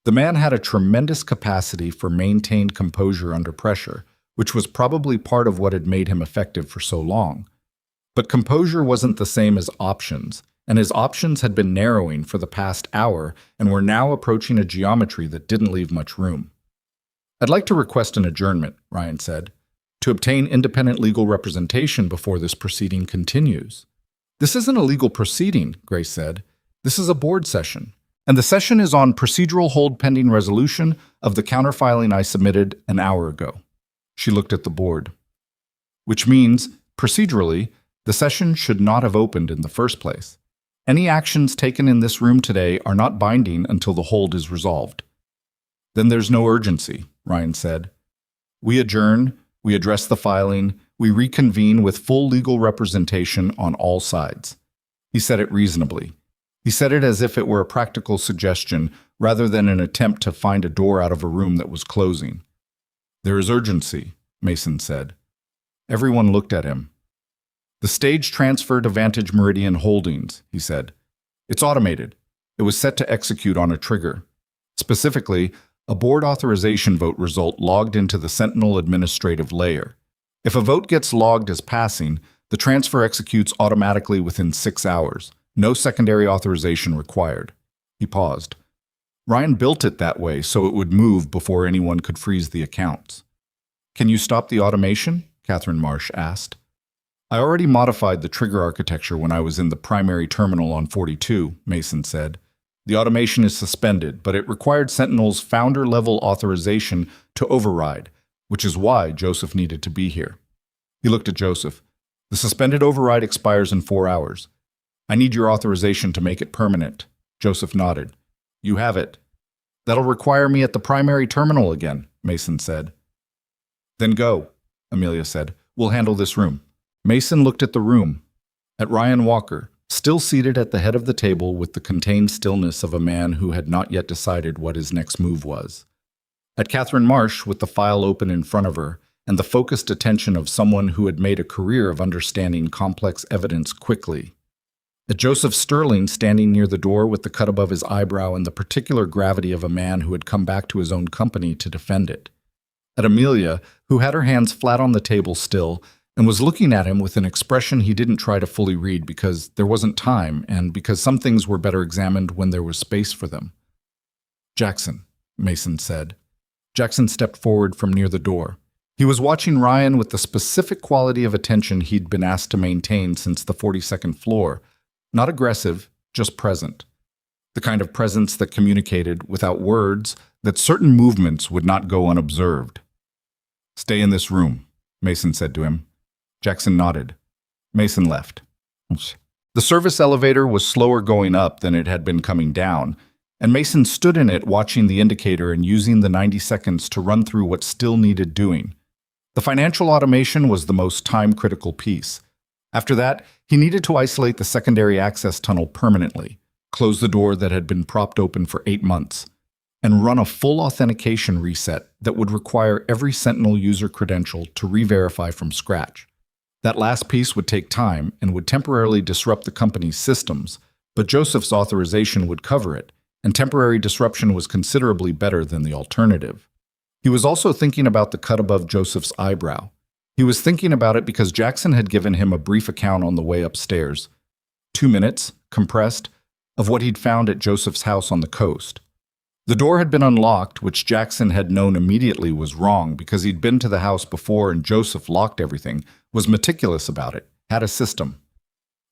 The man had a tremendous capacity for maintained composure under pressure, which was probably part of what had made him effective for so long. But composure wasn't the same as options, and his options had been narrowing for the past hour and were now approaching a geometry that didn't leave much room. "I'd like to request an adjournment," Ryan said, "to obtain independent legal representation before this proceeding continues." "This isn't a legal proceeding," Grace said. "This is a board session, and the session is on procedural hold pending resolution of the counterfiling I submitted an hour ago." She looked at the board. "Which means, procedurally, the session should not have opened in the first place. Any actions taken in this room today are not binding until the hold is resolved." "Then there's no urgency," Ryan said. "We adjourn, we address the filing, we reconvene with full legal representation on all sides." He said it reasonably. He said it as if it were a practical suggestion rather than an attempt to find a door out of a room that was closing. "There is urgency," Mason said. Everyone looked at him. "The stage transfer to Vantage Meridian Holdings," he said. "It's automated. It was set to execute on a trigger. Specifically, a board authorization vote result logged into the Sentinel administrative layer. If a vote gets logged as passing, the transfer executes automatically within 6 hours. No secondary authorization required." He paused. "Ryan built it that way so it would move before anyone could freeze the accounts." "Can you stop the automation?" Catherine Marsh asked. "I already modified the trigger architecture when I was in the primary terminal on 42, Mason said. "The automation is suspended, but it required Sentinel's founder-level authorization to override, which is why Joseph needed to be here." He looked at Joseph. "The suspended override expires in 4 hours. I need your authorization to make it permanent." Joseph nodded. "You have it." "That'll require me at the primary terminal again," Mason said. "Then go," Amelia said. "We'll handle this room." Mason looked at the room, at Ryan Walker, still seated at the head of the table with the contained stillness of a man who had not yet decided what his next move was. At Catherine Marsh with the file open in front of her, and the focused attention of someone who had made a career of understanding complex evidence quickly. At Joseph Sterling standing near the door with the cut above his eyebrow and the particular gravity of a man who had come back to his own company to defend it. At Amelia, who had her hands flat on the table still, and was looking at him with an expression he didn't try to fully read because there wasn't time and because some things were better examined when there was space for them. "Jackson," Mason said. Jackson stepped forward from near the door. He was watching Ryan with the specific quality of attention he'd been asked to maintain since the 42nd floor. Not aggressive, just present. The kind of presence that communicated, without words, that certain movements would not go unobserved. "Stay in this room," Mason said to him. Jackson nodded. Mason left. The service elevator was slower going up than it had been coming down, and Mason stood in it watching the indicator and using the 90 seconds to run through what still needed doing. The financial automation was the most time-critical piece. After that, he needed to isolate the secondary access tunnel permanently, close the door that had been propped open for 8 months, and run a full authentication reset that would require every Sentinel user credential to re-verify from scratch. That last piece would take time and would temporarily disrupt the company's systems, but Joseph's authorization would cover it, and temporary disruption was considerably better than the alternative. He was also thinking about the cut above Joseph's eyebrow. He was thinking about it because Jackson had given him a brief account on the way upstairs. 2 minutes, compressed, of what he'd found at Joseph's house on the coast. The door had been unlocked, which Jackson had known immediately was wrong because he'd been to the house before and Joseph locked everything, was meticulous about it, had a system.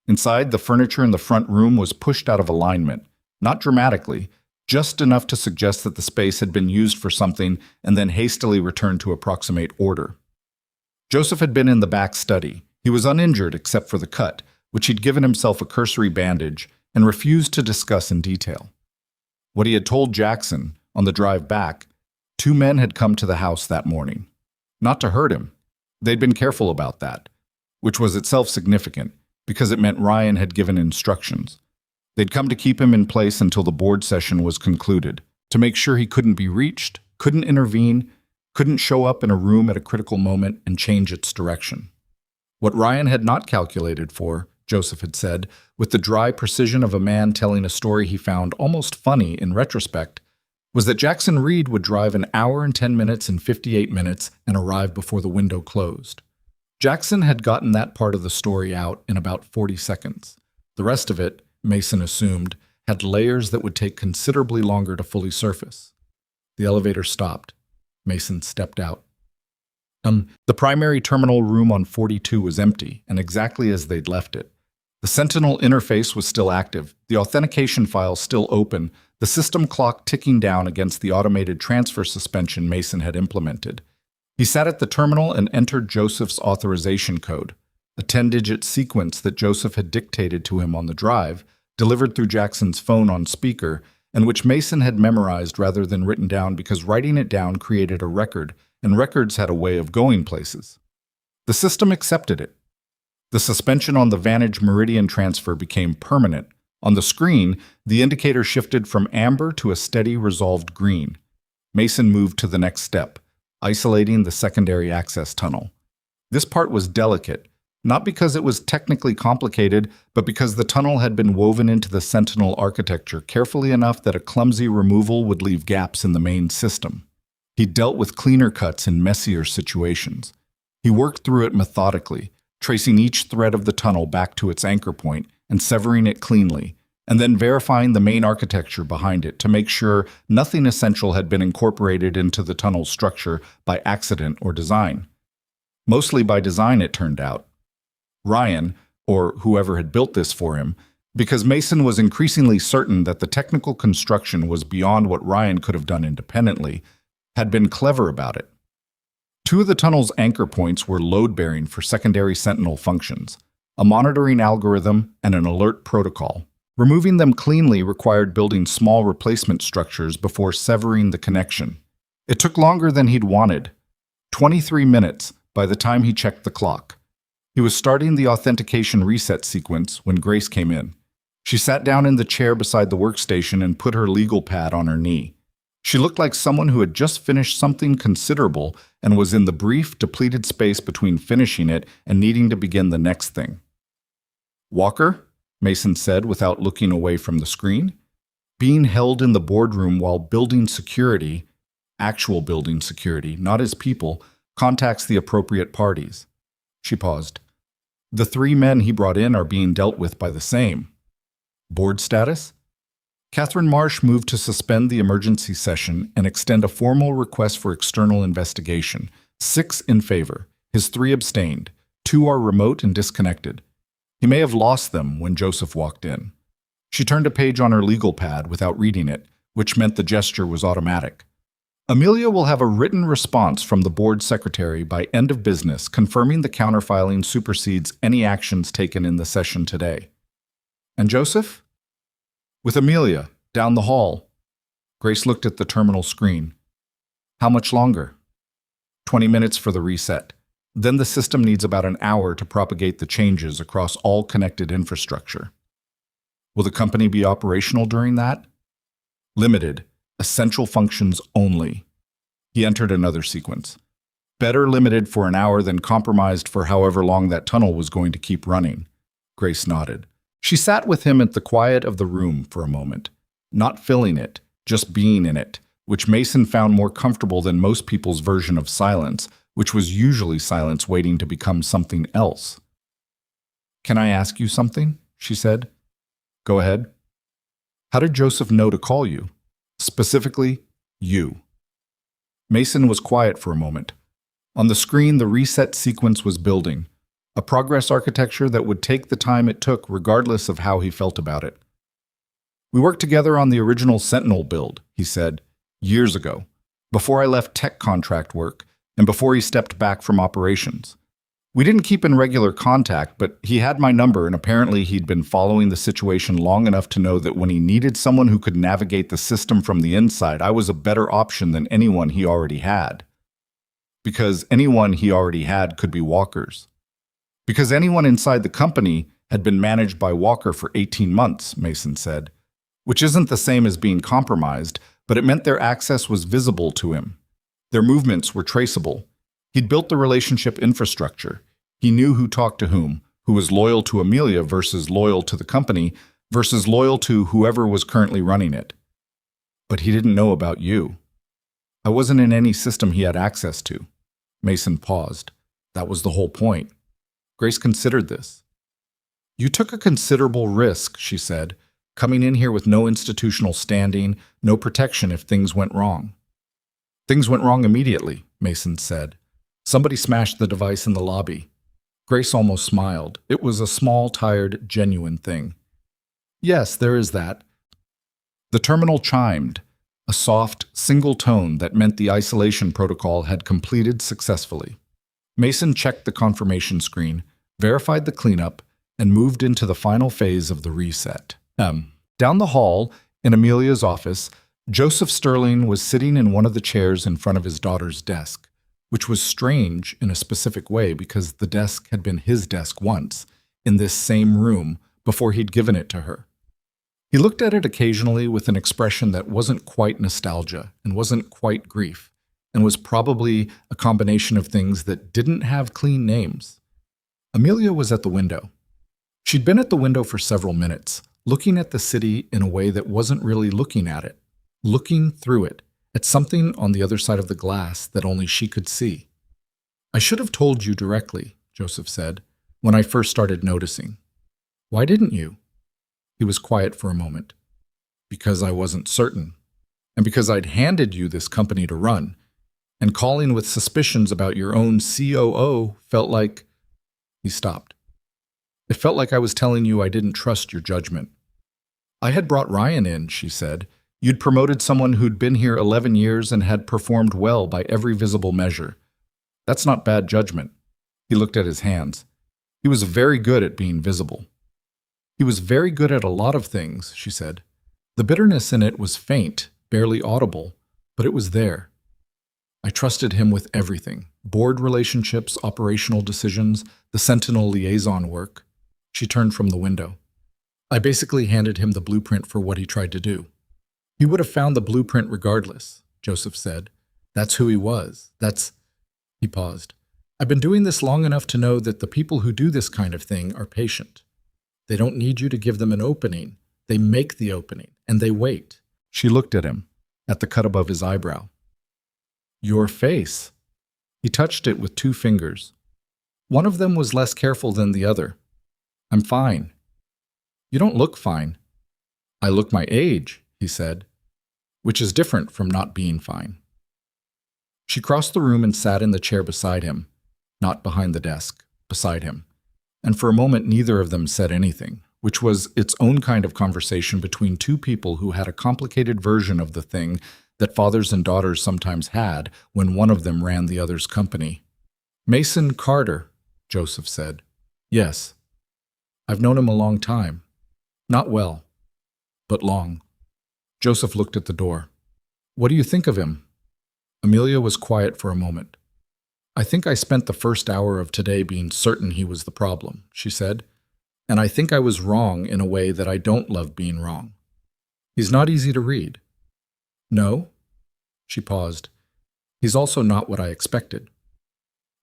Inside, the furniture in the front room was pushed out of alignment, not dramatically, just enough to suggest that the space had been used for something and then hastily returned to approximate order. Joseph had been in the back study. He was uninjured except for the cut, which he'd given himself a cursory bandage and refused to discuss in detail. What he had told Jackson, on the drive back, 2 men had come to the house that morning. Not to hurt him. They'd been careful about that, which was itself significant, because it meant Ryan had given instructions. They'd come to keep him in place until the board session was concluded, to make sure he couldn't be reached, couldn't intervene, couldn't show up in a room at a critical moment and change its direction. What Ryan had not calculated for, Joseph had said, with the dry precision of a man telling a story he found almost funny in retrospect, was that Jackson Reed would drive 1 hour and 10 minutes and 58 minutes and arrive before the window closed. Jackson had gotten that part of the story out in about 40 seconds. The rest of it, Mason assumed, had layers that would take considerably longer to fully surface. The elevator stopped. Mason stepped out. The primary terminal room on 42 was empty, and exactly as they'd left it. The Sentinel interface was still active, the authentication file still open, the system clock ticking down against the automated transfer suspension Mason had implemented. He sat at the terminal and entered Joseph's authorization code, a 10-digit sequence that Joseph had dictated to him on the drive, delivered through Jackson's phone on speaker, and which Mason had memorized rather than written down because writing it down created a record, and records had a way of going places. The system accepted it. The suspension on the Vantage Meridian transfer became permanent. On the screen, the indicator shifted from amber to a steady, resolved green. Mason moved to the next step, isolating the secondary access tunnel. This part was delicate, not because it was technically complicated, but because the tunnel had been woven into the Sentinel architecture carefully enough that a clumsy removal would leave gaps in the main system. He dealt with cleaner cuts in messier situations. He worked through it methodically, tracing each thread of the tunnel back to its anchor point and severing it cleanly, and then verifying the main architecture behind it to make sure nothing essential had been incorporated into the tunnel's structure by accident or design. Mostly by design, it turned out. Ryan, or whoever had built this for him, because Mason was increasingly certain that the technical construction was beyond what Ryan could have done independently, had been clever about it. Two of the tunnel's anchor points were load-bearing for secondary Sentinel functions, a monitoring algorithm and an alert protocol. Removing them cleanly required building small replacement structures before severing the connection. It took longer than he'd wanted, 23 minutes by the time he checked the clock. He was starting the authentication reset sequence when Grace came in. She sat down in the chair beside the workstation and put her legal pad on her knee. She looked like someone who had just finished something considerable and was in the brief, depleted space between finishing it and needing to begin the next thing. "Walker?" Mason said without looking away from the screen. Being held in the boardroom while building security, actual building security, not his people, contacts the appropriate parties. She paused. The 3 men he brought in are being dealt with by the same. Board status? Catherine Marsh moved to suspend the emergency session and extend a formal request for external investigation. 6 in favor. His 3 abstained. 2 are remote and disconnected. He may have lost them when Joseph walked in. She turned a page on her legal pad without reading it, which meant the gesture was automatic. Amelia will have a written response from the board secretary by end of business confirming the counterfiling supersedes any actions taken in the session today. And Joseph? With Amelia, down the hall. Grace looked at the terminal screen. How much longer? 20 minutes for the reset. Then the system needs about an hour to propagate the changes across all connected infrastructure. Will the company be operational during that? Limited. Essential functions only. He entered another sequence. Better limited for an hour than compromised for however long that tunnel was going to keep running. Grace nodded. She sat with him at the quiet of the room for a moment, not filling it, just being in it, which Mason found more comfortable than most people's version of silence, which was usually silence waiting to become something else. "Can I ask you something?" she said. "Go ahead." "How did Joseph know to call you? Specifically, you." Mason was quiet for a moment. On the screen, the reset sequence was building, a progress architecture that would take the time it took regardless of how he felt about it. "We worked together on the original Sentinel build," he said, "years ago, before I left tech contract work and before he stepped back from operations. We didn't keep in regular contact, but he had my number and apparently he'd been following the situation long enough to know that when he needed someone who could navigate the system from the inside, I was a better option than anyone he already had. Because anyone he already had could be Walker's. Because anyone inside the company had been managed by Walker for 18 months, Mason said, which isn't the same as being compromised, but it meant their access was visible to him. Their movements were traceable. He'd built the relationship infrastructure. He knew who talked to whom, who was loyal to Amelia versus loyal to the company versus loyal to whoever was currently running it. But he didn't know about you. I wasn't in any system he had access to. Mason paused. That was the whole point. Grace considered this. You took a considerable risk, she said, coming in here with no institutional standing, no protection if things went wrong. Things went wrong immediately, Mason said. Somebody smashed the device in the lobby. Grace almost smiled. It was a small, tired, genuine thing. Yes, there is that. The terminal chimed, a soft, single tone that meant the isolation protocol had completed successfully. Mason checked the confirmation screen, verified the cleanup, and moved into the final phase of the reset. Down the hall, in Amelia's office, Joseph Sterling was sitting in one of the chairs in front of his daughter's desk. which was strange in a specific way because the desk had been his desk once, in this same room, before he'd given it to her. He looked at it occasionally with an expression that wasn't quite nostalgia and wasn't quite grief, and was probably a combination of things that didn't have clean names. Amelia was at the window. She'd been at the window for several minutes, looking at the city in a way that wasn't really looking at it, looking through it, at something on the other side of the glass that only she could see. "I should have told you directly," Joseph said, "when I first started noticing." "Why didn't you?" He was quiet for a moment. "Because I wasn't certain, and because I'd handed you this company to run, and calling with suspicions about your own COO felt like—" He stopped. "It felt like I was telling you I didn't trust your judgment." "I had brought Ryan in," she said. "You'd promoted someone who'd been here 11 years and had performed well by every visible measure. That's not bad judgment." He looked at his hands. "He was very good at being visible." "He was very good at a lot of things," she said. The bitterness in it was faint, barely audible, but it was there. "I trusted him with everything. Board relationships, operational decisions, the Sentinel liaison work." She turned from the window. "I basically handed him the blueprint for what he tried to do." "He would have found the blueprint regardless," Joseph said. "That's who he was. He paused. "I've been doing this long enough to know that the people who do this kind of thing are patient. They don't need you to give them an opening. They make the opening, and they wait." She looked at him, at the cut above his eyebrow. "Your face." He touched it with 2 fingers. One of them was less careful than the other. "I'm fine." "You don't look fine." "I look my age," he said, "which is different from not being fine." She crossed the room and sat in the chair beside him, not behind the desk, beside him. And for a moment neither of them said anything, which was its own kind of conversation between 2 people who had a complicated version of the thing that fathers and daughters sometimes had when one of them ran the other's company. "Mason Carter," Joseph said. "Yes. I've known him a long time. Not well, but long." Joseph looked at the door. "What do you think of him?" Amelia was quiet for a moment. "I think I spent the first hour of today being certain he was the problem," she said. "And I think I was wrong in a way that I don't love being wrong. He's not easy to read." "No?" She paused. "He's also not what I expected."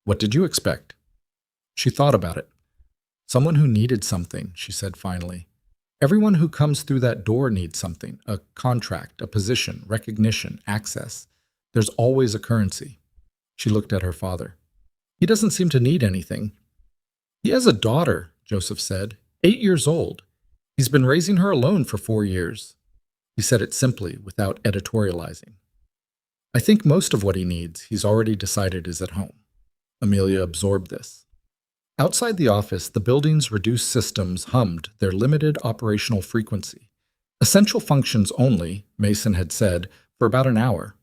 "What did you expect?" She thought about it. "Someone who needed something," she said finally. "Everyone who comes through that door needs something, a contract, a position, recognition, access. There's always a currency." She looked at her father. "He doesn't seem to need anything." "He has a daughter," Joseph said, 8 years old. He's been raising her alone for 4 years. He said it simply, without editorializing. "I think most of what he needs, he's already decided is at home." Amelia absorbed this. Outside the office, the building's reduced systems hummed their limited operational frequency. Essential functions only, Mason had said, for about an hour.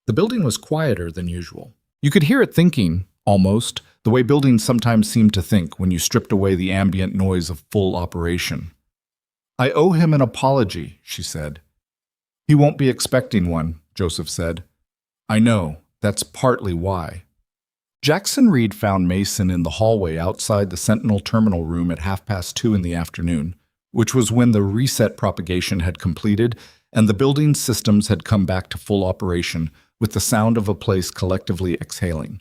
The building was quieter than usual. You could hear it thinking, almost, the way buildings sometimes seem to think when you stripped away the ambient noise of full operation. "I owe him an apology," she said. "He won't be expecting one," Joseph said. "I know. That's partly why." Jackson Reed found Mason in the hallway outside the Sentinel terminal room at 2:30 in the afternoon, which was when the reset propagation had completed and the building's systems had come back to full operation, with the sound of a place collectively exhaling.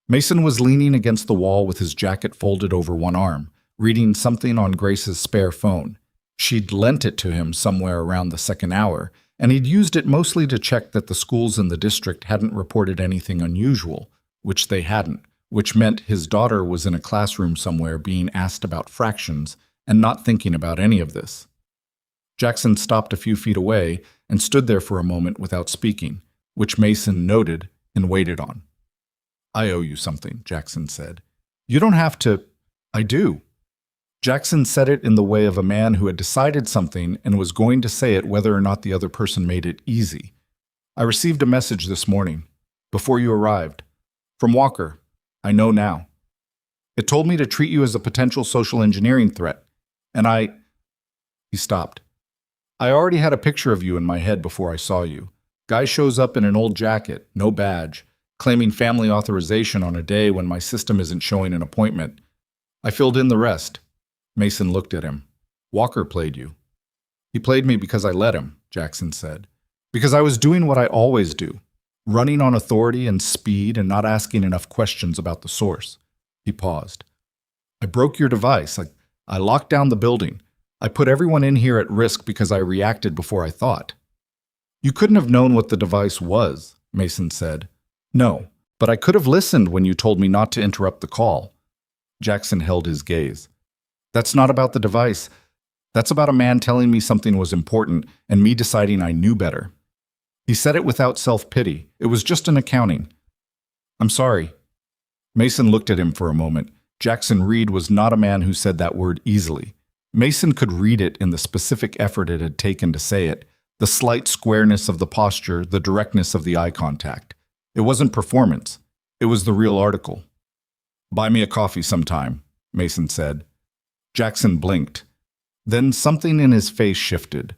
Mason was leaning against the wall with his jacket folded over one arm, reading something on Grace's spare phone. She'd lent it to him somewhere around the second hour, and he'd used it mostly to check that the schools in the district hadn't reported anything unusual, which they hadn't, which meant his daughter was in a classroom somewhere being asked about fractions and not thinking about any of this. Jackson stopped a few feet away and stood there for a moment without speaking, which Mason noted and waited on. "I owe you something," Jackson said. "You don't have to—" "I do." Jackson said it in the way of a man who had decided something and was going to say it whether or not the other person made it easy. "I received a message this morning, before you arrived, from Walker. I know now. It told me to treat you as a potential social engineering threat, and I—" He stopped. "I already had a picture of you in my head before I saw you. Guy shows up in an old jacket, no badge, claiming family authorization on a day when my system isn't showing an appointment. I filled in the rest. Mason looked at him. Walker played you. He played me because I let him, Jackson said. Because I was doing what I always do, running on authority and speed and not asking enough questions about the source. He paused. I broke your device. I locked down the building. I put everyone in here at risk because I reacted before I thought. You couldn't have known what the device was, Mason said. No, but I could have listened when you told me not to interrupt the call. Jackson held his gaze. That's not about the device. That's about a man telling me something was important and me deciding I knew better. He said it without self-pity. It was just an accounting. I'm sorry. Mason looked at him for a moment. Jackson Reed was not a man who said that word easily. Mason could read it in the specific effort it had taken to say it, the slight squareness of the posture, the directness of the eye contact. It wasn't performance. It was the real article. Buy me a coffee sometime, Mason said. Jackson blinked. Then something in his face shifted.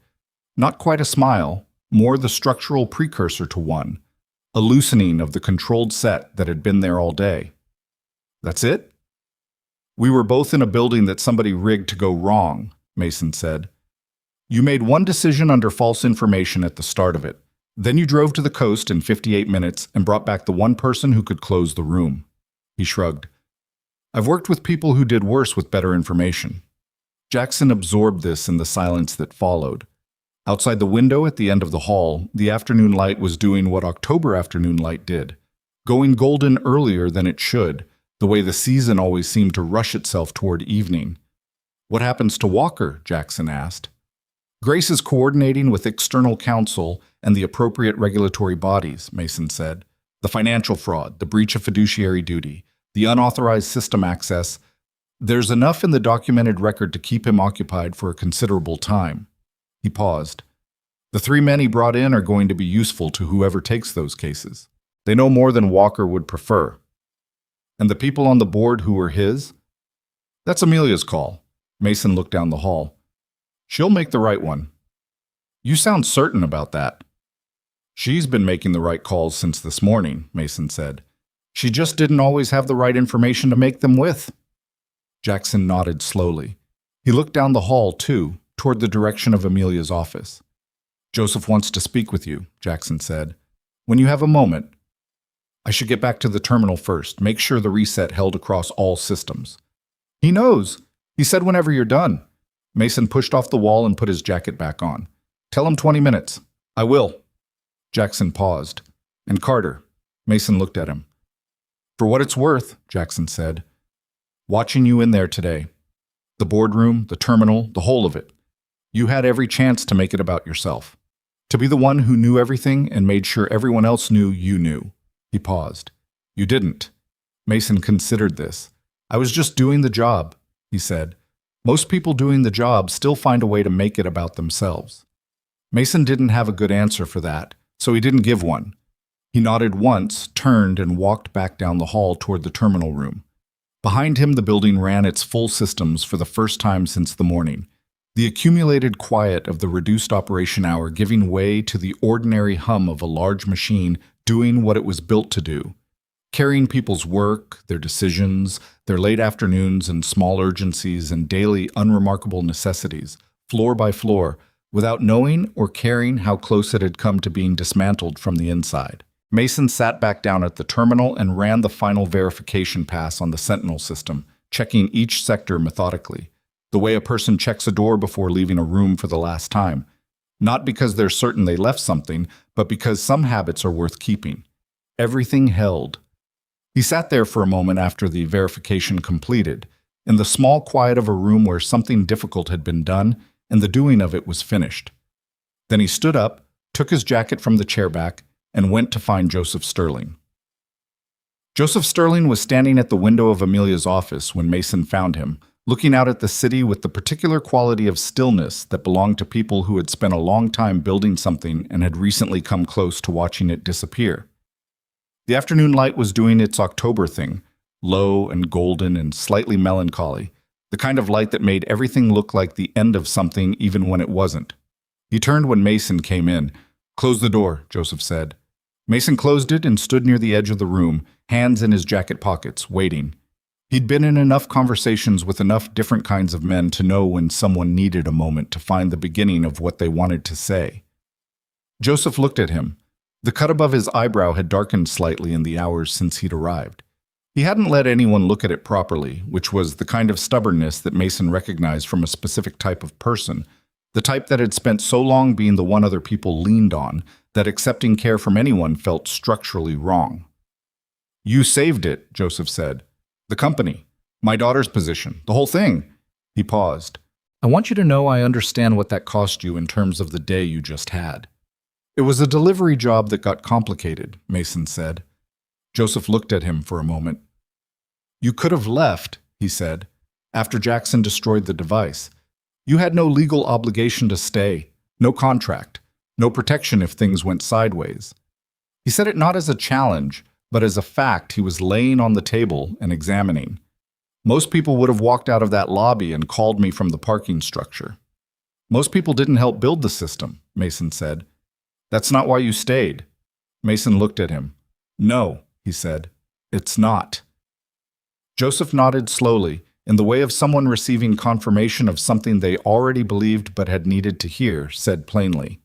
Not quite a smile, more the structural precursor to one, a loosening of the controlled set that had been there all day. That's it? We were both in a building that somebody rigged to go wrong, Mason said. You made one decision under false information at the start of it. Then you drove to the coast in 58 minutes and brought back the one person who could close the room. He shrugged. I've worked with people who did worse with better information. Jackson absorbed this in the silence that followed. Outside the window at the end of the hall, the afternoon light was doing what October afternoon light did, going golden earlier than it should, the way the season always seemed to rush itself toward evening. What happens to Walker? Jackson asked. Grace is coordinating with external counsel and the appropriate regulatory bodies, Mason said. The financial fraud, the breach of fiduciary duty, the unauthorized system access. There's enough in the documented record to keep him occupied for a considerable time. He paused. The 3 men he brought in are going to be useful to whoever takes those cases. They know more than Walker would prefer. And the people on the board who were his? That's Amelia's call. Mason looked down the hall. She'll make the right one. You sound certain about that. She's been making the right calls since this morning, Mason said. She just didn't always have the right information to make them with. Jackson nodded slowly. He looked down the hall, too, toward the direction of Amelia's office. Joseph wants to speak with you, Jackson said. When you have a moment. I should get back to the terminal first, make sure the reset held across all systems. He knows. He said whenever you're done. Mason pushed off the wall and put his jacket back on. Tell him 20 minutes. I will. Jackson paused. And Carter. Mason looked at him. For what it's worth, Jackson said. Watching you in there today. The boardroom, the terminal, the whole of it. You had every chance to make it about yourself. To be the one who knew everything and made sure everyone else knew you knew. He paused. You didn't. Mason considered this. I was just doing the job, he said. Most people doing the job still find a way to make it about themselves. Mason didn't have a good answer for that, so he didn't give one. He nodded once, turned, and walked back down the hall toward the terminal room. Behind him, the building ran its full systems for the first time since the morning, the accumulated quiet of the reduced operation hour giving way to the ordinary hum of a large machine doing what it was built to do, carrying people's work, their decisions, their late afternoons and small urgencies and daily unremarkable necessities, floor by floor, without knowing or caring how close it had come to being dismantled from the inside. Mason sat back down at the terminal and ran the final verification pass on the Sentinel system, checking each sector methodically, the way a person checks a door before leaving a room for the last time, not because they're certain they left something, but because some habits are worth keeping. Everything held. He sat there for a moment after the verification completed, in the small quiet of a room where something difficult had been done and the doing of it was finished. Then he stood up, took his jacket from the chair back, and went to find Joseph Sterling. Joseph Sterling was standing at the window of Amelia's office when Mason found him, looking out at the city with the particular quality of stillness that belonged to people who had spent a long time building something and had recently come close to watching it disappear. The afternoon light was doing its October thing, low and golden and slightly melancholy, the kind of light that made everything look like the end of something even when it wasn't. He turned when Mason came in. Close the door, Joseph said. Mason closed it and stood near the edge of the room, hands in his jacket pockets, waiting. He'd been in enough conversations with enough different kinds of men to know when someone needed a moment to find the beginning of what they wanted to say. Joseph looked at him. The cut above his eyebrow had darkened slightly in the hours since he'd arrived. He hadn't let anyone look at it properly, which was the kind of stubbornness that Mason recognized from a specific type of person, the type that had spent so long being the one other people leaned on that accepting care from anyone felt structurally wrong. "You saved it," Joseph said. "The company, my daughter's position, the whole thing." He paused. "I want you to know I understand what that cost you in terms of the day you just had." "It was a delivery job that got complicated," Mason said. Joseph looked at him for a moment. "You could have left," he said, "after Jackson destroyed the device. You had no legal obligation to stay, no contract, no protection if things went sideways." He said it not as a challenge, but as a fact he was laying on the table and examining. "Most people would have walked out of that lobby and called me from the parking structure." "Most people didn't help build the system," Mason said. "That's not why you stayed." Mason looked at him. "No," he said, "it's not." Joseph nodded slowly, in the way of someone receiving confirmation of something they already believed but had needed to hear, said plainly.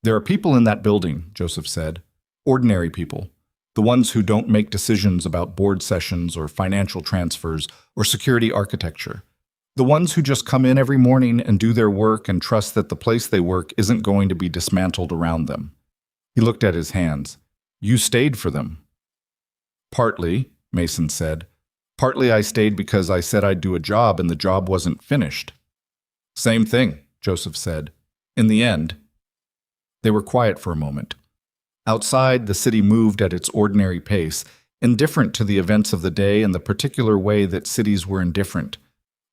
"There are people in that building," Joseph said. "Ordinary people. The ones who don't make decisions about board sessions or financial transfers or security architecture. The ones who just come in every morning and do their work and trust that the place they work isn't going to be dismantled around them." He looked at his hands. "You stayed for them." "Partly," Mason said. "Partly I stayed because I said I'd do a job and the job wasn't finished." "Same thing," Joseph said. "In the end." They were quiet for a moment. Outside, the city moved at its ordinary pace, indifferent to the events of the day in the particular way that cities were indifferent.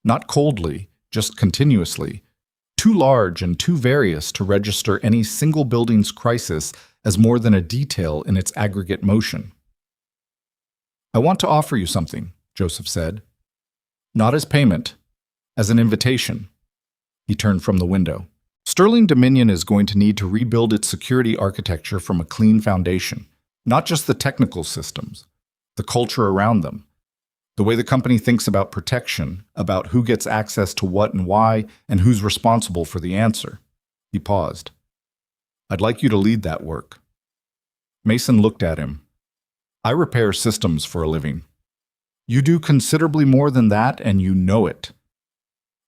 Not coldly, just continuously. Too large and too various to register any single building's crisis as more than a detail in its aggregate motion. "I want to offer you something," Joseph said. "Not as payment, as an invitation." He turned from the window. "Sterling Dominion is going to need to rebuild its security architecture from a clean foundation, not just the technical systems, the culture around them, the way the company thinks about protection, about who gets access to what and why, and who's responsible for the answer." He paused. "I'd like you to lead that work." Mason looked at him. "I repair systems for a living. You do considerably more than that, and you know it."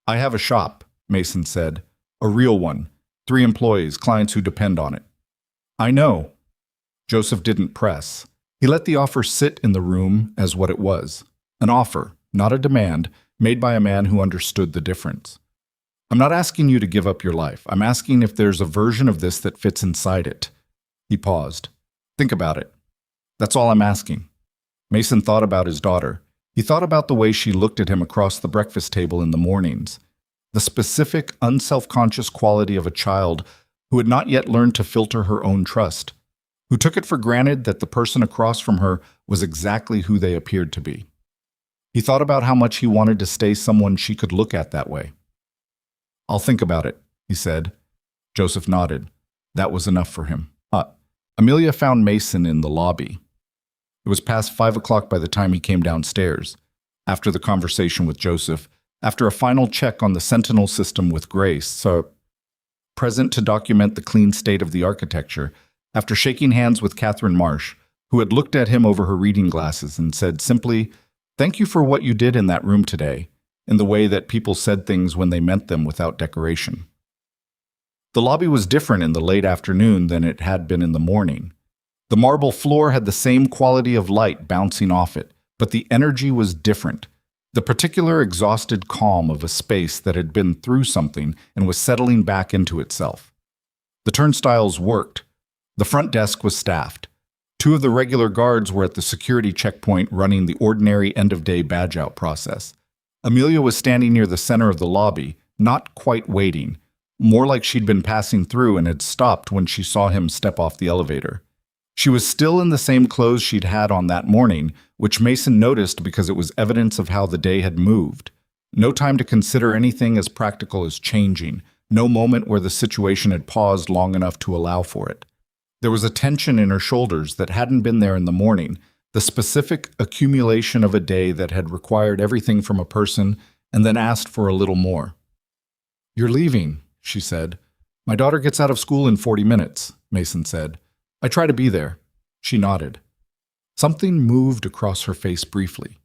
"I have a shop," Mason said. "A real one. 3 employees, clients who depend on it." "I know." Joseph didn't press. He let the offer sit in the room as what it was. An offer, not a demand, made by a man who understood the difference. "I'm not asking you to give up your life. I'm asking if there's a version of this that fits inside it." He paused. "Think about it. That's all I'm asking." Mason thought about his daughter. He thought about the way she looked at him across the breakfast table in the mornings. The specific, unself-conscious quality of a child who had not yet learned to filter her own trust, who took it for granted that the person across from her was exactly who they appeared to be. He thought about how much he wanted to stay someone she could look at that way. "I'll think about it," he said. Joseph nodded. That was enough for him. Amelia found Mason in the lobby. It was past 5 o'clock by the time he came downstairs, after the conversation with Joseph, after a final check on the Sentinel system with Grace, so present to document the clean state of the architecture, after shaking hands with Catherine Marsh, who had looked at him over her reading glasses and said simply, "Thank you for what you did in that room today," in the way that people said things when they meant them without decoration. The lobby was different in the late afternoon than it had been in the morning. The marble floor had the same quality of light bouncing off it, but the energy was different. The particular exhausted calm of a space that had been through something and was settling back into itself. The turnstiles worked. The front desk was staffed. 2 of the regular guards were at the security checkpoint running the ordinary end-of-day badge-out process. Amelia was standing near the center of the lobby, not quite waiting, more like she'd been passing through and had stopped when she saw him step off the elevator. She was still in the same clothes she'd had on that morning, which Mason noticed because it was evidence of how the day had moved. No time to consider anything as practical as changing, no moment where the situation had paused long enough to allow for it. There was a tension in her shoulders that hadn't been there in the morning, the specific accumulation of a day that had required everything from a person and then asked for a little more. "You're leaving," she said. "My daughter gets out of school in 40 minutes, Mason said. "I try to be there." She nodded. Something moved across her face briefly.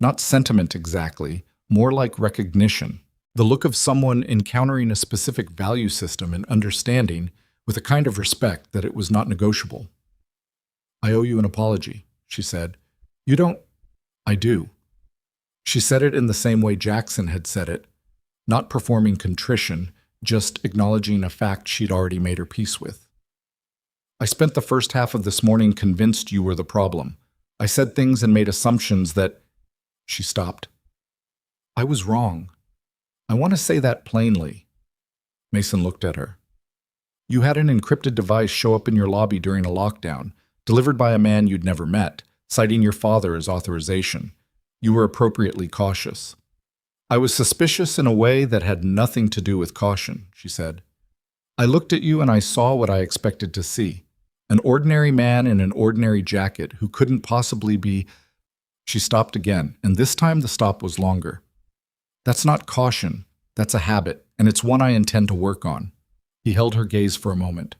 Not sentiment exactly, more like recognition. The look of someone encountering a specific value system and understanding with a kind of respect that it was not negotiable. "I owe you an apology," she said. "You don't—" "I do." She said it in the same way Jackson had said it, not performing contrition, just acknowledging a fact she'd already made her peace with. "I spent the first half of this morning convinced you were the problem. I said things and made assumptions that—" She stopped. "I was wrong. I want to say that plainly." Mason looked at her. "You had an encrypted device show up in your lobby during a lockdown, delivered by a man you'd never met, citing your father as authorization. You were appropriately cautious." "I was suspicious in a way that had nothing to do with caution," she said. "I looked at you and I saw what I expected to see. An ordinary man in an ordinary jacket who couldn't possibly be—" She stopped again, and this time the stop was longer. "That's not caution. That's a habit, and it's one I intend to work on." He held her gaze for a moment.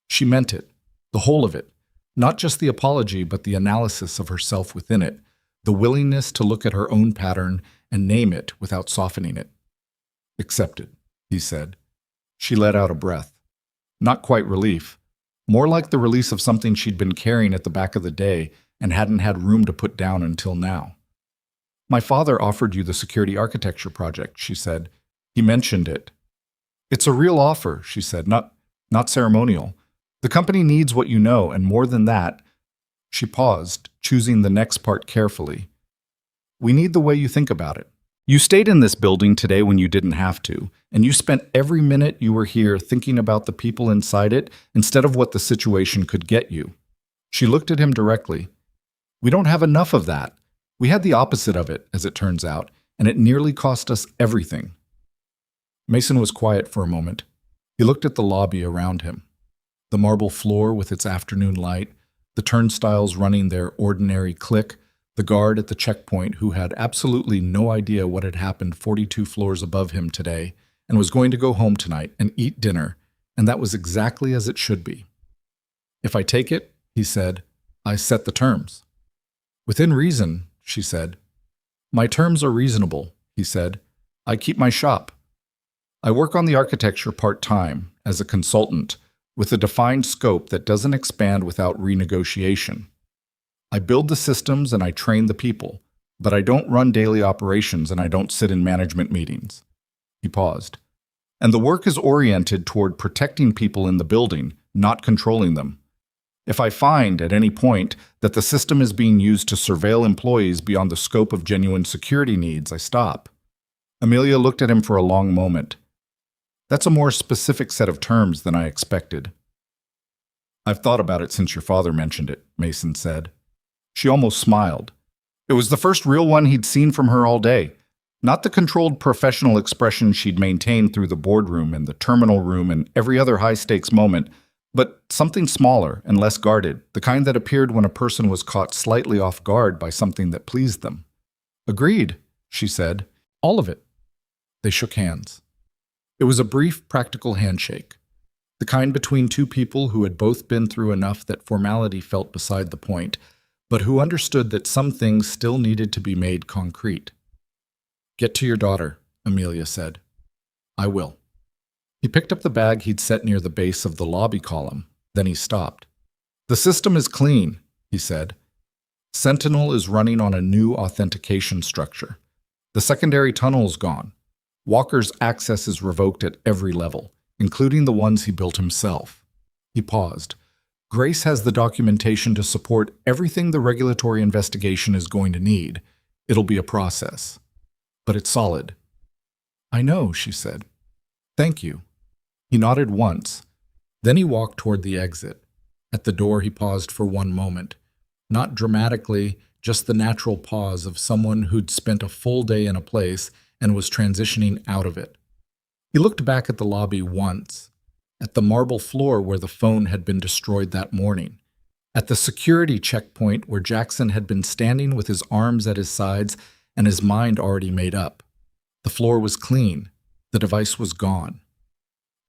She meant it, the whole of it, not just the apology but the analysis of herself within it, the willingness to look at her own pattern and name it without softening it. "Accepted," he said. She let out a breath. Not quite relief, more like the release of something she'd been carrying at the back of the day and hadn't had room to put down until now. "My father offered you the security architecture project," she said. "He mentioned it." "It's a real offer," she said, not ceremonial. "The company needs what you know, and more than that—" She paused, choosing the next part carefully. "We need the way you think about it. You stayed in this building today when you didn't have to, and you spent every minute you were here thinking about the people inside it instead of what the situation could get you." She looked at him directly. "We don't have enough of that. We had the opposite of it, as it turns out, and it nearly cost us everything." Mason was quiet for a moment. He looked at the lobby around him. The marble floor with its afternoon light, the turnstiles running their ordinary click, the guard at the checkpoint who had absolutely no idea what had happened 42 floors above him today and was going to go home tonight and eat dinner, and that was exactly as it should be. "If I take it," he said, "I set the terms." "Within reason," she said. "My terms are reasonable," he said. "I keep my shop. I work on the architecture part-time, as a consultant, with a defined scope that doesn't expand without renegotiation. I build the systems and I train the people, but I don't run daily operations and I don't sit in management meetings." He paused. "And the work is oriented toward protecting people in the building, not controlling them. If I find, at any point, that the system is being used to surveil employees beyond the scope of genuine security needs, I stop." Amelia looked at him for a long moment. "That's a more specific set of terms than I expected." "I've thought about it since your father mentioned it," Mason said. She almost smiled. It was the first real one he'd seen from her all day. Not the controlled professional expression she'd maintained through the boardroom and the terminal room and every other high-stakes moment, but something smaller and less guarded, the kind that appeared when a person was caught slightly off guard by something that pleased them. "Agreed," she said. "All of it." They shook hands. It was a brief, practical handshake, the kind between two people who had both been through enough that formality felt beside the point, but who understood that some things still needed to be made concrete. "Get to your daughter," Amelia said. "I will." He picked up the bag he'd set near the base of the lobby column, then he stopped. "The system is clean," he said. "Sentinel is running on a new authentication structure. The secondary tunnel's gone. Walker's access is revoked at every level, including the ones he built himself." He paused. "Grace has the documentation to support everything the regulatory investigation is going to need. It'll be a process. But it's solid." "I know," she said. "Thank you." He nodded once. Then he walked toward the exit. At the door he paused for one moment. Not dramatically, just the natural pause of someone who'd spent a full day in a place and was transitioning out of it. He looked back at the lobby once. at the marble floor where the phone had been destroyed that morning, at the security checkpoint where Jackson had been standing with his arms at his sides and his mind already made up. The floor was clean. The device was gone.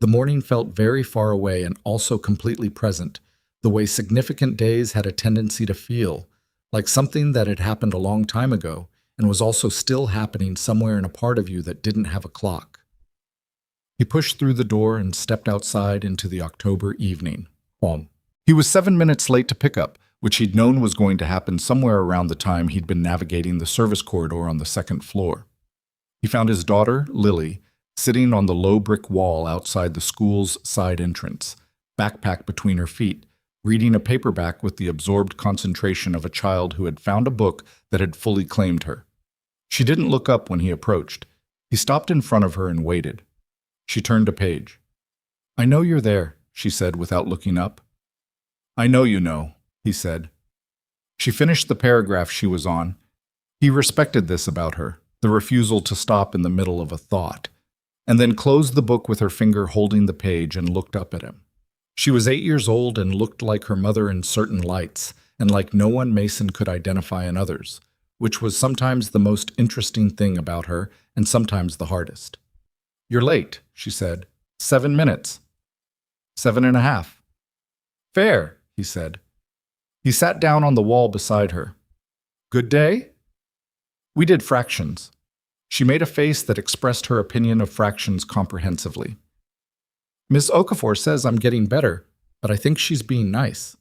The morning felt very far away and also completely present, the way significant days had a tendency to feel, like something that had happened a long time ago and was also still happening somewhere in a part of you that didn't have a clock. He pushed through the door and stepped outside into the October evening. He was 7 minutes late to pickup, which he'd known was going to happen somewhere around the time he'd been navigating the service corridor on the second floor. He found his daughter, Lily, sitting on the low brick wall outside the school's side entrance, backpack between her feet, reading a paperback with the absorbed concentration of a child who had found a book that had fully claimed her. She didn't look up when he approached. He stopped in front of her and waited. She turned a page. "I know you're there," she said without looking up. "I know you know," he said. She finished the paragraph she was on. He respected this about her, the refusal to stop in the middle of a thought, and then closed the book with her finger holding the page and looked up at him. She was 8 years old and looked like her mother in certain lights, and like no one Mason could identify in others, which was sometimes the most interesting thing about her and sometimes the hardest. "You're late," she said. 7 minutes. 7.5. "Fair," he said. He sat down on the wall beside her. "Good day?" "We did fractions." She made a face that expressed her opinion of fractions comprehensively. "Miss Okafor says I'm getting better, but I think she's being nice."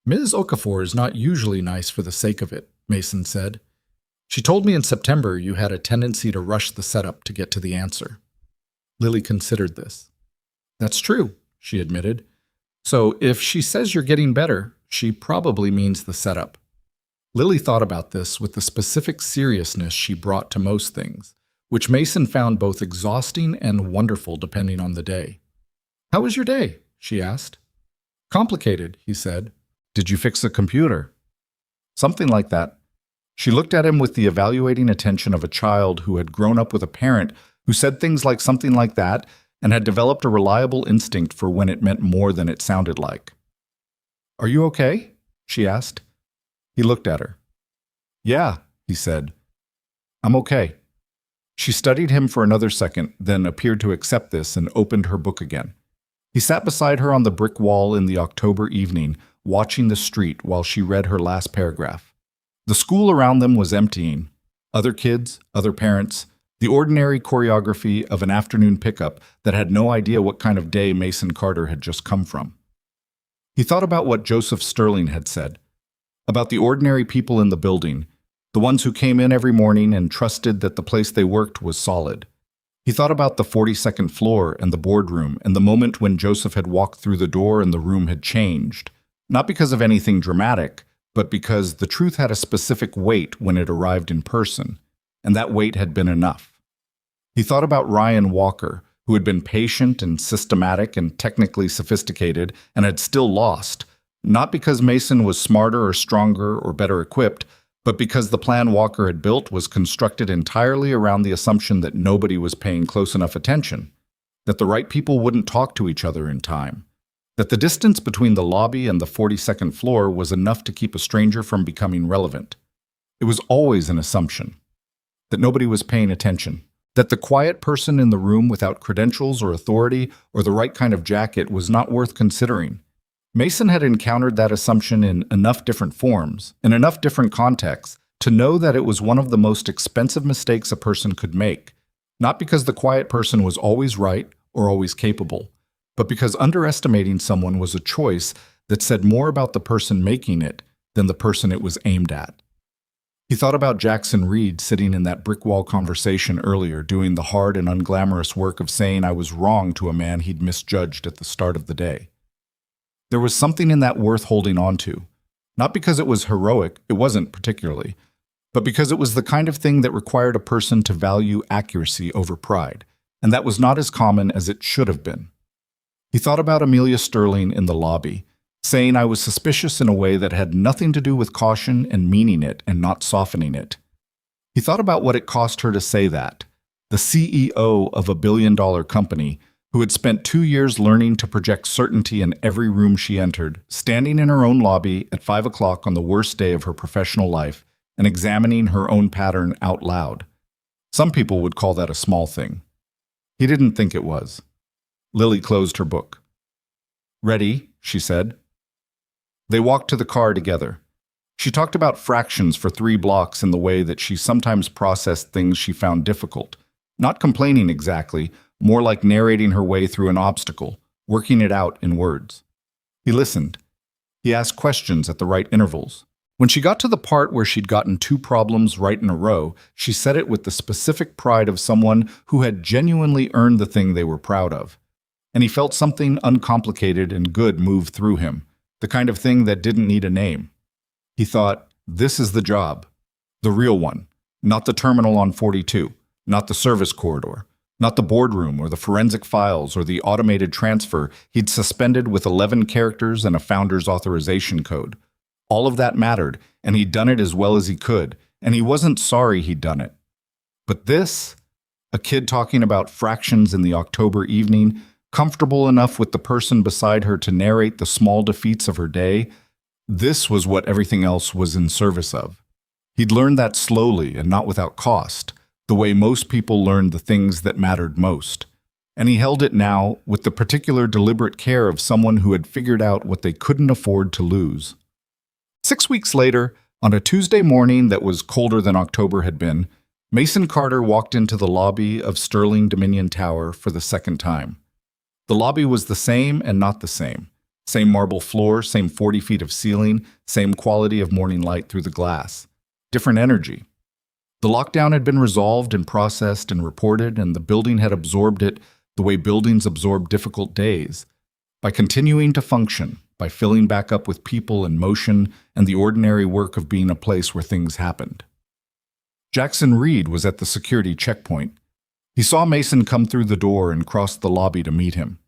"Ms. Okafor is not usually nice for the sake of it," Mason said. "She told me in September you had a tendency to rush the setup to get to the answer." Lily considered this. "That's true," she admitted. "So if she says you're getting better, she probably means the setup." Lily thought about this with the specific seriousness she brought to most things, which Mason found both exhausting and wonderful depending on the day. "How was your day?" she asked. "Complicated," he said. "Did you fix a computer?" "Something like that." She looked at him with the evaluating attention of a child who had grown up with a parent who said things like something like that and had developed a reliable instinct for when it meant more than it sounded like. "Are you okay?" she asked. He looked at her. "Yeah," he said. "I'm okay." She studied him for another second, then appeared to accept this and opened her book again. He sat beside her on the brick wall in the October evening, watching the street while she read her last paragraph. The school around them was emptying. Other kids, other parents, the ordinary choreography of an afternoon pickup that had no idea what kind of day Mason Carter had just come from. He thought about what Joseph Sterling had said, about the ordinary people in the building, the ones who came in every morning and trusted that the place they worked was solid. He thought about the 42nd floor and the boardroom and the moment when Joseph had walked through the door and the room had changed, not because of anything dramatic, but because the truth had a specific weight when it arrived in person, and that weight had been enough. He thought about Ryan Walker, who had been patient and systematic and technically sophisticated and had still lost, not because Mason was smarter or stronger or better equipped, but because the plan Walker had built was constructed entirely around the assumption that nobody was paying close enough attention, that the right people wouldn't talk to each other in time, that the distance between the lobby and the 42nd floor was enough to keep a stranger from becoming relevant. It was always an assumption, that nobody was paying attention, that the quiet person in the room without credentials or authority or the right kind of jacket was not worth considering. Mason had encountered that assumption in enough different forms, in enough different contexts, to know that it was one of the most expensive mistakes a person could make, not because the quiet person was always right or always capable, but because underestimating someone was a choice that said more about the person making it than the person it was aimed at. He thought about Jackson Reed sitting in that brick wall conversation earlier, doing the hard and unglamorous work of saying I was wrong to a man he'd misjudged at the start of the day. There was something in that worth holding on to, not because it was heroic, it wasn't particularly, but because it was the kind of thing that required a person to value accuracy over pride, and that was not as common as it should have been. He thought about Amelia Sterling in the lobby, saying I was suspicious in a way that had nothing to do with caution and meaning it and not softening it. He thought about what it cost her to say that, the CEO of a billion-dollar company, who had spent 2 years learning to project certainty in every room she entered, standing in her own lobby at 5 o'clock on the worst day of her professional life and examining her own pattern out loud. Some people would call that a small thing. He didn't think it was. Lily closed her book. "Ready?" she said. They walked to the car together. She talked about fractions for 3 blocks in the way that she sometimes processed things she found difficult, not complaining exactly, more like narrating her way through an obstacle, working it out in words. He listened. He asked questions at the right intervals. When she got to the part where she'd gotten 2 problems right in a row, she said it with the specific pride of someone who had genuinely earned the thing they were proud of. And he felt something uncomplicated and good move through him, the kind of thing that didn't need a name. He thought, this is the job. The real one. Not the terminal on 42. Not the service corridor. Not the boardroom or the forensic files or the automated transfer he'd suspended with 11 characters and a founder's authorization code. All of that mattered, and he'd done it as well as he could, and he wasn't sorry he'd done it. But this, a kid talking about fractions in the October evening, comfortable enough with the person beside her to narrate the small defeats of her day, this was what everything else was in service of. He'd learned that slowly and not without cost, the way most people learned the things that mattered most. And he held it now with the particular deliberate care of someone who had figured out what they couldn't afford to lose. 6 weeks later, on a Tuesday morning that was colder than October had been, Mason Carter walked into the lobby of Sterling Dominion Tower for the second time. The lobby was the same and not the same. Same marble floor, same 40 feet of ceiling, same quality of morning light through the glass. Different energy. The lockdown had been resolved and processed and reported, and the building had absorbed it the way buildings absorb difficult days, by continuing to function, by filling back up with people and motion and the ordinary work of being a place where things happened. Jackson Reed was at the security checkpoint. He saw Mason come through the door and cross the lobby to meet him.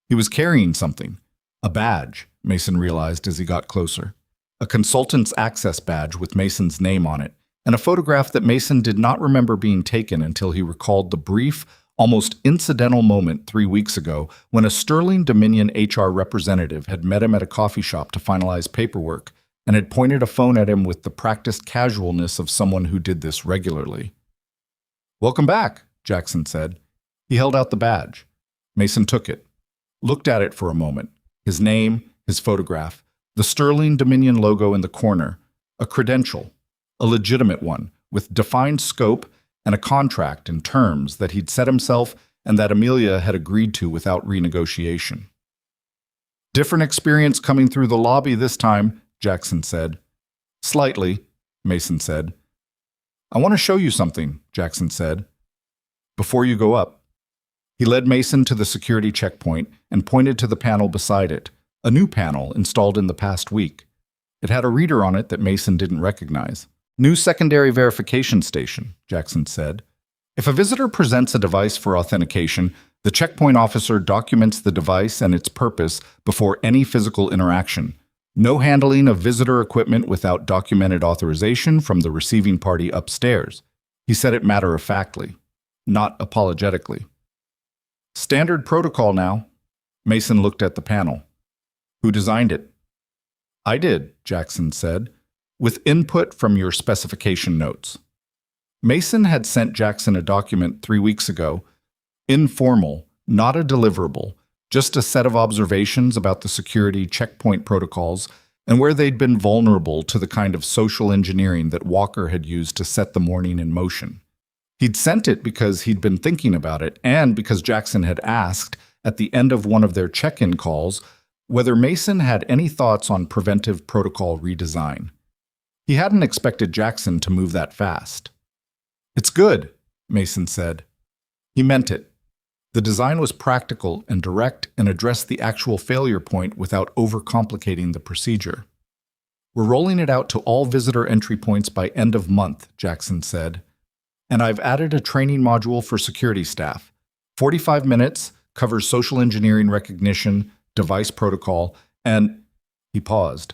He was carrying something. A badge, Mason realized as he got closer. A consultant's access badge with Mason's name on it, and a photograph that Mason did not remember being taken until he recalled the brief, almost incidental moment 3 weeks ago when a Sterling Dominion HR representative had met him at a coffee shop to finalize paperwork and had pointed a phone at him with the practiced casualness of someone who did this regularly. "Welcome back," Jackson said. He held out the badge. Mason took it, looked at it for a moment. His name, his photograph, the Sterling Dominion logo in the corner, a credential, a legitimate one, with defined scope and a contract and terms that he'd set himself and that Amelia had agreed to without renegotiation. "Different experience coming through the lobby this time," Jackson said. "Slightly," Mason said. "I want to show you something," Jackson said. "Before you go up." He led Mason to the security checkpoint and pointed to the panel beside it, a new panel installed in the past week. It had a reader on it that Mason didn't recognize. "New secondary verification station," Jackson said. "If a visitor presents a device for authentication, the checkpoint officer documents the device and its purpose before any physical interaction. No handling of visitor equipment without documented authorization from the receiving party upstairs." He said it matter-of-factly, not apologetically. "Standard protocol now." Mason looked at the panel. "Who designed it?" "I did," Jackson said, "with input from your specification notes." Mason had sent Jackson a document 3 weeks ago, informal, not a deliverable, just a set of observations about the security checkpoint protocols and where they'd been vulnerable to the kind of social engineering that Walker had used to set the morning in motion. He'd sent it because he'd been thinking about it and because Jackson had asked, at the end of one of their check-in calls, whether Mason had any thoughts on preventive protocol redesign. He hadn't expected Jackson to move that fast. "It's good," Mason said. He meant it. The design was practical and direct and addressed the actual failure point without overcomplicating the procedure. "We're rolling it out to all visitor entry points by end of month," Jackson said. "And I've added a training module for security staff. 45 minutes, covers social engineering recognition, device protocol, and..." He paused.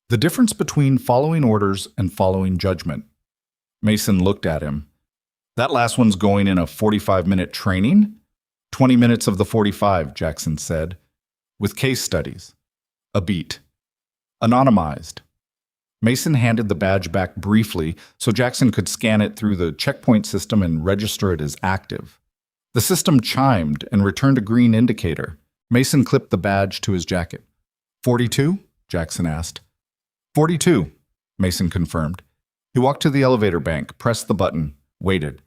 "The difference between following orders and following judgment." Mason looked at him. "That last one's going in a 45-minute training?" 20 minutes of the 45, Jackson said. With case studies. A beat. Anonymized. Mason handed the badge back briefly so Jackson could scan it through the checkpoint system and register it as active. The system chimed and returned a green indicator. Mason clipped the badge to his jacket. 42? Jackson asked. 42, Mason confirmed. He walked to the elevator bank, pressed the button, waited.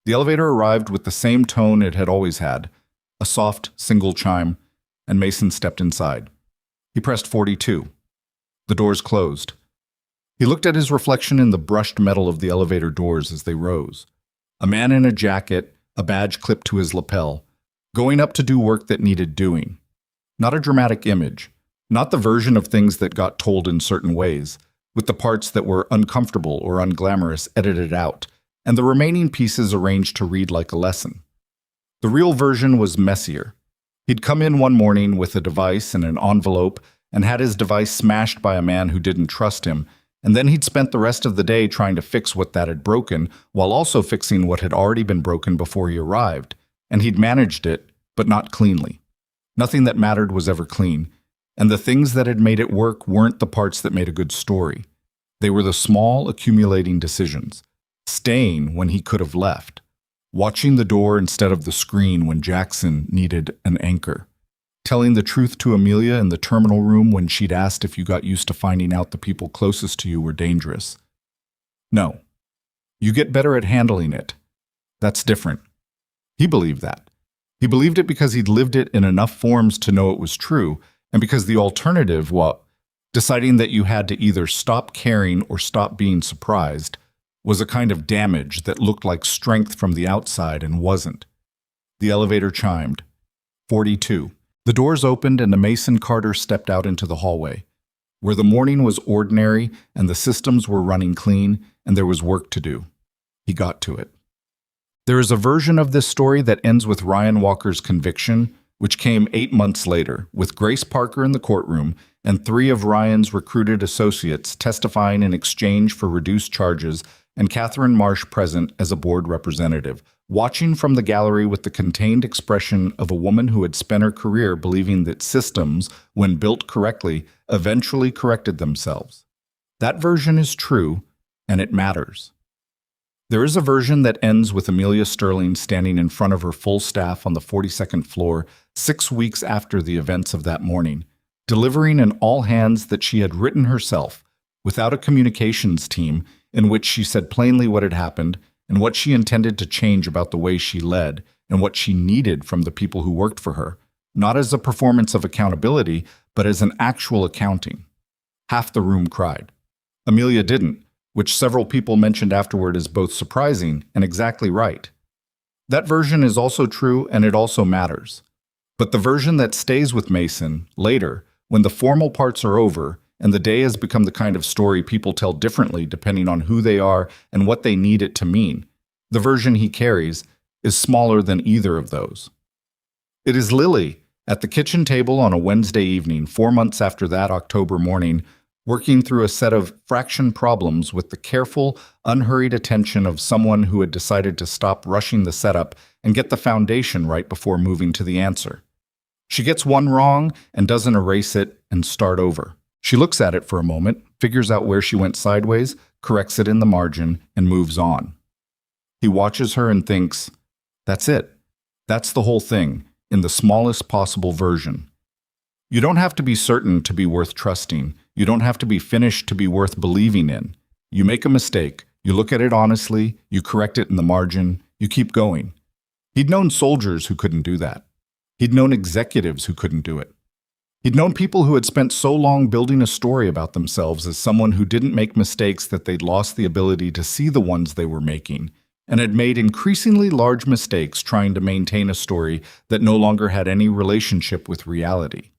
The elevator arrived with the same tone it had always had, a soft, single chime, and Mason stepped inside. He pressed 42. The doors closed. He looked at his reflection in the brushed metal of the elevator doors as they rose. A man in a jacket, a badge clipped to his lapel, going up to do work that needed doing. Not a dramatic image, not the version of things that got told in certain ways, with the parts that were uncomfortable or unglamorous edited out, and the remaining pieces arranged to read like a lesson. The real version was messier. He'd come in one morning with a device and an envelope and had his device smashed by a man who didn't trust him, and then he'd spent the rest of the day trying to fix what that had broken while also fixing what had already been broken before he arrived, and he'd managed it, but not cleanly. Nothing that mattered was ever clean, and the things that had made it work weren't the parts that made a good story. They were the small, accumulating decisions. Staying when he could have left. Watching the door instead of the screen when Jackson needed an anchor. Telling the truth to Amelia in the terminal room when she'd asked if you got used to finding out the people closest to you were dangerous. No. You get better at handling it. That's different. He believed that. He believed it because he'd lived it in enough forms to know it was true, and because the alternative, well, deciding that you had to either stop caring or stop being surprised, was a kind of damage that looked like strength from the outside and wasn't. The elevator chimed. 42. The doors opened and a Mason Carter stepped out into the hallway, where the morning was ordinary and the systems were running clean and there was work to do. He got to it. There is a version of this story that ends with Ryan Walker's conviction, which came 8 months later, with Grace Parker in the courtroom and 3 of Ryan's recruited associates testifying in exchange for reduced charges and Catherine Marsh present as a board representative, watching from the gallery with the contained expression of a woman who had spent her career believing that systems, when built correctly, eventually corrected themselves. That version is true, and it matters. There is a version that ends with Amelia Sterling standing in front of her full staff on the 42nd floor 6 weeks after the events of that morning, delivering an all-hands that she had written herself, without a communications team, in which she said plainly what had happened and what she intended to change about the way she led and what she needed from the people who worked for her, not as a performance of accountability, but as an actual accounting. Half the room cried. Amelia didn't, which several people mentioned afterward as both surprising and exactly right. That version is also true and it also matters. But the version that stays with Mason, later, when the formal parts are over, and the day has become the kind of story people tell differently depending on who they are and what they need it to mean, the version he carries is smaller than either of those. It is Lily, at the kitchen table on a Wednesday evening 4 months after that October morning, working through a set of fraction problems with the careful, unhurried attention of someone who had decided to stop rushing the setup and get the foundation right before moving to the answer. She gets one wrong and doesn't erase it and start over. She looks at it for a moment, figures out where she went sideways, corrects it in the margin, and moves on. He watches her and thinks, that's it. That's the whole thing, in the smallest possible version. You don't have to be certain to be worth trusting. You don't have to be finished to be worth believing in. You make a mistake, you look at it honestly, you correct it in the margin, you keep going. He'd known soldiers who couldn't do that. He'd known executives who couldn't do it. He'd known people who had spent so long building a story about themselves as someone who didn't make mistakes that they'd lost the ability to see the ones they were making, and had made increasingly large mistakes trying to maintain a story that no longer had any relationship with reality.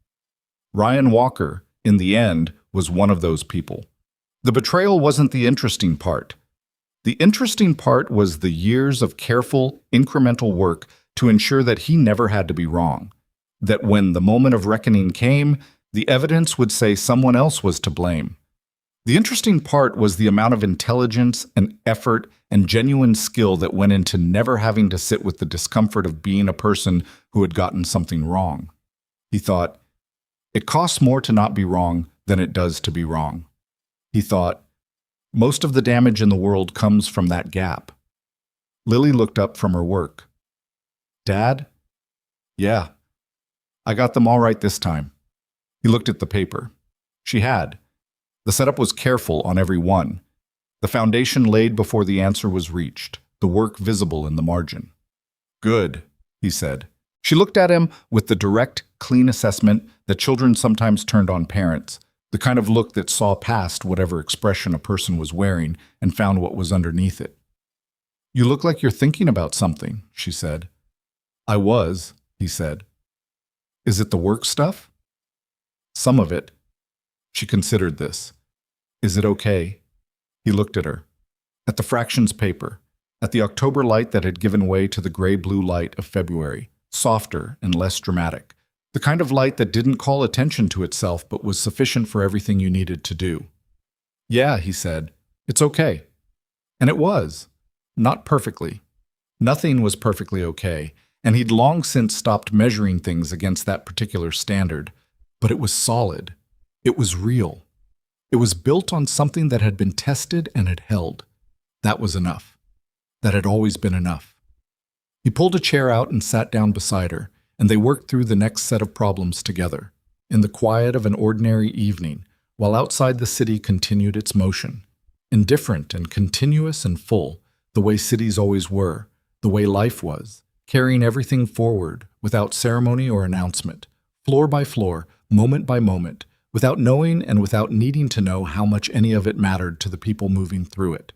Ryan Walker, in the end, was one of those people. The betrayal wasn't the interesting part. The interesting part was the years of careful, incremental work to ensure that he never had to be wrong. That when the moment of reckoning came, the evidence would say someone else was to blame. The interesting part was the amount of intelligence and effort and genuine skill that went into never having to sit with the discomfort of being a person who had gotten something wrong. He thought, it costs more to not be wrong than it does to be wrong. He thought, most of the damage in the world comes from that gap. Lily looked up from her work. Dad? Yeah. I got them all right this time. He looked at the paper. She had. The setup was careful on every one. The foundation laid before the answer was reached, the work visible in the margin. Good, he said. She looked at him with the direct, clean assessment that children sometimes turned on parents, the kind of look that saw past whatever expression a person was wearing and found what was underneath it. You look like you're thinking about something, she said. I was, he said. Is it the work stuff? Some of it. She considered this. Is it okay? He looked at her. At the fractions paper. At the October light that had given way to the gray-blue light of February. Softer and less dramatic. The kind of light that didn't call attention to itself but was sufficient for everything you needed to do. Yeah, he said. It's okay. And it was. Not perfectly. Nothing was perfectly okay, and he'd long since stopped measuring things against that particular standard. But it was solid. It was real. It was built on something that had been tested and had held. That was enough. That had always been enough. He pulled a chair out and sat down beside her, and they worked through the next set of problems together, in the quiet of an ordinary evening, while outside the city continued its motion. Indifferent and continuous and full, the way cities always were, the way life was, carrying everything forward, without ceremony or announcement, floor by floor, moment by moment, without knowing and without needing to know how much any of it mattered to the people moving through it.